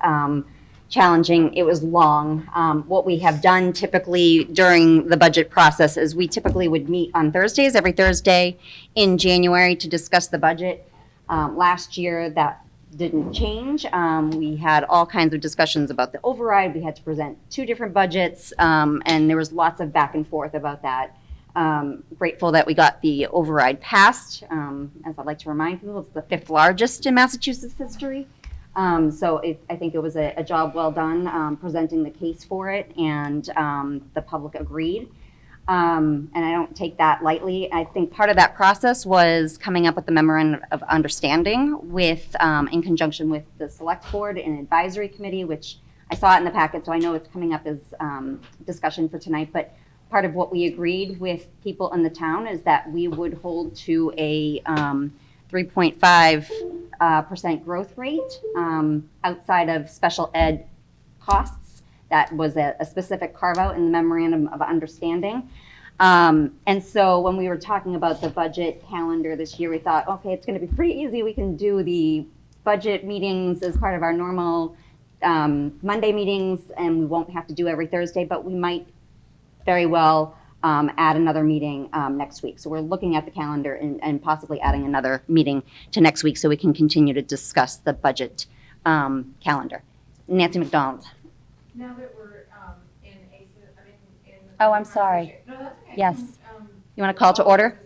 challenging. It was long. What we have done typically during the budget process is we typically would meet on Thursdays, every Thursday in January, to discuss the budget. Last year, that didn't change. We had all kinds of discussions about the override. We had to present 2 different budgets, and there was lots of back and forth about that. Grateful that we got the override passed. As I'd like to remind people, it's the 5th largest in Massachusetts history. So I think it was a job well done presenting the case for it, and the public agreed. And I don't take that lightly. I think part of that process was coming up with the memorandum of understanding with, in conjunction with the select board and advisory committee, which I saw it in the packet, so I know it's coming up as discussion for tonight. But part of what we agreed with people in the town is that we would hold to a 3.5% growth rate outside of special ed costs. That was a specific carve-out in the memorandum of understanding. And so when we were talking about the budget calendar this year, we thought, okay, it's going to be pretty easy. We can do the budget meetings as part of our normal Monday meetings, and we won't have to do every Thursday, but we might very well add another meeting next week. So we're looking at the calendar and possibly adding another meeting to next week so we can continue to discuss the budget calendar. Nancy McDonald.
Now that we're in ACES, I mean, in.
Oh, I'm sorry.
No, that's okay.
Yes. You want to call to order?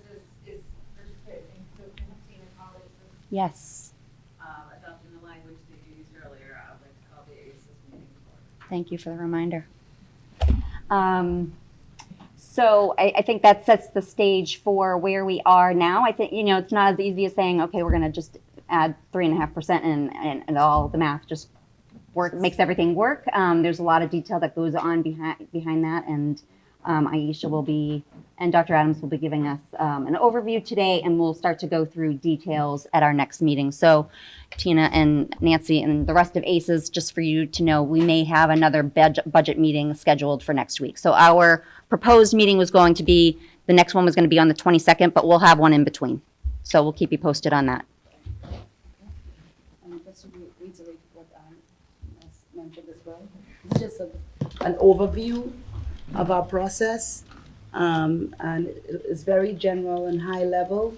Is participating, so can I see the colleagues?
Yes.
Adopting the language that you used earlier, I would like to call the ACES meeting to order.
Thank you for the reminder. So I think that sets the stage for where we are now. I think, you know, it's not as easy as saying, okay, we're going to just add 3.5% and all the math just makes everything work. There's a lot of detail that goes on behind that, and Aisha will be, and Dr. Adams will be giving us an overview today, and we'll start to go through details at our next meeting. So Tina and Nancy and the rest of ACES, just for you to know, we may have another budget meeting scheduled for next week. So our proposed meeting was going to be, the next one was going to be on the 22nd, but we'll have one in between. So we'll keep you posted on that.
Just to reiterate what as mentioned as well, it's just an overview of our process, and it's very general and high level,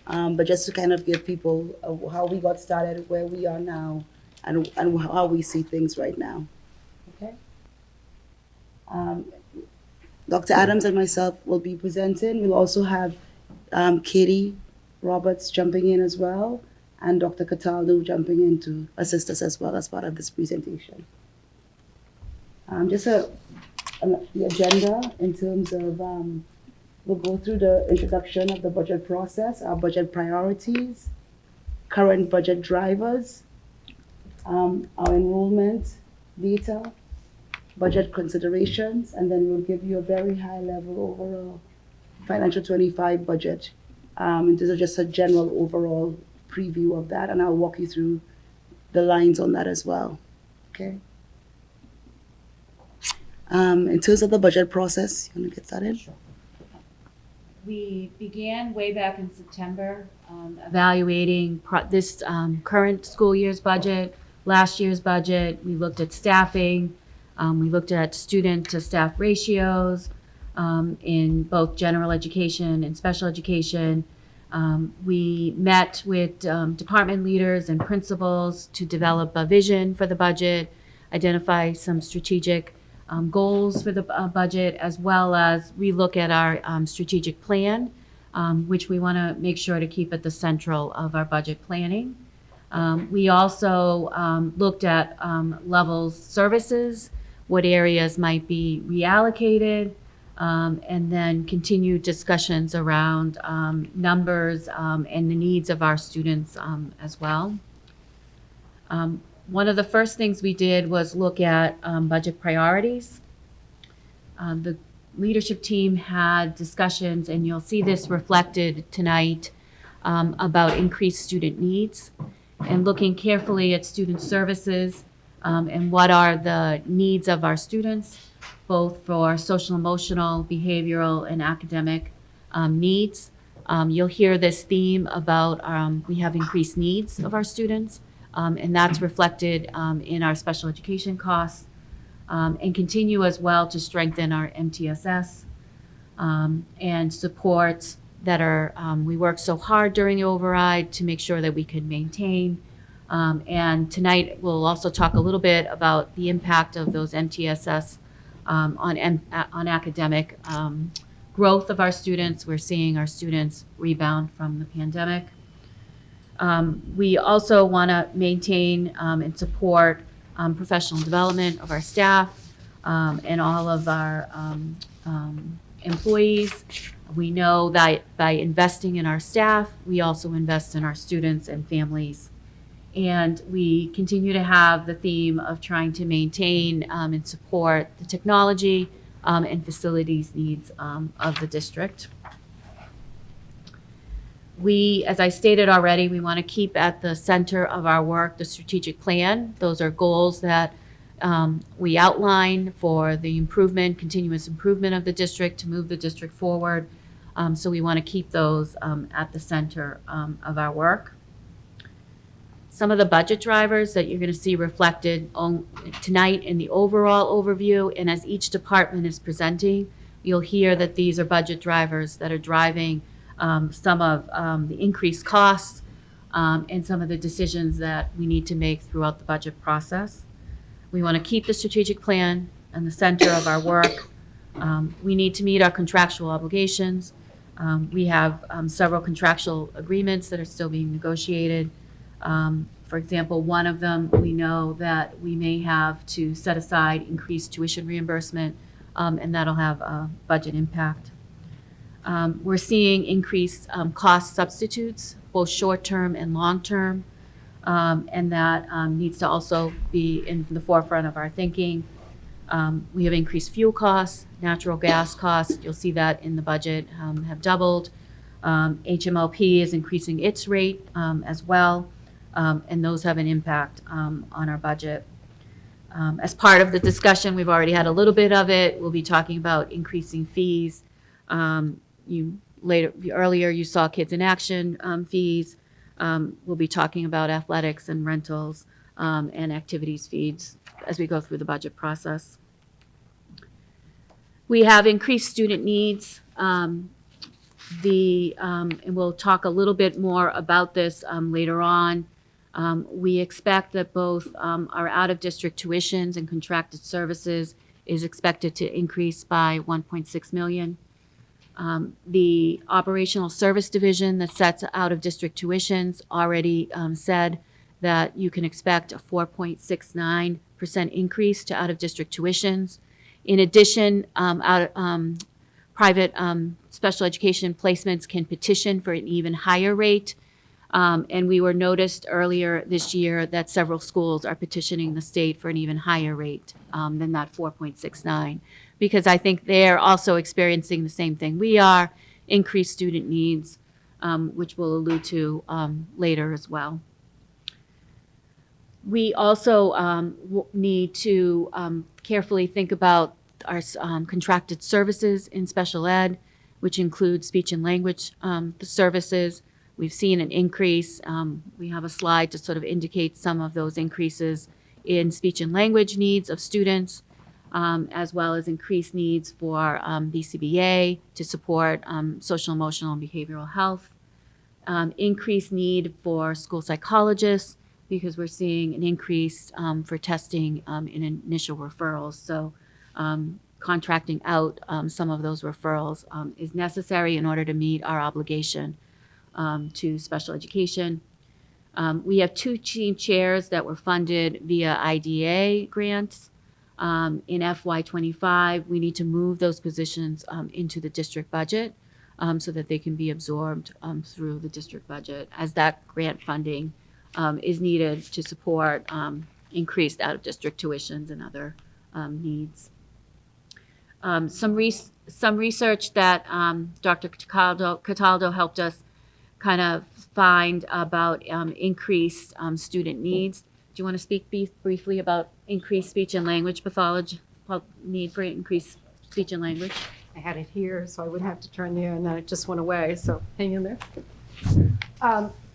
but just to kind of give people how we got started, where we are now, and how we see things right now. Okay. Dr. Adams and myself will be presenting. We'll also have Katie Roberts jumping in as well, and Dr. Cataldo jumping in to assist us as well as part of this presentation. Just the agenda in terms of, we'll go through the introduction of the budget process, our budget priorities, current budget drivers, our enrollment data, budget considerations, and then we'll give you a very high level overall financial 25 budget. And this is just a general overall preview of that, and I'll walk you through the lines on that as well. Okay. In terms of the budget process, you want to get started? Sure.
We began way back in September evaluating this current school year's budget, last year's budget. We looked at staffing. We looked at student to staff ratios in both general education and special education. We met with department leaders and principals to develop a vision for the budget, identify some strategic goals for the budget, as well as relook at our strategic plan, which we want to make sure to keep at the central of our budget planning. We also looked at levels services, what areas might be reallocated, and then continued discussions around numbers and the needs of our students as well. One of the first things we did was look at budget priorities. The leadership team had discussions, and you'll see this reflected tonight, about increased student needs. and looking carefully at student services and what are the needs of our students, both for social, emotional, behavioral, and academic needs. You'll hear this theme about we have increased needs of our students, and that's reflected in our special education costs, and continue as well to strengthen our MTSS and support that are, we worked so hard during the override to make sure that we could maintain. And tonight we'll also talk a little bit about the impact of those MTSS on academic growth of our students. We're seeing our students rebound from the pandemic. We also want to maintain and support professional development of our staff and all of our employees. We know that by investing in our staff, we also invest in our students and families. And we continue to have the theme of trying to maintain and support the technology and facilities needs of the district. We, as I stated already, we want to keep at the center of our work the strategic plan. Those are goals that we outline for the improvement, continuous improvement of the district to move the district forward. So we want to keep those at the center of our work. Some of the budget drivers that you're going to see reflected tonight in the overall overview, and as each department is presenting, you'll hear that these are budget drivers that are driving some of the increased costs and some of the decisions that we need to make throughout the budget process. We want to keep the strategic plan in the center of our work. We need to meet our contractual obligations. We have several contractual agreements that are still being negotiated. For example, one of them, we know that we may have to set aside increased tuition reimbursement, and that'll have a budget impact. We're seeing increased cost substitutes, both short-term and long-term, and that needs to also be in the forefront of our thinking. We have increased fuel costs, natural gas costs. You'll see that in the budget have doubled. HMLP is increasing its rate as well, and those have an impact on our budget. As part of the discussion, we've already had a little bit of it. We'll be talking about increasing fees. Earlier you saw Kids in Action fees. We'll be talking about athletics and rentals and activities fees as we go through the budget process. We have increased student needs. And we'll talk a little bit more about this later on. We expect that both our out-of-district tuitions and contracted services is expected to increase by $1.6 million. The operational service division that sets out-of-district tuitions already said that you can expect a 4.69% increase to out-of-district tuitions. In addition, private special education placements can petition for an even higher rate. And we were noticed earlier this year that several schools are petitioning the state for an even higher rate than that 4.69, because I think they're also experiencing the same thing we are, increased student needs, which we'll allude to later as well. We also need to carefully think about our contracted services in special ed, which include speech and language services. We've seen an increase. We have a slide to sort of indicate some of those increases in speech and language needs of students, as well as increased needs for BCBA to support social, emotional, and behavioral health. Increased need for school psychologists, because we're seeing an increase for testing in initial referrals. So contracting out some of those referrals is necessary in order to meet our obligation to special education. We have 2 team chairs that were funded via IDA grants. In FY25, we need to move those positions into the district budget so that they can be absorbed through the district budget, as that grant funding is needed to support increased out-of-district tuitions and other needs. Some research that Dr. Cataldo helped us kind of find about increased student needs. Do you want to speak briefly about increased speech and language pathology, need for increased speech and language?
I had it here, so I wouldn't have to turn there, and then it just went away, so hang in there.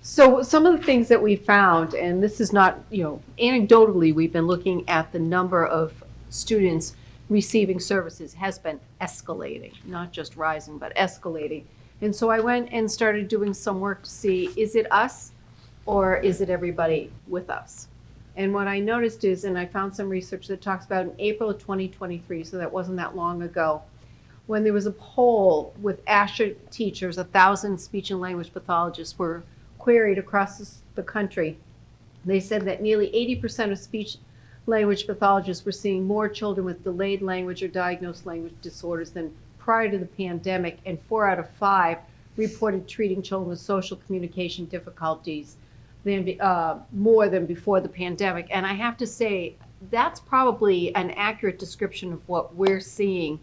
So some of the things that we found, and this is not, anecdotally, we've been looking at the number of students receiving services has been escalating, not just rising, but escalating. And so I went and started doing some work to see, is it us or is it everybody with us? And what I noticed is, and I found some research that talks about in April of 2023, so that wasn't that long ago, when there was a poll with Asher teachers, 1,000 speech and language pathologists were queried across the country. They said that nearly 80% of speech language pathologists were seeing more children with delayed language or diagnosed language disorders than prior to the pandemic, and 4 out of 5 reported treating children with social communication difficulties more than before the pandemic. And I have to say, that's probably an accurate description of what we're seeing.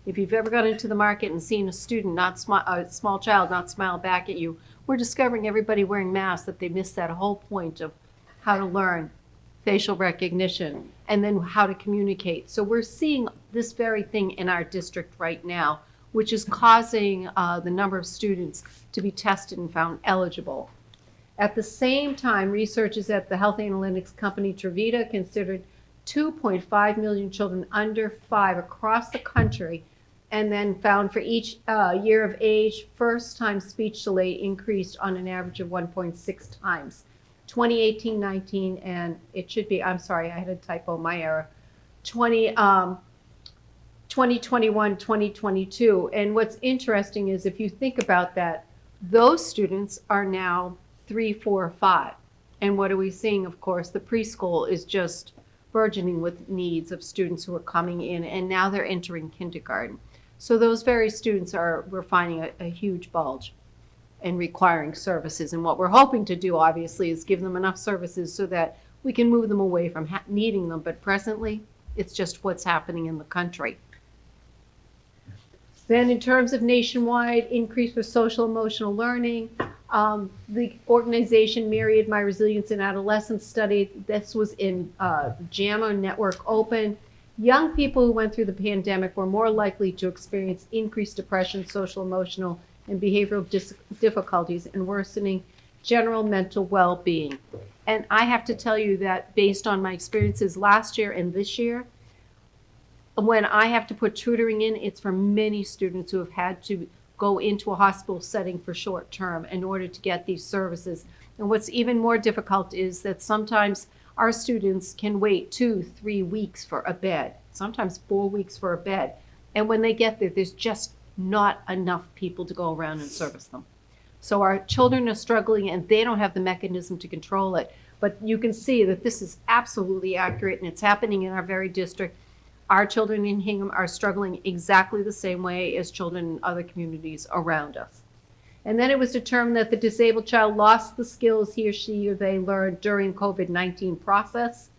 If you've ever gone into the market and seen a student, a small child, not smile back at you, we're discovering everybody wearing masks, that they missed that whole point of how to learn facial recognition and then how to communicate. So we're seeing this very thing in our district right now, which is causing the number of students to be tested and found eligible. At the same time, researchers at the health analytics company Trevita considered 2.5 million children under 5 across the country, and then found for each year of age, first-time speech delay increased on an average of 1.6 times. 2018-19, and it should be, I'm sorry, I had a typo, my error, 2021-2022. And what's interesting is, if you think about that, those students are now 3, 4, 5. And what are we seeing? Of course, the preschool is just burgeoning with needs of students who are coming in, and now they're entering kindergarten. So those very students we're finding a huge bulge and requiring services. And what we're hoping to do, obviously, is give them enough services so that we can move them away from needing them. But presently, it's just what's happening in the country. Then in terms of nationwide increase for social emotional learning, the organization Myriad, My Resilience in Adolescence study, this was in JAMA Network Open. Young people who went through the pandemic were more likely to experience increased depression, social emotional and behavioral difficulties, and worsening general mental well-being. And I have to tell you that based on my experiences last year and this year, when I have to put tutoring in, it's for many students who have had to go into a hospital setting for short term in order to get these services. And what's even more difficult is that sometimes our students can wait 2-3 weeks for a bed, sometimes 4 weeks for a bed. And when they get there, there's just not enough people to go around and service them. So our children are struggling, and they don't have the mechanism to control it. But you can see that this is absolutely accurate, and it's happening in our very district. Our children in Hingham are struggling exactly the same way as children in other communities around us. And then it was determined that the disabled child lost the skills he or she or they learned during COVID-19 process.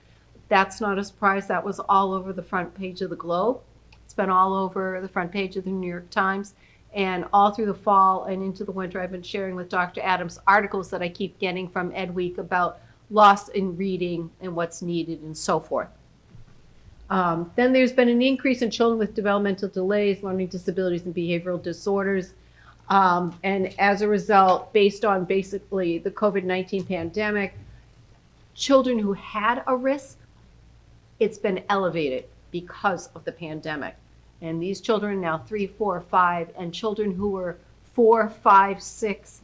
That's not a surprise. That was all over the front page of the Globe. It's been all over the front page of the New York Times. And all through the fall and into the winter, I've been sharing with Dr. Adams articles that I keep getting from Ed Week about loss in reading and what's needed and so forth. Then there's been an increase in children with developmental delays, learning disabilities, and behavioral disorders. And as a result, based on basically the COVID-19 pandemic, children who had a risk, it's been elevated because of the pandemic. And these children are now 3, 4, 5, and children who were 4, 5, 6,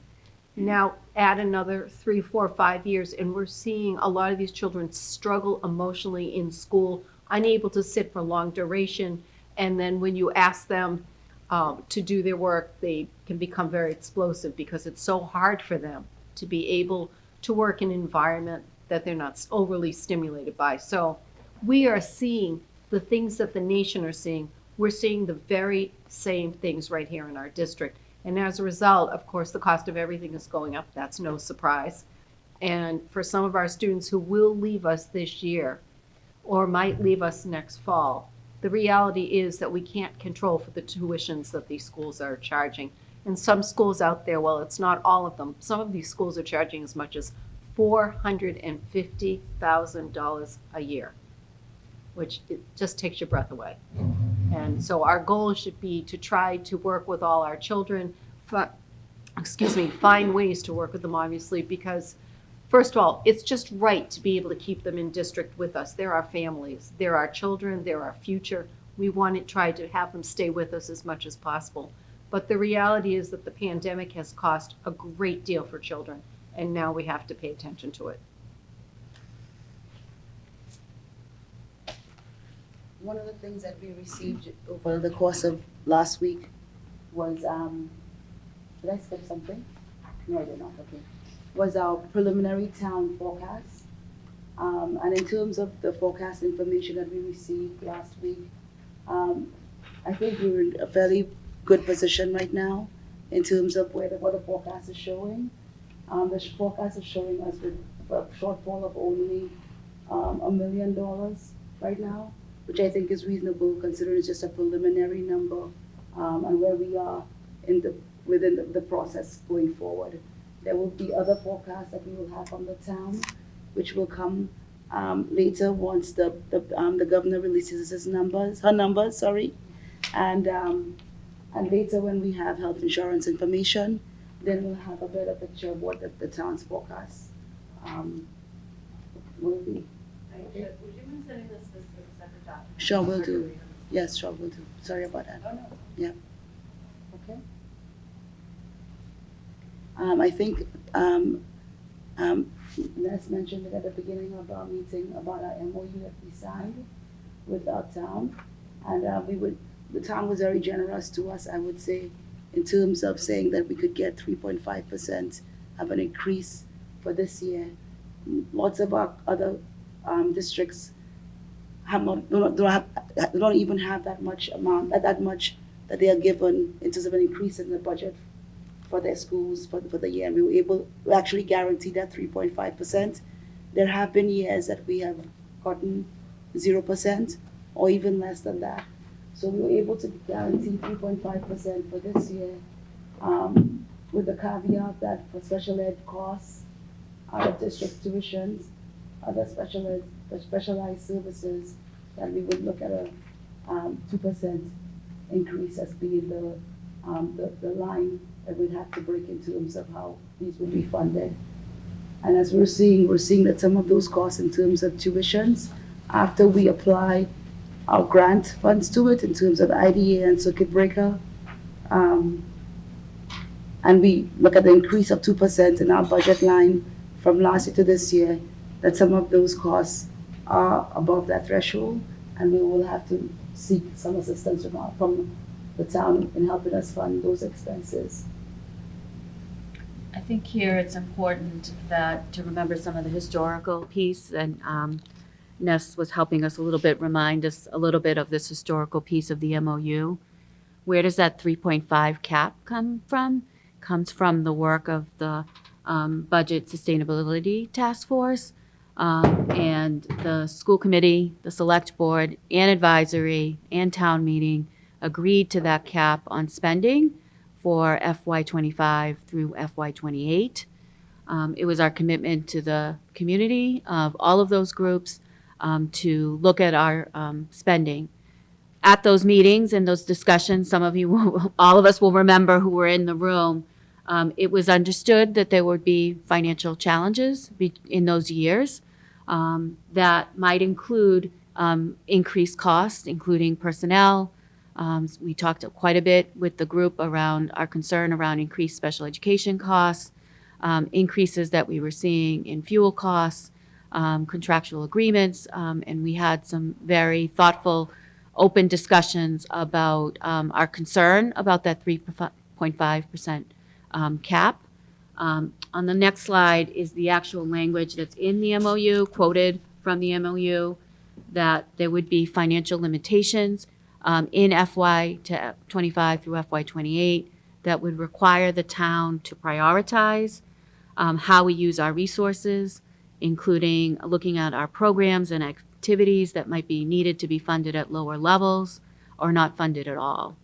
now add another 3, 4, 5 years. And we're seeing a lot of these children struggle emotionally in school, unable to sit for long duration. And then when you ask them to do their work, they can become very explosive because it's so hard for them to be able to work in an environment that they're not overly stimulated by. So we are seeing the things that the nation are seeing. We're seeing the very same things right here in our district. And as a result, of course, the cost of everything is going up. That's no surprise. And for some of our students who will leave us this year or might leave us next fall, the reality is that we can't control for the tuitions that these schools are charging. And some schools out there, well, it's not all of them, some of these schools are charging as much as $450,000 a year, which it just takes your breath away. And so our goal should be to try to work with all our children, find ways to work with them, obviously, because first of all, it's just right to be able to keep them in district with us. They're our families, they're our children, they're our future. We want to try to have them stay with us as much as possible. But the reality is that the pandemic has cost a great deal for children, and now we have to pay attention to it.
One of the things that we received over the course of last week was, did I skip something? No, I did not, okay. Was our preliminary town forecast. And in terms of the forecast information that we received last week, I think we're in a fairly good position right now in terms of what the forecast is showing. The forecast is showing us with a shortfall of only $1 million right now, which I think is reasonable considering it's just a preliminary number, and where we are within the process going forward. There will be other forecasts that we will have from the town, which will come later once the governor releases her numbers, and later when we have health insurance information, then we'll have a better picture of what the town's forecast will be.
Would you mind sending this as a separate document?
Sure, will do. Yes, sure, will do. Sorry about that.
Oh, no.
Yeah. Okay. I think Les mentioned it at the beginning of our meeting about our MOU that we signed with our town. And the town was very generous to us, I would say, in terms of saying that we could get 3.5% of an increase for this year. Lots of our other districts don't even have that much that they are given in terms of an increase in the budget for their schools for the year. And we actually guaranteed that 3.5%. There have been years that we have gotten 0% or even less than that. So we were able to guarantee 3.5% for this year, with the caveat that for special ed costs, other district tuitions, other specialized services, that we would look at a 2% increase as being the line that we'd have to break in terms of how these would be funded. And as we're seeing that some of those costs in terms of tuitions, after we apply our grant funds to it in terms of IDA and circuit breaker, and we look at the increase of 2% in our budget line from last year to this year, that some of those costs are above that threshold, and we will have to seek some assistance from the town in helping us fund those expenses.
I think here it's important to remember some of the historical piece, and Ness was helping us a little bit, remind us a little bit of this historical piece of the MOU. Where does that 3.5 cap come from? Comes from the work of the Budget Sustainability Task Force, and the school committee, the select board, and advisory, and town meeting agreed to that cap on spending for FY25 through FY28. It was our commitment to the community of all of those groups to look at our spending. At those meetings and those discussions, some of you, all of us will remember who were in the room, it was understood that there would be financial challenges in those years that might include increased costs, including personnel. We talked quite a bit with the group around our concern around increased special education costs, increases that we were seeing in fuel costs, contractual agreements, and we had some very thoughtful, open discussions about our concern about that 3.5% cap. On the next slide is the actual language that's in the MOU, quoted from the MOU, that there would be financial limitations in FY25 through FY28 that would require the town to prioritize how we use our resources, including looking at our programs and activities that might be needed to be funded at lower levels or not funded at all.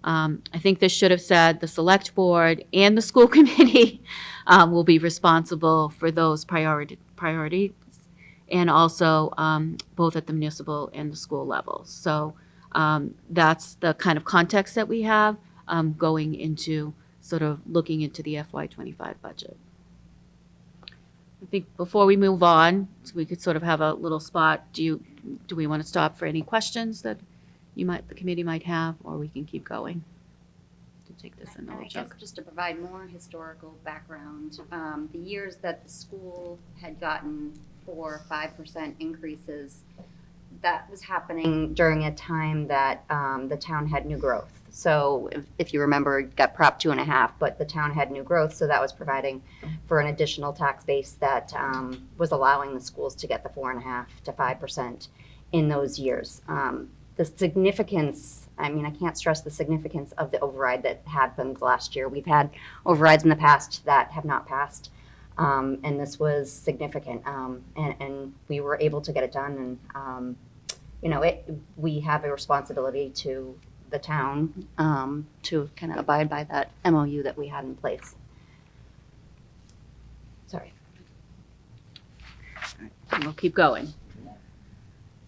I think this should have said the select board and the school committee will be responsible for those priorities, and also both at the municipal and the school levels. So that's the kind of context that we have going into sort of looking into the FY25 budget. I think before we move on, so we could sort of have a little spot. Do we want to stop for any questions that the committee might have, or we can keep going? To take this in a little
I guess
chunk.
just to provide more historical background, the years that the school had gotten 4 or 5% increases, that was happening during a time that the town had new growth. So if you remember, it got Prop 2.5, but the town had new growth, so that was providing for an additional tax base that was allowing the schools to get the 4.5 to 5% in those years. The significance, I mean, I can't stress the significance of the override that happened last year. We've had overrides in the past that have not passed, and this was significant, and we were able to get it done. And we have a responsibility to the town to kind of abide by that MOU that we had in place. Sorry.
All right, we'll keep going.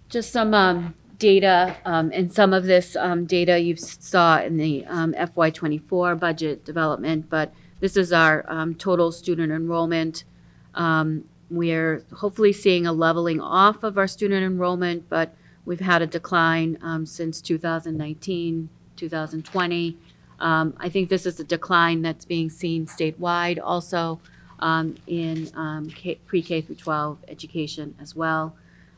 Just some data, and some of this data you saw in the FY24 budget development, but this is our total student enrollment. We're hopefully seeing a leveling off of our student enrollment, but we've had a decline since 2019, 2020. I think this is a decline that's being seen statewide also in pre-K through 12 education as well.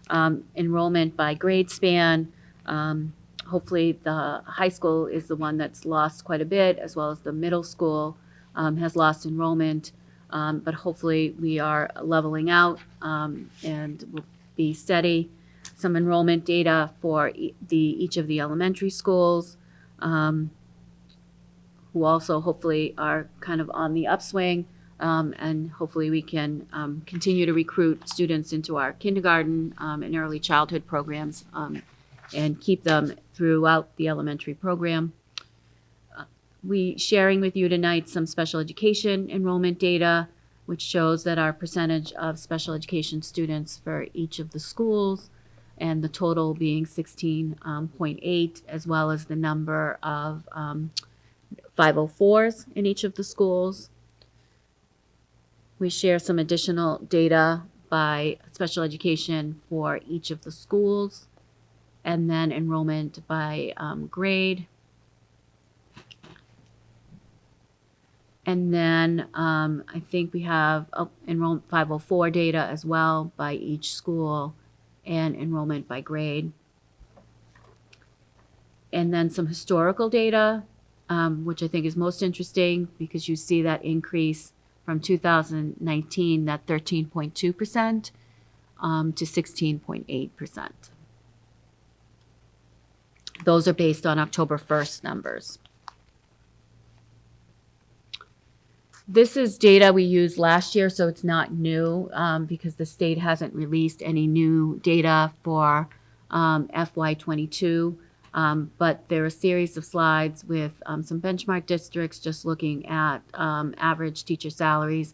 Enrollment by grade span. Hopefully the high school is the one that's lost quite a bit, as well as the middle school has lost enrollment. But hopefully we are leveling out and will be steady. Some enrollment data for each of the elementary schools, who also hopefully are kind of on the upswing, and hopefully we can continue to recruit students into our kindergarten and early childhood programs and keep them throughout the elementary program. We sharing with you tonight some special education enrollment data, which shows that our percentage of special education students for each of the schools, and the total being 16.8, as well as the number of 504s in each of the schools. We share some additional data by special education for each of the schools, and then enrollment by grade. And then I think we have enrollment 504 data as well by each school, and enrollment by grade. And then some historical data, which I think is most interesting because you see that increase from 2019, that 13.2% to 16.8%. Those are based on October 1st numbers. This is data we used last year, so it's not new because the state hasn't released any new data for FY22. But there are a series of slides with some benchmark districts just looking at average teacher salaries.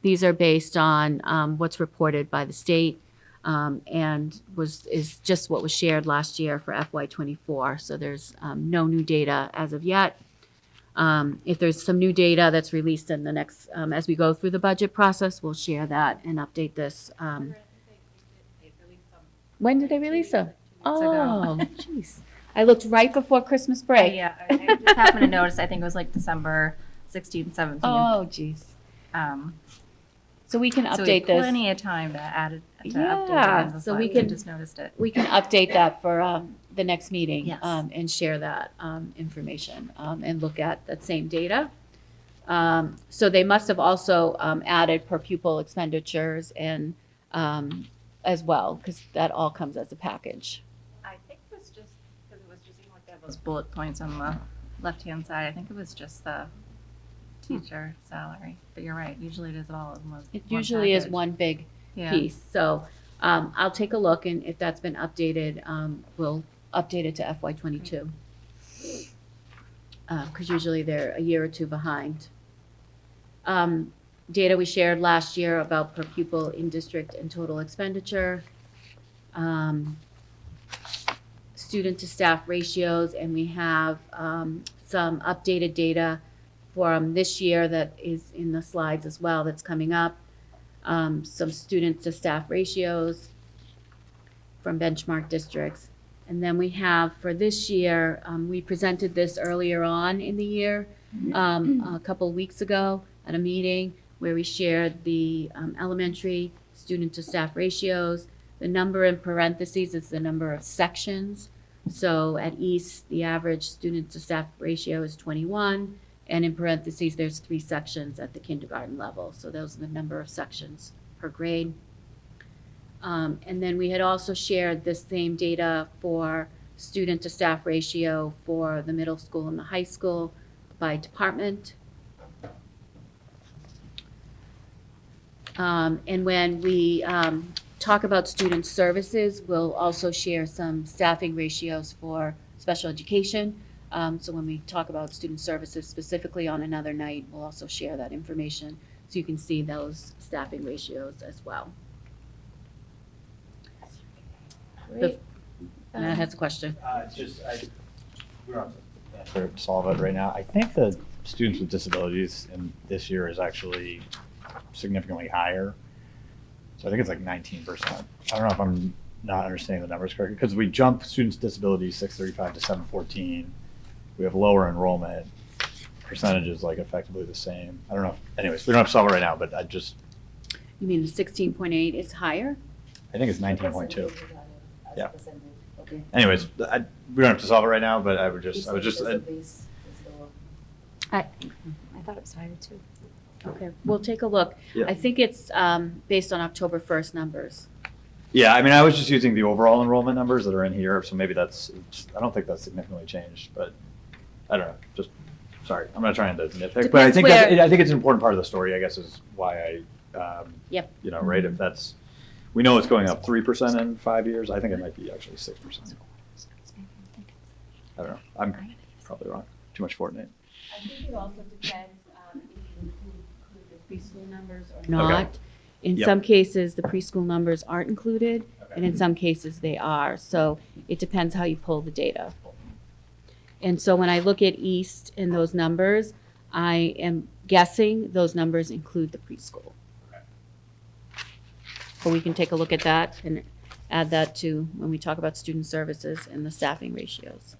These are based on what's reported by the state and is just what was shared last year for FY24. So there's no new data as of yet. If there's some new data that's released in the next, as we go through the budget process, we'll share that and update this. When did they release them? Oh, jeez. I looked right before Christmas break.
Yeah, I just happened to notice, I think it was like December 16th, 17th.
Oh, jeez. So we can update this.
Plenty of time to add it.
Yeah, so we can
just noticed it.
We can update that for the next meeting.
Yes.
And share that information and look at that same data. So they must have also added per pupil expenditures and as well, because that all comes as a package.
I think it was just because it was just like that those bullet points on the left-hand side. I think it was just the teacher salary, but you're right. Usually it is all of them.
It usually is one big piece. So I'll take a look, and if that's been updated, we'll update it to FY22. because usually they're a year or two behind. Data we shared last year about per pupil in district and total expenditure. Student to staff ratios, and we have some updated data from this year that is in the slides as well that's coming up. Some student to staff ratios from benchmark districts. And then we have for this year, we presented this earlier on in the year, a couple of weeks ago at a meeting where we shared the elementary student to staff ratios. The number in parentheses is the number of sections. So at East, the average student to staff ratio is 21, and in parentheses, there's 3 sections at the kindergarten level. So those are the number of sections per grade. And then we had also shared this same data for student to staff ratio for the middle school and the high school by department. And when we talk about student services, we'll also share some staffing ratios for special education. So when we talk about student services specifically on another night, we'll also share that information so you can see those staffing ratios as well.
Great.
Matt has a question.
We don't have to solve it right now. I think the students with disabilities in this year is actually significantly higher. So I think it's like 19%. I don't know if I'm not understanding the numbers correctly, because we jump students with disabilities 635 to 714. We have lower enrollment. Percentage is like effectively the same. I don't know. Anyways, we don't have to solve it right now, but I just.
You mean the 16.8 is higher?
I think it's 19.2. Yeah.
Okay.
Anyways, we don't have to solve it right now, but I was just.
I thought it was higher too.
Okay, we'll take a look.
Yeah.
I think it's based on October 1st numbers.
Yeah, I mean, I was just using the overall enrollment numbers that are in here, so maybe I don't think that's significantly changed, but I don't know. Just sorry, I'm not trying to nitpick, but I think I think it's an important part of the story. I guess is why I.
Yep.
You know, right? If that's, we know it's going up 3% in 5 years. I think it might be actually 6%. I don't know. I'm probably wrong. Too much Fortnite.
I think it also depends if you include the preschool numbers or not.
Okay.
In
Yep.
some cases, the preschool numbers aren't included, and in some cases they are. So it depends how you pull the data. And so when I look at East and those numbers, I am guessing those numbers include the preschool. But we can take a look at that and add that to when we talk about student services and the staffing ratios.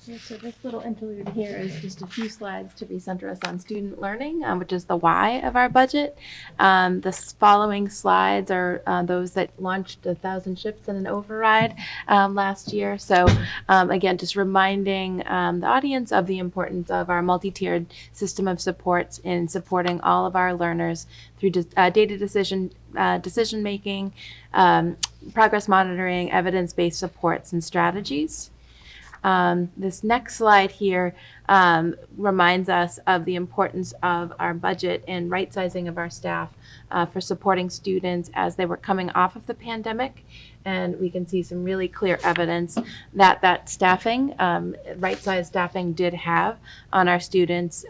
Yeah, so this little interlude here is just a few slides to recenter us on student learning, which is the why of our budget. The following slides are those that launched 1,000 ships and an override last year. So again, just reminding the audience of the importance of our multi-tiered system of supports in supporting all of our learners through data decision making, progress monitoring, evidence-based supports and strategies. This next slide here reminds us of the importance of our budget and right sizing of our staff for supporting students as they were coming off of the pandemic. And we can see some really clear evidence that staffing, right-sized staffing did have on our students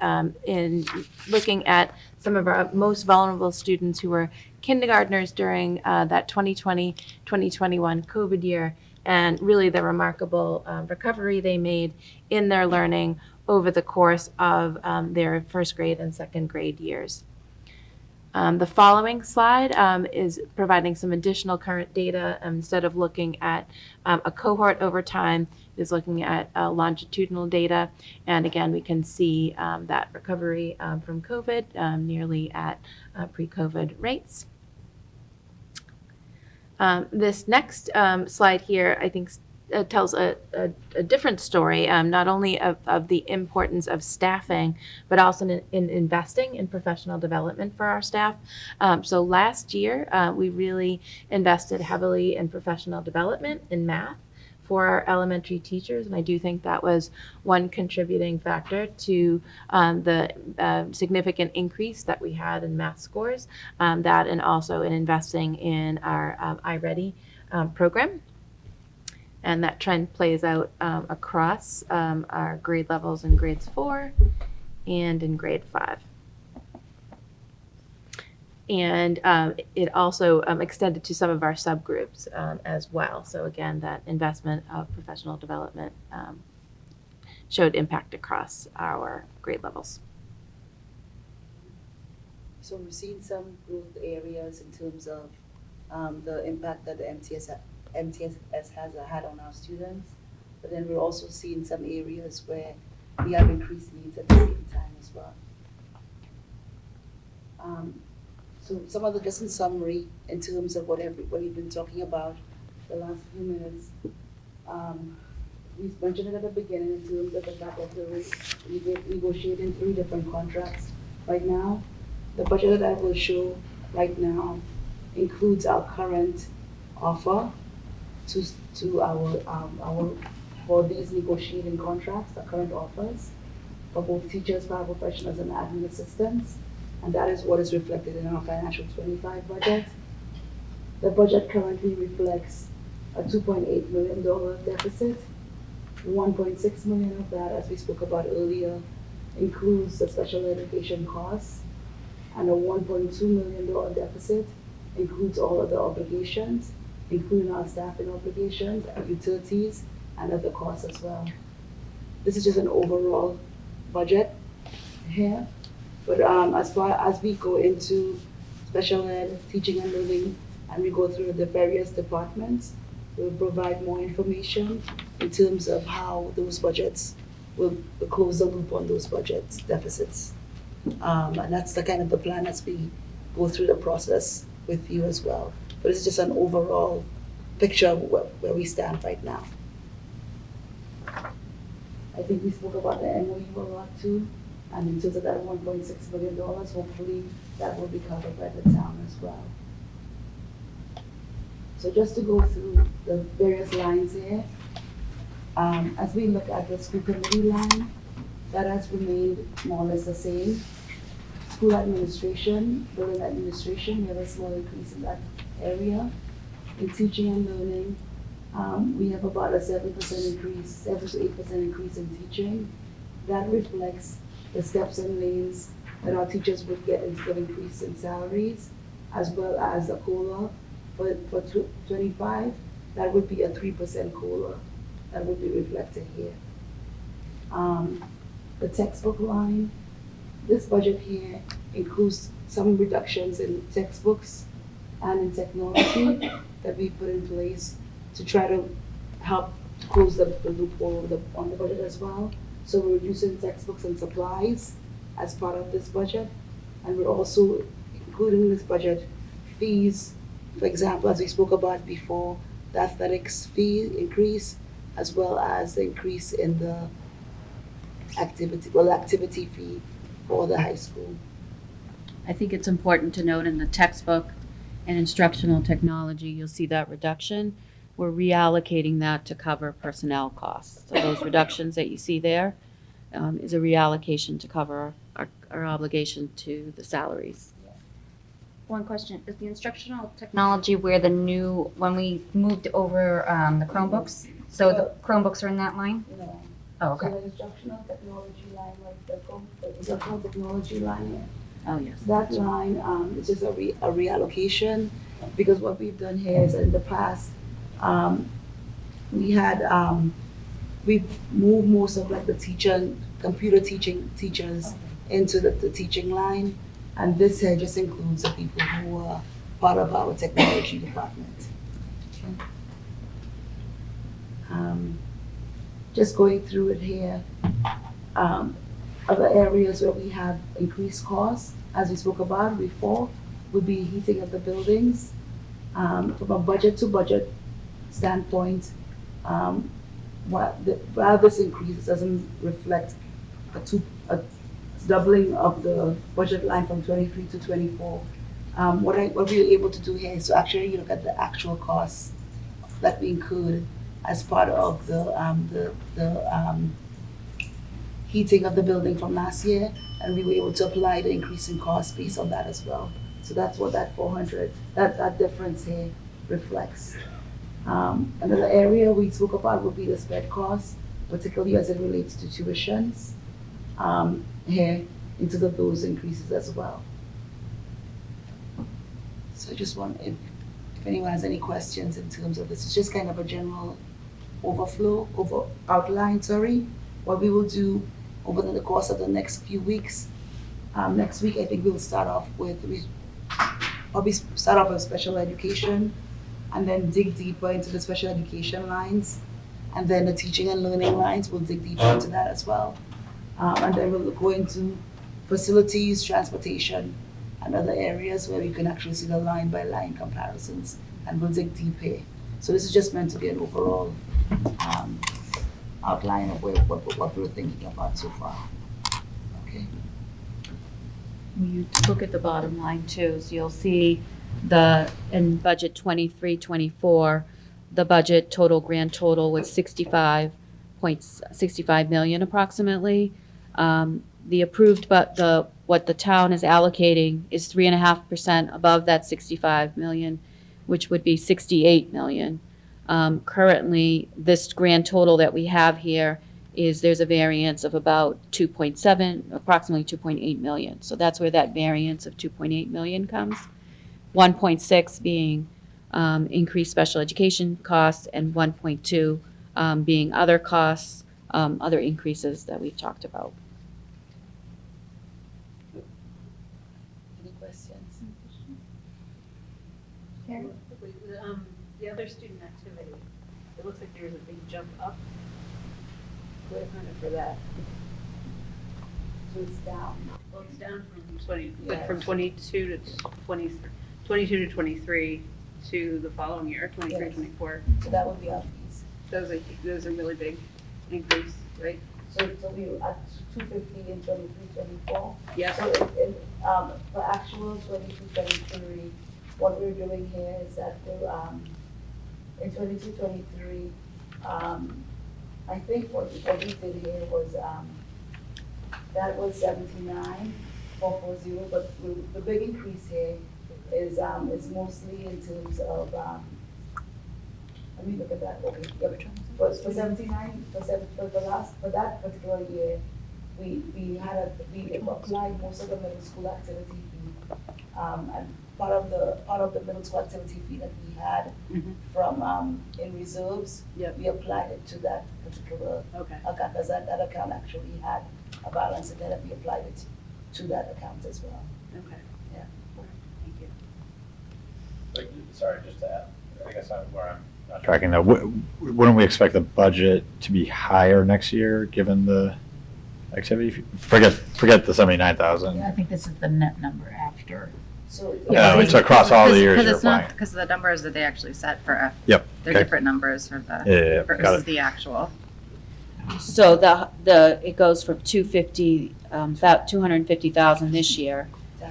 in looking at some of our most vulnerable students who were kindergartners during that 2020-2021 COVID year, and really the remarkable recovery they made in their learning over the course of their first grade and second grade years. The following slide is providing some additional current data. Instead of looking at a cohort over time, is looking at longitudinal data. And again, we can see that recovery from COVID nearly at pre-COVID rates. This next slide here, I think, tells a different story, not only of the importance of staffing, but also in investing in professional development for our staff. So last year, we really invested heavily in professional development in math for our elementary teachers, and I do think that was one contributing factor to the significant increase that we had in math scores, that and also in investing in our iReady program. And that trend plays out across our grade levels in grades 4 and in grade 5. And it also extended to some of our subgroups as well. So again, that investment of professional development showed impact across our grade levels.
So we've seen some growth areas in terms of the impact that the MTSS has had on our students, but then we're also seeing some areas where we have increased needs at the same time as well. So some of the, just in summary, in terms of what we've been talking about the last few minutes, we mentioned it at the beginning in terms of the fact that we're negotiating 3 different contracts right now. The budget that I will show right now includes our current offer to our for these negotiating contracts, the current offers for both teachers, paraprofessionals, and admin assistants. And that is what is reflected in our financial 25 budget. The budget currently reflects a $2.8 million deficit. 1.6 million of that, as we spoke about earlier, includes the special education costs, and a $1.2 million deficit includes all other obligations, including our staffing obligations, utilities, and other costs as well. This is just an overall budget here. But as far as we go into special ed, teaching and learning, and we go through the various departments, we'll provide more information in terms of how those budgets will close the loop on those budgets deficits. And that's the kind of the plan as we go through the process with you as well. But it's just an overall picture of where we stand right now. I think we spoke about the MOU a lot too. And in terms of that $1.6 million, hopefully that will be covered by the town as well. So just to go through the various lines here, as we look at the school committee line, that has remained more or less the same. School administration, building administration, we have a small increase in that area. In teaching and learning, we have about a 7% increase, 7 to 8% increase in teaching. That reflects the steps and lanes that our teachers would get instead of increase in salaries, as well as the COLA. For 25, that would be a 3% COLA that would be reflected here. The textbook line, this budget here includes some reductions in textbooks and in technology that we put in place to try to help close the loophole on the budget as well. So we're reducing textbooks and supplies as part of this budget. And we're also including in this budget fees, for example, as we spoke about before, the athletics fee increase, as well as the increase in the activity fee for the high school.
I think it's important to note in the textbook and instructional technology, you'll see that reduction. We're reallocating that to cover personnel costs. So those reductions that you see there is a reallocation to cover our obligation to the salaries.
One question, is the instructional technology where when we moved over the Chromebooks, so the Chromebooks are in that line?
No.
Oh, okay.
So the instructional technology line, like the instructional technology line,
Oh, yes.
that line is just a reallocation, because what we've done here is in the past, we've moved most of like the computer teachers into the teaching line, and this here just includes the people who are part of our technology department. Just going through it here, other areas where we have increased costs, as we spoke about before, would be heating of the buildings. From a budget to budget standpoint, while this increase doesn't reflect a doubling of the budget line from 23 to 24, what we were able to do here is to actually look at the actual costs that we incurred as part of the heating of the building from last year, and we were able to apply the increase in cost based on that as well. So that's what that 400, that difference here reflects. Another area we spoke about would be the sped costs, particularly as it relates to tuitions. Here, into those increases as well. So I just want, if anyone has any questions in terms of this, it's just kind of a general outline, what we will do over the course of the next few weeks. Next week, I think we'll start off with special education, and then dig deeper into the special education lines, and then the teaching and learning lines, we'll dig deeper into that as well. And then we'll go into facilities, transportation, and other areas where we can actually see the line-by-line comparisons, and we'll dig deep here. So this is just meant to be an overall outline of what we're thinking about so far. Okay.
When you look at the bottom line too, so you'll see in budget 23-24, the budget grand total was 65.65 million approximately. The approved, what the town is allocating is 3.5% above that 65 million, which would be 68 million. Currently, this grand total that we have here there's a variance of about approximately 2.8 million. So that's where that variance of 2.8 million comes. 1.6 being increased special education costs, and 1.2 being other costs, other increases that we've talked about.
Any questions?
The other student activity, it looks like there's a big jump up. What accounted for that?
So it's down.
Well, it's down from 22 to 22 to 23 to the following year, 23,
Yes.
24.
So that would be our fees.
Those are really big increase, right?
So we were at 250 in 23-24.
Yeah.
So for actual 22-23, what we're doing here is that we're in 22-23, I think what we did here was that was 79,440, but the big increase here is mostly in terms of let me look at that. Okay, yep. For 79, for that particular year, we applied most of the middle school activity fee, and part of the middle school activity fee that we had from in reserves, we applied it to that particular account, because that account actually had a balance, and then we applied it to that account as well.
Okay.
Yeah.
Thank you.
Sorry, just to add, I guess where I'm not tracking that, wouldn't we expect the budget to be higher next year, given the activity? Forget the 79,000.
I think this is the net number after.
So
no, it's across all the years you're applying.
Because the numbers that they actually set for F.
Yep.
They're
Okay.
different numbers for the
Got
versus
it.
the actual.
So it goes from 250, about 250,000 this year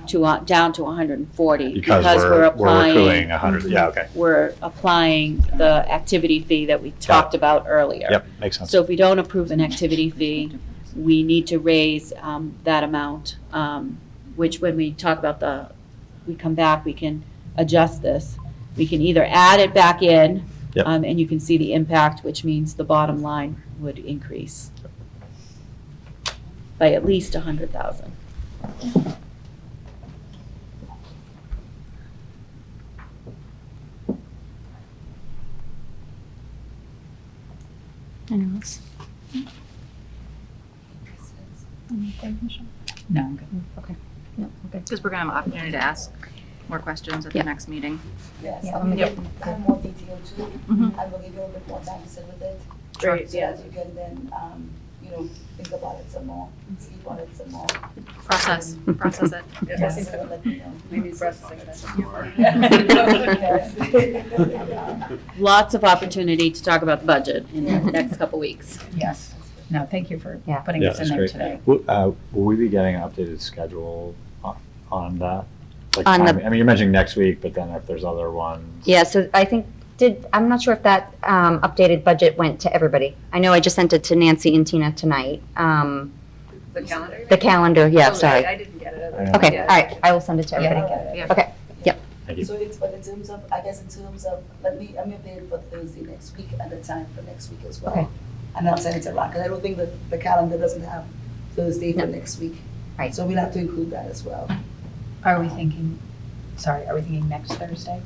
to down to 140
Because we're accruing 100. Yeah, okay.
We're applying the activity fee that we talked about earlier.
Yep, makes sense.
So if we don't approve an activity fee, we need to raise that amount, which when we talk about we come back, we can adjust this. We can either add it back in, and you can see the impact, which means the bottom line would increase by at least 100,000.
Anyone else?
No, I'm good.
Okay. No, okay.
Because we're going to have an opportunity to ask more questions at the next meeting.
Yes,
Yeah,
I'm
let me
gonna have more detail too, and we'll give you a bit more time to sit with it.
Great,
So
yeah.
that you can then, think about it some more, sleep on it some more.
Process it.
Yes, and let me know.
We need processing that.
Lots of opportunity to talk about the budget in the next couple weeks.
Yes. No, thank you for
Yeah.
putting
Yeah,
this in
that's
there
great.
today.
Will we be getting an updated schedule on that? Like
On the-
timing? I mean, you're mentioning next week, but then if there's other ones.
Yeah, so I think, I'm not sure if that updated budget went to everybody. I know I just sent it to Nancy and Tina tonight.
The calendar?
The calendar, yeah,
Oh,
sorry.
I didn't get it.
Yeah.
Okay, all right, I will send it to
Yeah, I
everybody.
didn't get it.
Okay, yep.
Thank you.
So it's, but in terms of, I guess in terms of, I'm available for Thursday next week and the time for next week as well.
Okay.
And I'll send it to Ron, because I don't think that the calendar doesn't have Thursday for next week.
Right.
So we'll have to include that as well.
Are we thinking next Thursday?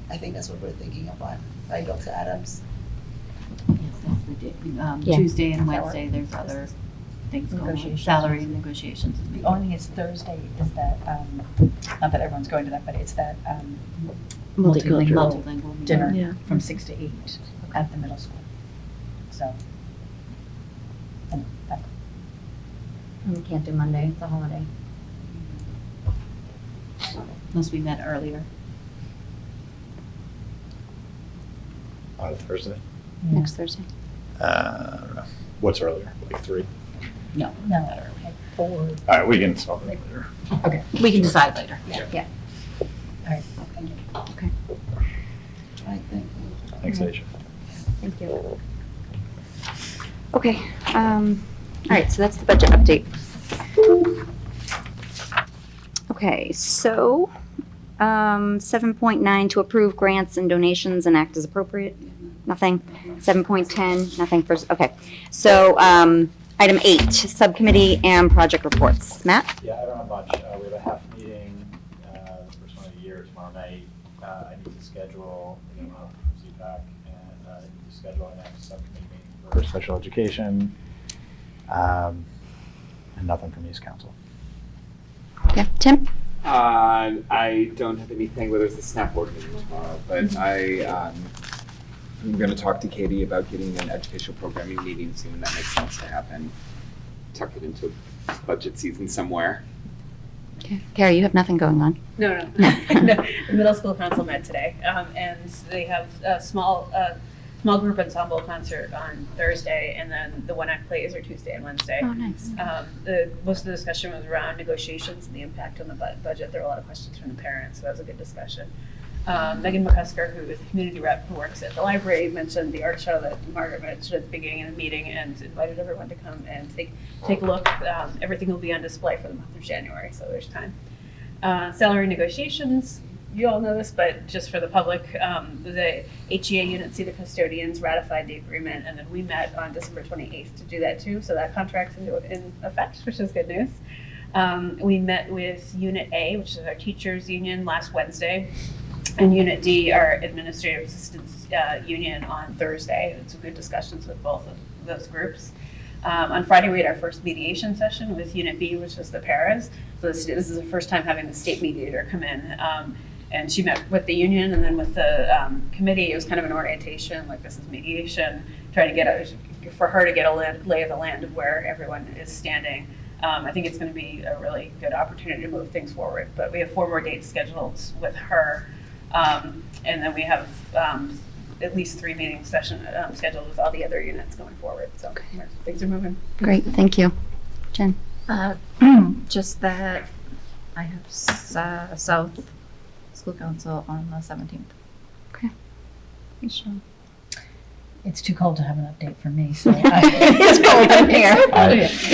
I think that's what we're thinking about, right, Dr. Adams?
Yes, that's the day.
Yeah.
Tuesday and
Does that
Wednesday, there's other things going on.
Negotiations.
Salary negotiations.
The only thing is Thursday is that, not that everyone's going to that, but it's that
Multilingual
dinner
Yeah.
from 6 to 8 at the middle school. So. and that-
We can't do Monday, it's a holiday.
Unless we met earlier.
On Thursday?
Next Thursday.
I don't know. What's earlier? Like 3?
No, not early. 4.
All right, we can solve it later.
Okay.
We can decide later.
Yeah.
All right.
Okay.
I think.
Thanks, Aisha.
Thank you. Okay, all right, so that's the budget update. Okay, so, 7.9 to approve grants and donations and act as appropriate, nothing. 7.10, nothing for, okay. So, item 8, subcommittee and project reports. Matt?
Yeah, I don't have much. We have a half meeting, the first one of the year tomorrow night. I need to schedule, from CPAC, and I need to schedule a next subcommittee meeting for special education. And nothing from East Council.
Okay, Tim?
I don't have anything, whether it's the SNAP board meeting tomorrow, but I'm gonna talk to Katie about getting an educational programming meeting soon, when that makes sense to happen. Tuck it into budget season somewhere.
Okay, Carrie, you have nothing going on.
No. The middle school council met today, and they have a small group ensemble concert on Thursday, and then the one act plays are Tuesday and Wednesday.
Oh, nice.
Most of the discussion was around negotiations and the impact on the budget. There were a lot of questions from the parents, so that was a good discussion. Megan McCusker, who is a community rep who works at the library, mentioned the art show that Margaret mentioned at the beginning of the meeting and invited everyone to come and take a look. Everything will be on display for the month of January, so there's time. Salary negotiations, you all know this, but just for the public, the HEA Unit C, the custodians, ratified the agreement, and then we met on December 28th to do that too, so that contract's in effect, which is good news. We met with Unit A, which is our teachers union, last Wednesday, and Unit D, our administrative assistants union, on Thursday. It's good discussions with both of those groups. On Friday, we had our first mediation session with Unit B, which is the paras. So this is the first time having the state mediator come in. And she met with the union and then with the committee. It was kind of an orientation, like this is mediation, trying to for her to get a lay of the land of where everyone is standing. I think it's going to be a really good opportunity to move things forward. But we have 4 more dates scheduled with her. And then we have at least 3 meetings scheduled with all the other units going forward. So things are moving.
Great, thank you. Jen?
Just that I have South School Council on the 17th.
Okay. Thanks, Sean.
It's too cold to have an update from me, so.
It's cold in here.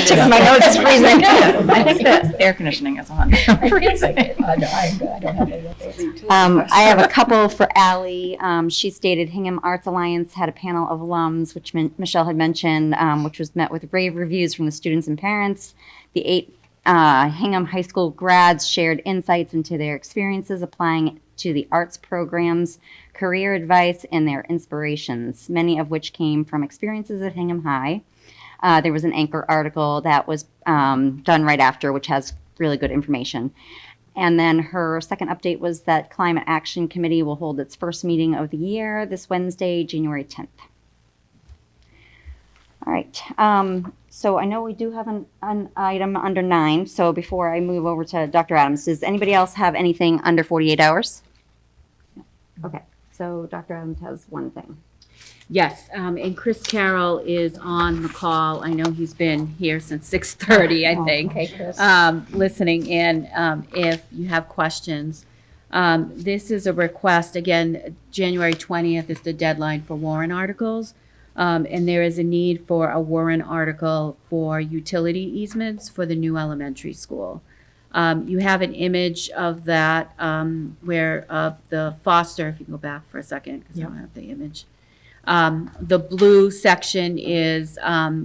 Checking my notes, it's freezing.
I think the air conditioning is on.
Freezing. No, I don't have any updates.
I have a couple for Ally. She stated Hingham Arts Alliance had a panel of alums, which Michelle had mentioned, which was met with rave reviews from the students and parents. The 8 Hingham High School grads shared insights into their experiences applying to the arts programs, career advice, and their inspirations, many of which came from experiences at Hingham High. There was an anchor article that was done right after, which has really good information. And then her second update was that Climate Action Committee will hold its first meeting of the year this Wednesday, January 10th. All right. So I know we do have an item under 9. So before I move over to Dr. Adams, does anybody else have anything under 48 hours? Okay. So Dr. Adams has one thing.
Yes, and Chris Carroll is on the call. I know he's been here since 6:30, I think,
Okay, Chris.
listening in if you have questions. This is a request, again, January 20th is the deadline for warrant articles. And there is a need for a warrant article for utility easements for the new elementary school. You have an image of that where of the Foster, if you can go back for a second, because I don't have the image. The blue section is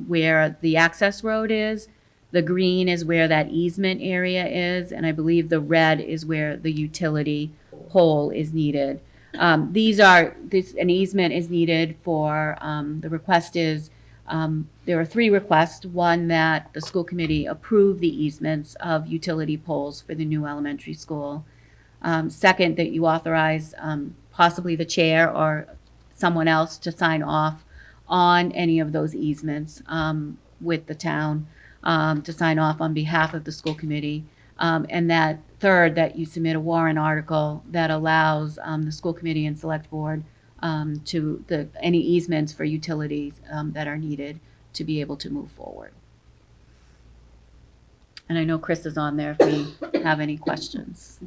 where the access road is. The green is where that easement area is, and I believe the red is where the utility pole is needed. An easement is needed for, the request is, there are 3 requests. One, that the school committee approve the easements of utility poles for the new elementary school. Second, that you authorize possibly the chair or someone else to sign off on any of those easements with the town, to sign off on behalf of the school committee. And that third, that you submit a warrant article that allows the school committee and select board to any easements for utilities that are needed to be able to move forward. And I know Chris is on there if we have any questions.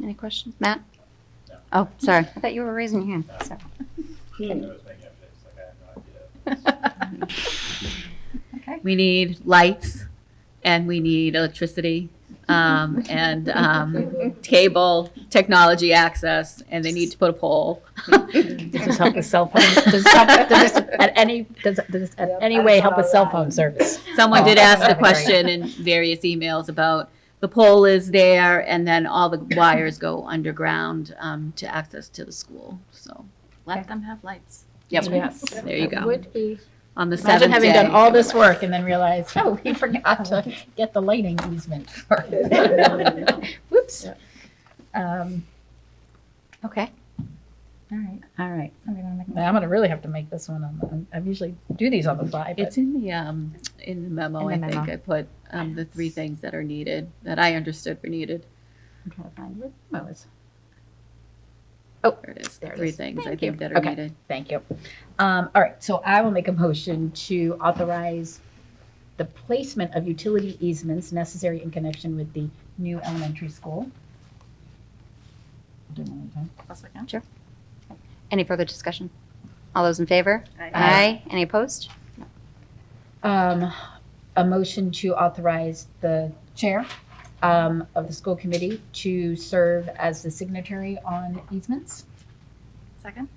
Any questions? Matt? No. Oh, sorry. I thought you were raising your hand. So.
Okay. We need lights and we need electricity and cable, technology access, and they need to put a pole.
Does this help with cell phone? Does this at any way help with cell phone service?
Someone did ask the question in various emails about the pole is there and then all the wires go underground to access to the school. So let them have lights. Yep.
Yes.
There you go.
Would be.
On the
Imagine
7th
having
day.
done all this work and then realize, oh, we forgot to get the lighting easement. Whoops.
Okay.
All right.
All right.
I'm gonna really have to make this one I usually do these on the fly. But
It's in the memo.
In the
I think
memo.
I put the 3 things that are needed that I understood were needed.
I'm trying to find it. Oh, it's.
Oh, there it is. The
There it
3
is.
things I
Thank
think
you.
that are
Okay.
needed.
Thank you. All right, so I will make a motion to authorize the placement of utility easements necessary in connection with the new elementary school. Do it one more time.
Sure. Any further discussion? All those in favor?
Aye.
Any opposed?
A motion to authorize the chair of the school committee to serve as the signatory on easements.
Second?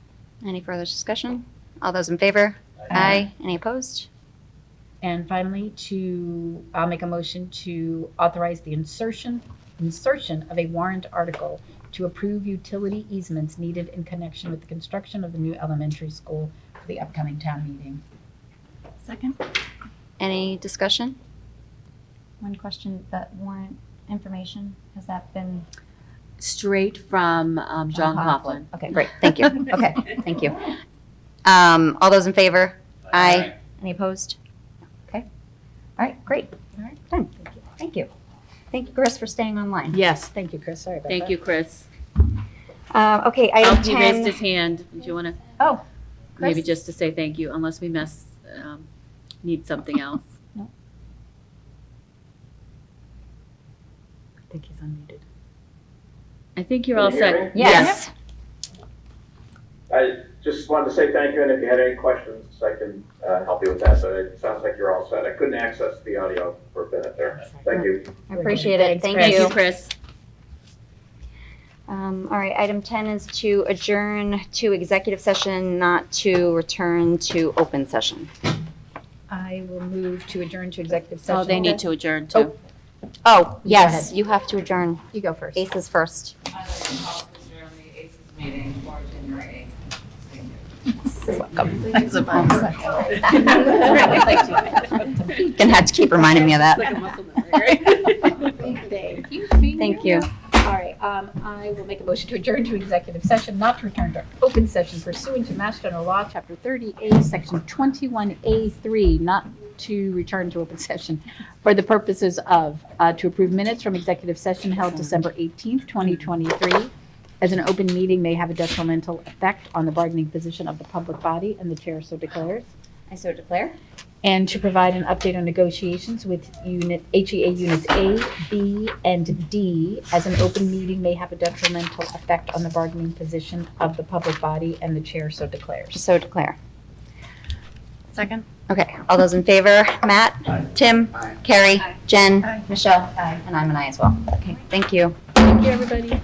Any further discussion? All those in favor? Aye. Any opposed?
And finally, I'll make a motion to authorize the insertion of a warrant article to approve utility easements needed in connection with the construction of the new elementary school for the upcoming town meeting.
Second?
Any discussion? One question, that warrant information, has that been?
Straight from John Coughlin.
Okay, great, thank you. Okay, thank you. All those in favor? Aye. Any opposed? Okay. All right, great. All right, done. Thank you. Thank you, Chris, for staying online.
Yes, thank you, Chris. Sorry about that.
Thank you, Chris.
Okay, item
He raised
10.
his hand. Do you want to?
Oh,
Maybe
Chris?
just to say thank you, unless we need something else.
No.
I think he's unmuted. I think you're all
Can you hear
set.
me?
Yes.
I just wanted to say thank you, and if you had any questions, I can help you with that, but it sounds like you're all set. I couldn't access the audio for a minute there. Thank you.
I appreciate it. Thank
Thank
you.
you, Chris.
All right, item 10 is to adjourn to executive session, not to return to open session.
I will move to adjourn to executive session.
Oh, they need to adjourn too.
Oh,
You go
yes,
ahead.
you have to adjourn.
You go first.
Aces first.
Welcome.
Gonna have to keep reminding me of that. Thank you.
All right, I will make a motion to adjourn to executive session, not to return to open session pursuant to Mass General Law, Chapter 30A, Section 21A3, not to return to open session for the purposes of, to approve minutes from executive session held December 18th, 2023, as an open meeting may have a detrimental effect on the bargaining position of the public body, and the chair so declares.
I so declare.
And to provide an update on negotiations with HEA Units A, B, and D, as an open meeting may have a detrimental effect on the bargaining position of the public body, and the chair so declares.
So declare.
Second?
Okay, all those in favor? Matt? Tim? Carrie? Jen? Michelle? And I'm an aye as well. Okay, thank you.
Thank you, everybody.